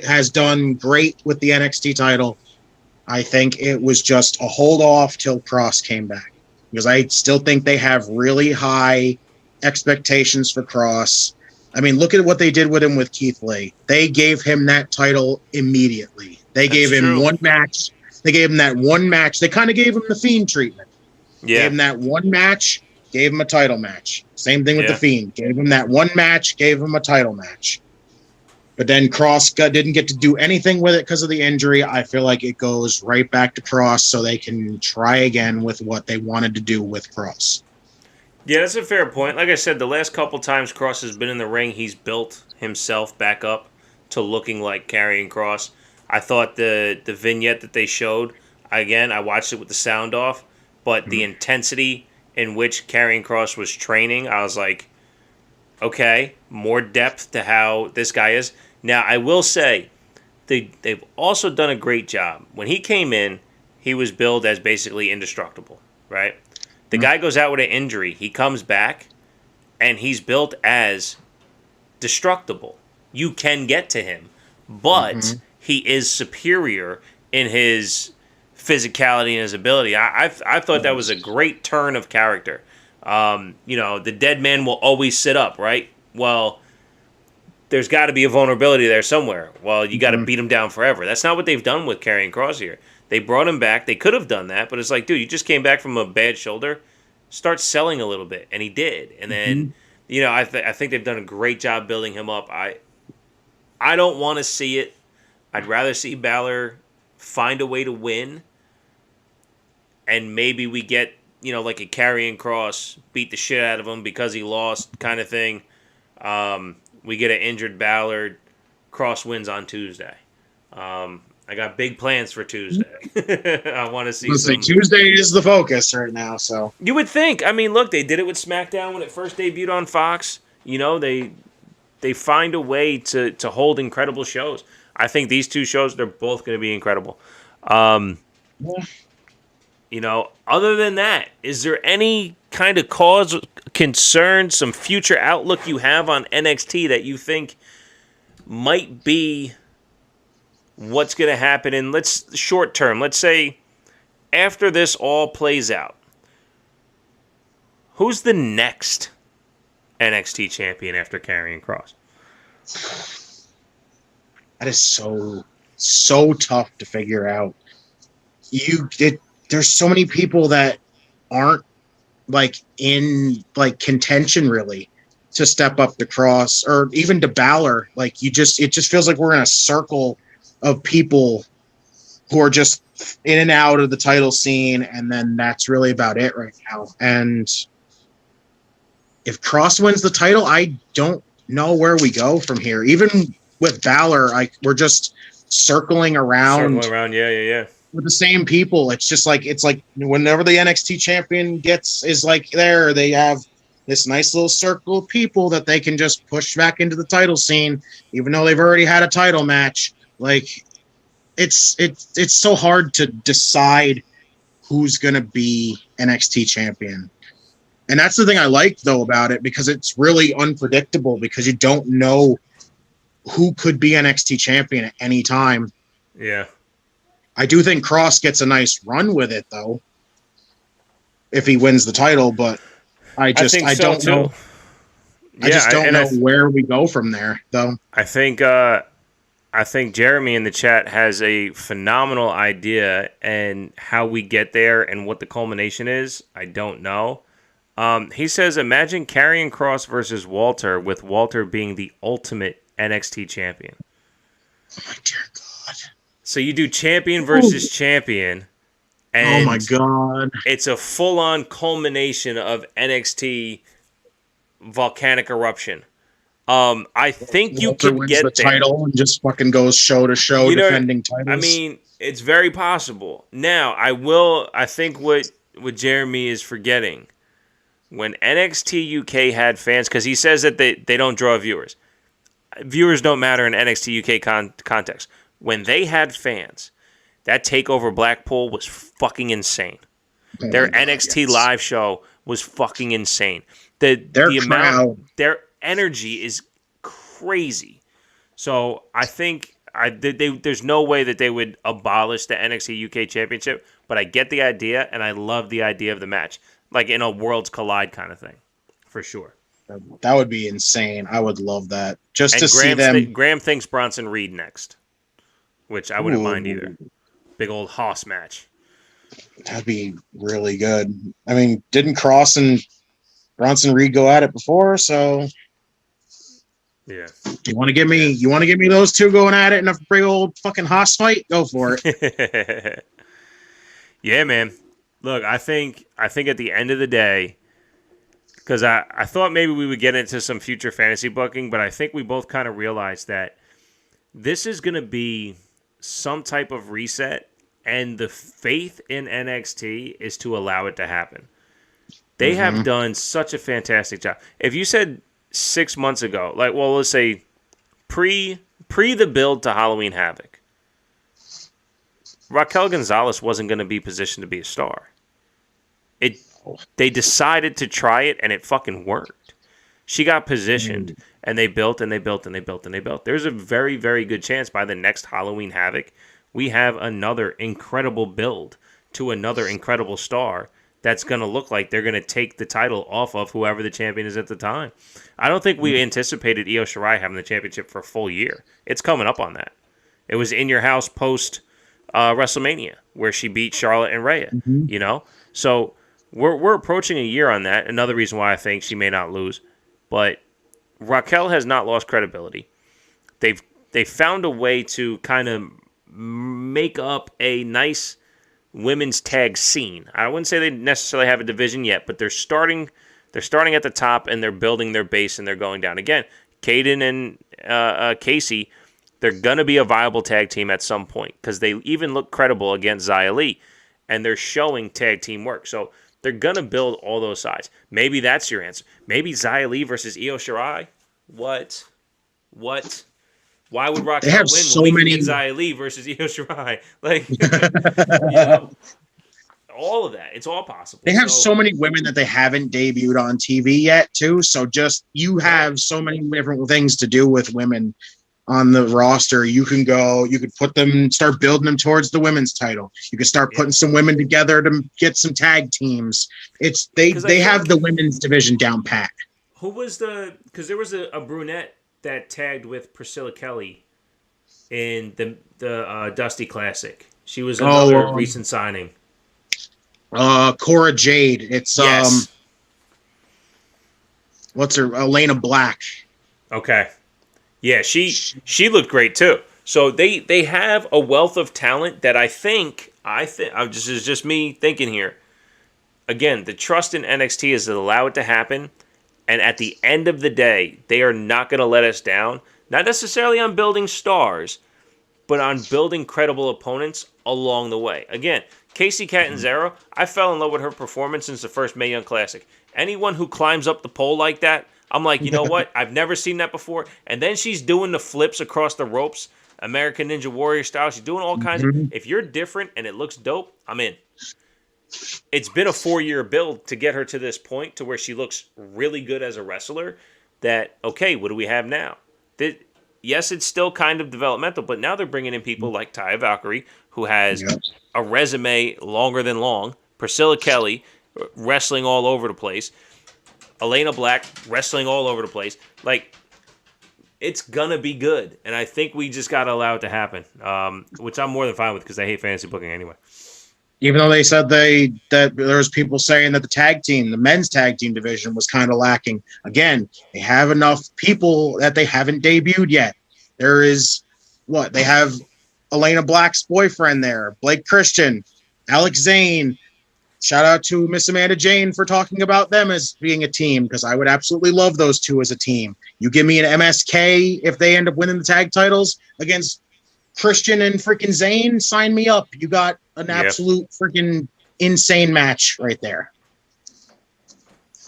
has done great with the NXT title. I think it was just a hold off till Kross came back, because I still think they have really high expectations for Kross. I mean, look at what they did with him with Keith Lee. They gave him that title immediately. They gave him one match. They gave him that one match. They kind of gave him the Fiend treatment. Yeah. Gave him that one match, gave him a title match. Same thing with the Fiend. Gave him that one match, gave him a title match. But then Kross didn't get to do anything with it because of the injury. I feel like it goes right back to Kross so they can try again with what they wanted to do with Kross. Yeah, that's a fair point. Like I said, the last couple times Kross has been in the ring, he's built himself back up to looking like Karrion Kross. I thought the vignette that they showed, again, I watched it with the sound off, but the intensity in which Karrion Kross was training, I was like, okay, more depth to how this guy is. Now, I will say, they've also done a great job. When he came in, he was billed as basically indestructible, right? The guy goes out with an injury. He comes back, and he's built as destructible. You can get to him, but he is superior in his physicality and his ability. I thought that was a great turn of character. The dead man will always sit up, right? Well, there's got to be a vulnerability there somewhere. Well, you got to beat him down forever. That's not what they've done with Karrion Kross here. They brought him back. They could have done that, but it's like, dude, you just came back from a bad shoulder. Start selling a little bit, and he did. And then, I think they've done a great job building him up. I don't want to see it. I'd rather see Balor find a way to win, and maybe we get, like a Karrion Kross, beat the shit out of him because he lost kind of thing. We get an injured Balor, Kross wins on Tuesday. I got big plans for Tuesday. I want to see Tuesday is the focus right now, so. You would think. I mean, look, they did it with SmackDown when it first debuted on Fox. They find a way to hold incredible shows. I think these two shows, they're both going to be incredible. Other than that, is there any kind of cause, concern, some future outlook you have on NXT that you think might be what's going to happen in short term? Let's say after this all plays out, who's the next NXT champion after Karrion Kross? That is so tough to figure out. There's so many people that aren't in contention really to step up to Kross or even to Balor. It just feels like we're in a circle of people who are just in and out of the title scene, and then that's really about it right now. And if Kross wins the title, I don't know where we go from here. Even with Balor, we're just circling around. Yeah. With the same people. It's like whenever the NXT champion is there, they have this nice little circle of people that they can just push back into the title scene, even though they've already had a title match. It's so hard to decide who's gonna be NXT champion. And that's the thing I like though about it, because it's really unpredictable, because you don't know who could be NXT champion at any time. Yeah. I do think Kross gets a nice run with it, though, if he wins the title. But I don't know. I just don't and know where we go from there, though. I think Jeremy in the chat has a phenomenal idea, and how we get there and what the culmination is, I don't know. He says, imagine Karrion Kross versus Walter, with Walter being the ultimate NXT champion. Oh my dear God! So you do champion versus champion, and oh my God! it's a full-on culmination of NXT volcanic eruption. I think you Walter could wins get the there. title and just fucking goes show to show defending titles. I mean, it's very possible. Now, I think what Jeremy is forgetting, when NXT UK had fans, because he says that they don't draw viewers. Viewers don't matter in NXT UK context. When they had fans, that TakeOver Blackpool was fucking insane. Their NXT live show was fucking insane. Their energy is crazy. So I think there's no way that they would abolish the NXT UK Championship, but I get the idea, and I love the idea of the match, like in a Worlds Collide kind of thing, for sure. That would be insane. I would love that. Just to see them. Graham thinks Bronson Reed next, which I wouldn't mind either. Big old Hoss match. That'd be really good. I mean, didn't Cross and Bronson Reed go at it before? So yeah. You want to give me those two going at it in a big old fucking Hoss fight? Go for it. Yeah, man. Look, I think at the end of the day, because I thought maybe we would get into some future fantasy booking, but I think we both kind of realized that this is going to be some type of reset, and the faith in NXT is to allow it to happen. They have done such a fantastic job. If you said 6 months ago, like, well, let's say pre the build to Halloween Havoc, Raquel Gonzalez wasn't going to be positioned to be a star. They decided to try it, and it fucking worked. She got positioned, and they built, and they built, and they built, and they built. There's a very, very good chance by the next Halloween Havoc, we have another incredible build to another incredible star that's going to look like they're going to take the title off of whoever the champion is at the time. I don't think we anticipated Io Shirai having the championship for a full year. It's coming up on that. It was in your house post WrestleMania, where she beat Charlotte and Rhea. You know, so we're approaching a year on that. Another reason why I think she may not lose, but Raquel has not lost credibility. They've found a way to kind of make up a nice women's tag scene. I wouldn't say they necessarily have a division yet, but they're starting at the top, and they're building their base, and they're going down. Again, Kaden and Casey, they're going to be a viable tag team at some point, because they even look credible against Xia Li, and they're showing tag team work. So they're going to build all those sides. Maybe that's your answer. Maybe Xia Li versus Io Shirai? What? Why would Raquel win so when we many... can get Xia Li versus Io Shirai? Like, you know, all of that. It's all possible. They have so many women that they haven't debuted on TV yet, too. So just you have so many different things to do with women on the roster. You could put them, start building them towards the women's title. You could start putting some women together to get some tag teams. They have the women's division down pat. Who was because there was a brunette that tagged with Priscilla Kelly in the Dusty Classic. She was another recent signing. Cora Jade. It's yes. What's her? Elena Black. Okay. Yeah, she looked great too. So they have a wealth of talent that I think this is just me thinking here. Again, the trust in NXT is to allow it to happen, and at the end of the day, they are not going to let us down. Not necessarily on building stars, but on building credible opponents along the way. Again, Casey Catanzaro, I fell in love with her performance since the first Mae Young Classic. Anyone who climbs up the pole like that, I'm like, you know what? I've never seen that before. And then she's doing the flips across the ropes, American Ninja Warrior style. She's doing all kinds of... If you're different and it looks dope, I'm in. It's been a 4-year build to get her to this point to where she looks really good as a wrestler. That, okay, what do we have now? Yes, it's still kind of developmental, but now they're bringing in people like Taya Valkyrie, who has a resume longer than long. Priscilla Kelly, wrestling all over the place. Elena Black wrestling all over the place. Like, it's going to be good. And I think we just got to allow it to happen, which I'm more than fine with because I hate fantasy booking anyway. Even though they said that there was people saying that the men's tag team division was kind of lacking. Again, they have enough people that they haven't debuted yet. There is they have Elena Black's boyfriend there, Blake Christian, Alex Zane. Shout out to Miss Amanda Jane for talking about them as being a team, because I would absolutely love those two as a team. You give me an MSK if they end up winning the tag titles against Christian and freaking Zane, sign me up. You got an absolute freaking insane match right there.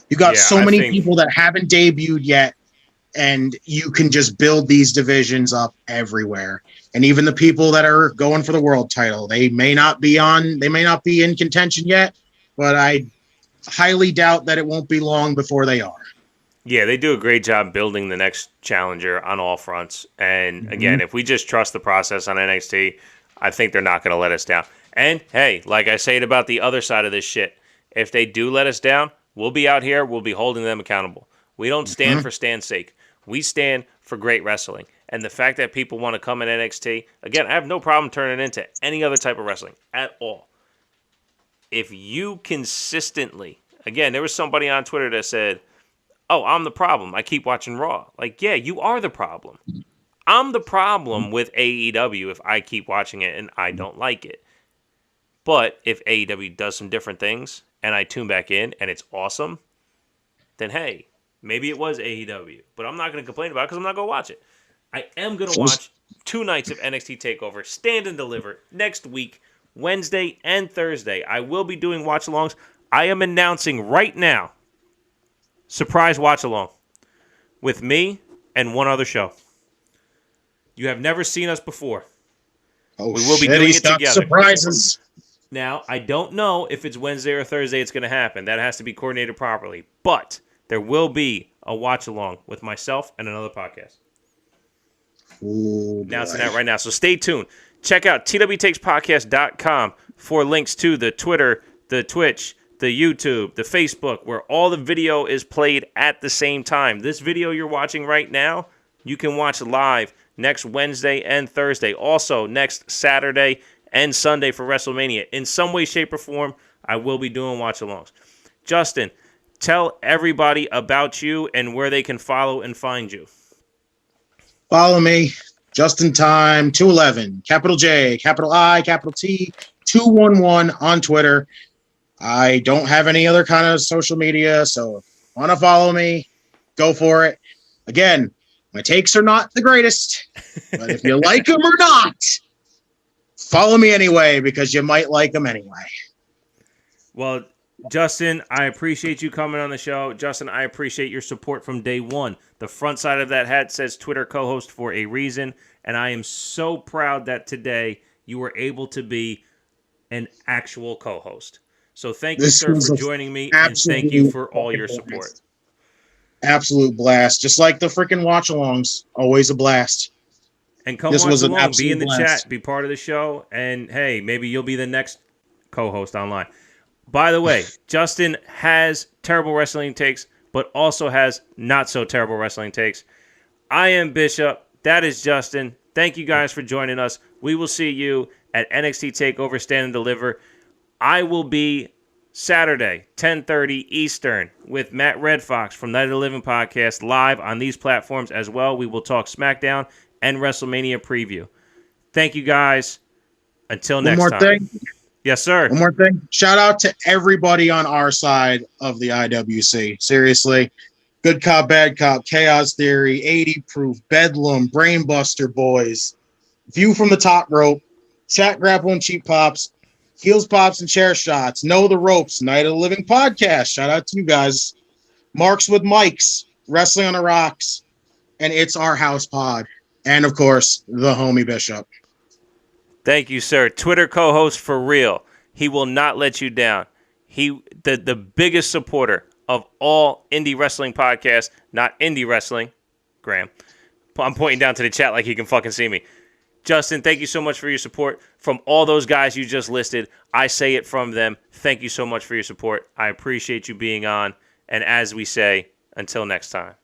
You got so many people that haven't debuted yet, and you can just build these divisions up everywhere. And even the people that are going for the world title, they may not be in contention yet, but I highly doubt that it won't be long before they are. Yeah, they do a great job building the next challenger on all fronts. And again, if we just trust the process on NXT, I think they're not going to let us down. And hey, like I said about the other side of this shit, if they do let us down, we'll be out here, we'll be holding them accountable. We don't stand for stand's sake. We stand for great wrestling. And the fact that people want to come in NXT, again, I have no problem turning it into any other type of wrestling at all. If you consistently, again, there was somebody on Twitter that said, oh, I'm the problem. I keep watching Raw. Like, yeah, you are the problem. I'm the problem with AEW if I keep watching it and I don't like it. But if AEW does some different things and I tune back in and it's awesome, then hey, maybe it was AEW. But I'm not going to complain about it because I'm not going to watch it. I am going to watch 2 nights of NXT TakeOver, Stand and Deliver, next week, Wednesday and Thursday. I will be doing watch-alongs. I am announcing right now, surprise watch-along with me and one other show. You have never seen us before. Oh, we will be doing it together. Surprises. Now, I don't know if it's Wednesday or Thursday it's going to happen. That has to be coordinated properly. But there will be a watch-along with myself and another podcast. Ooh, announcing that right now. So stay tuned. Check out twtakepodcast.com for links to the Twitter, the Twitch, the YouTube, the Facebook, where all the video is played at the same time. This video you're watching right now, you can watch live next Wednesday and Thursday. Also, next Saturday and Sunday for WrestleMania. In some way, shape, or form, I will be doing watch-alongs. Justin, tell everybody about you and where they can follow and find you. Follow me, JustInTime211, capital J, capital I, capital T, 211 on Twitter. I don't have any other kind of social media, so if you want to follow me, go for it. Again, my takes are not the greatest, but if you like them or not, follow me anyway, because you might like them anyway. Well, Justin, I appreciate you coming on the show. Justin, I appreciate your support from day one. The front side of that hat says Twitter co-host for a reason, and I am so proud that today you were able to be an actual co-host. So thank you, sir, for joining me, and thank you for all your support. Absolute blast. Just like the freaking watch-alongs. Always a blast. And come watch along, be in the chat, be part of the show, and hey, maybe you'll be the next co-host online. By the way, Justin has terrible wrestling takes, but also has not so terrible wrestling takes. I am Bishop. That is Justin. Thank you guys for joining us. We will see you at NXT TakeOver Stand and Deliver. I will be Saturday, 10:30 Eastern, with Matt Red Fox from Night of the Living Podcast live on these platforms as well. We will talk SmackDown and WrestleMania preview. Thank you guys. Until next time. One more thing. Yes, sir. One more thing. Shout out to everybody on our side of the IWC. Seriously. Good Cop, Bad Cop, Chaos Theory, 80 Proof, Bedlam, Brainbuster Boys, View from the Top Rope, Chat Grapple and Cheap Pops, Heels Pops and Chair Shots, Know the Ropes, Night of the Living Podcast. Shout out to you guys. Marks with Mics, Wrestling on the Rocks, and It's Our House Pod. And, of course, the homie Bishop. Thank you, sir. Twitter co-host for real. He will not let you down. The biggest supporter of all indie wrestling podcasts, not indie wrestling. Graham. I'm pointing down to the chat like he can fucking see me. Justin, thank you so much for your support. From all those guys you just listed, I say it from them. Thank you so much for your support. I appreciate you being on. And as we say, until next time.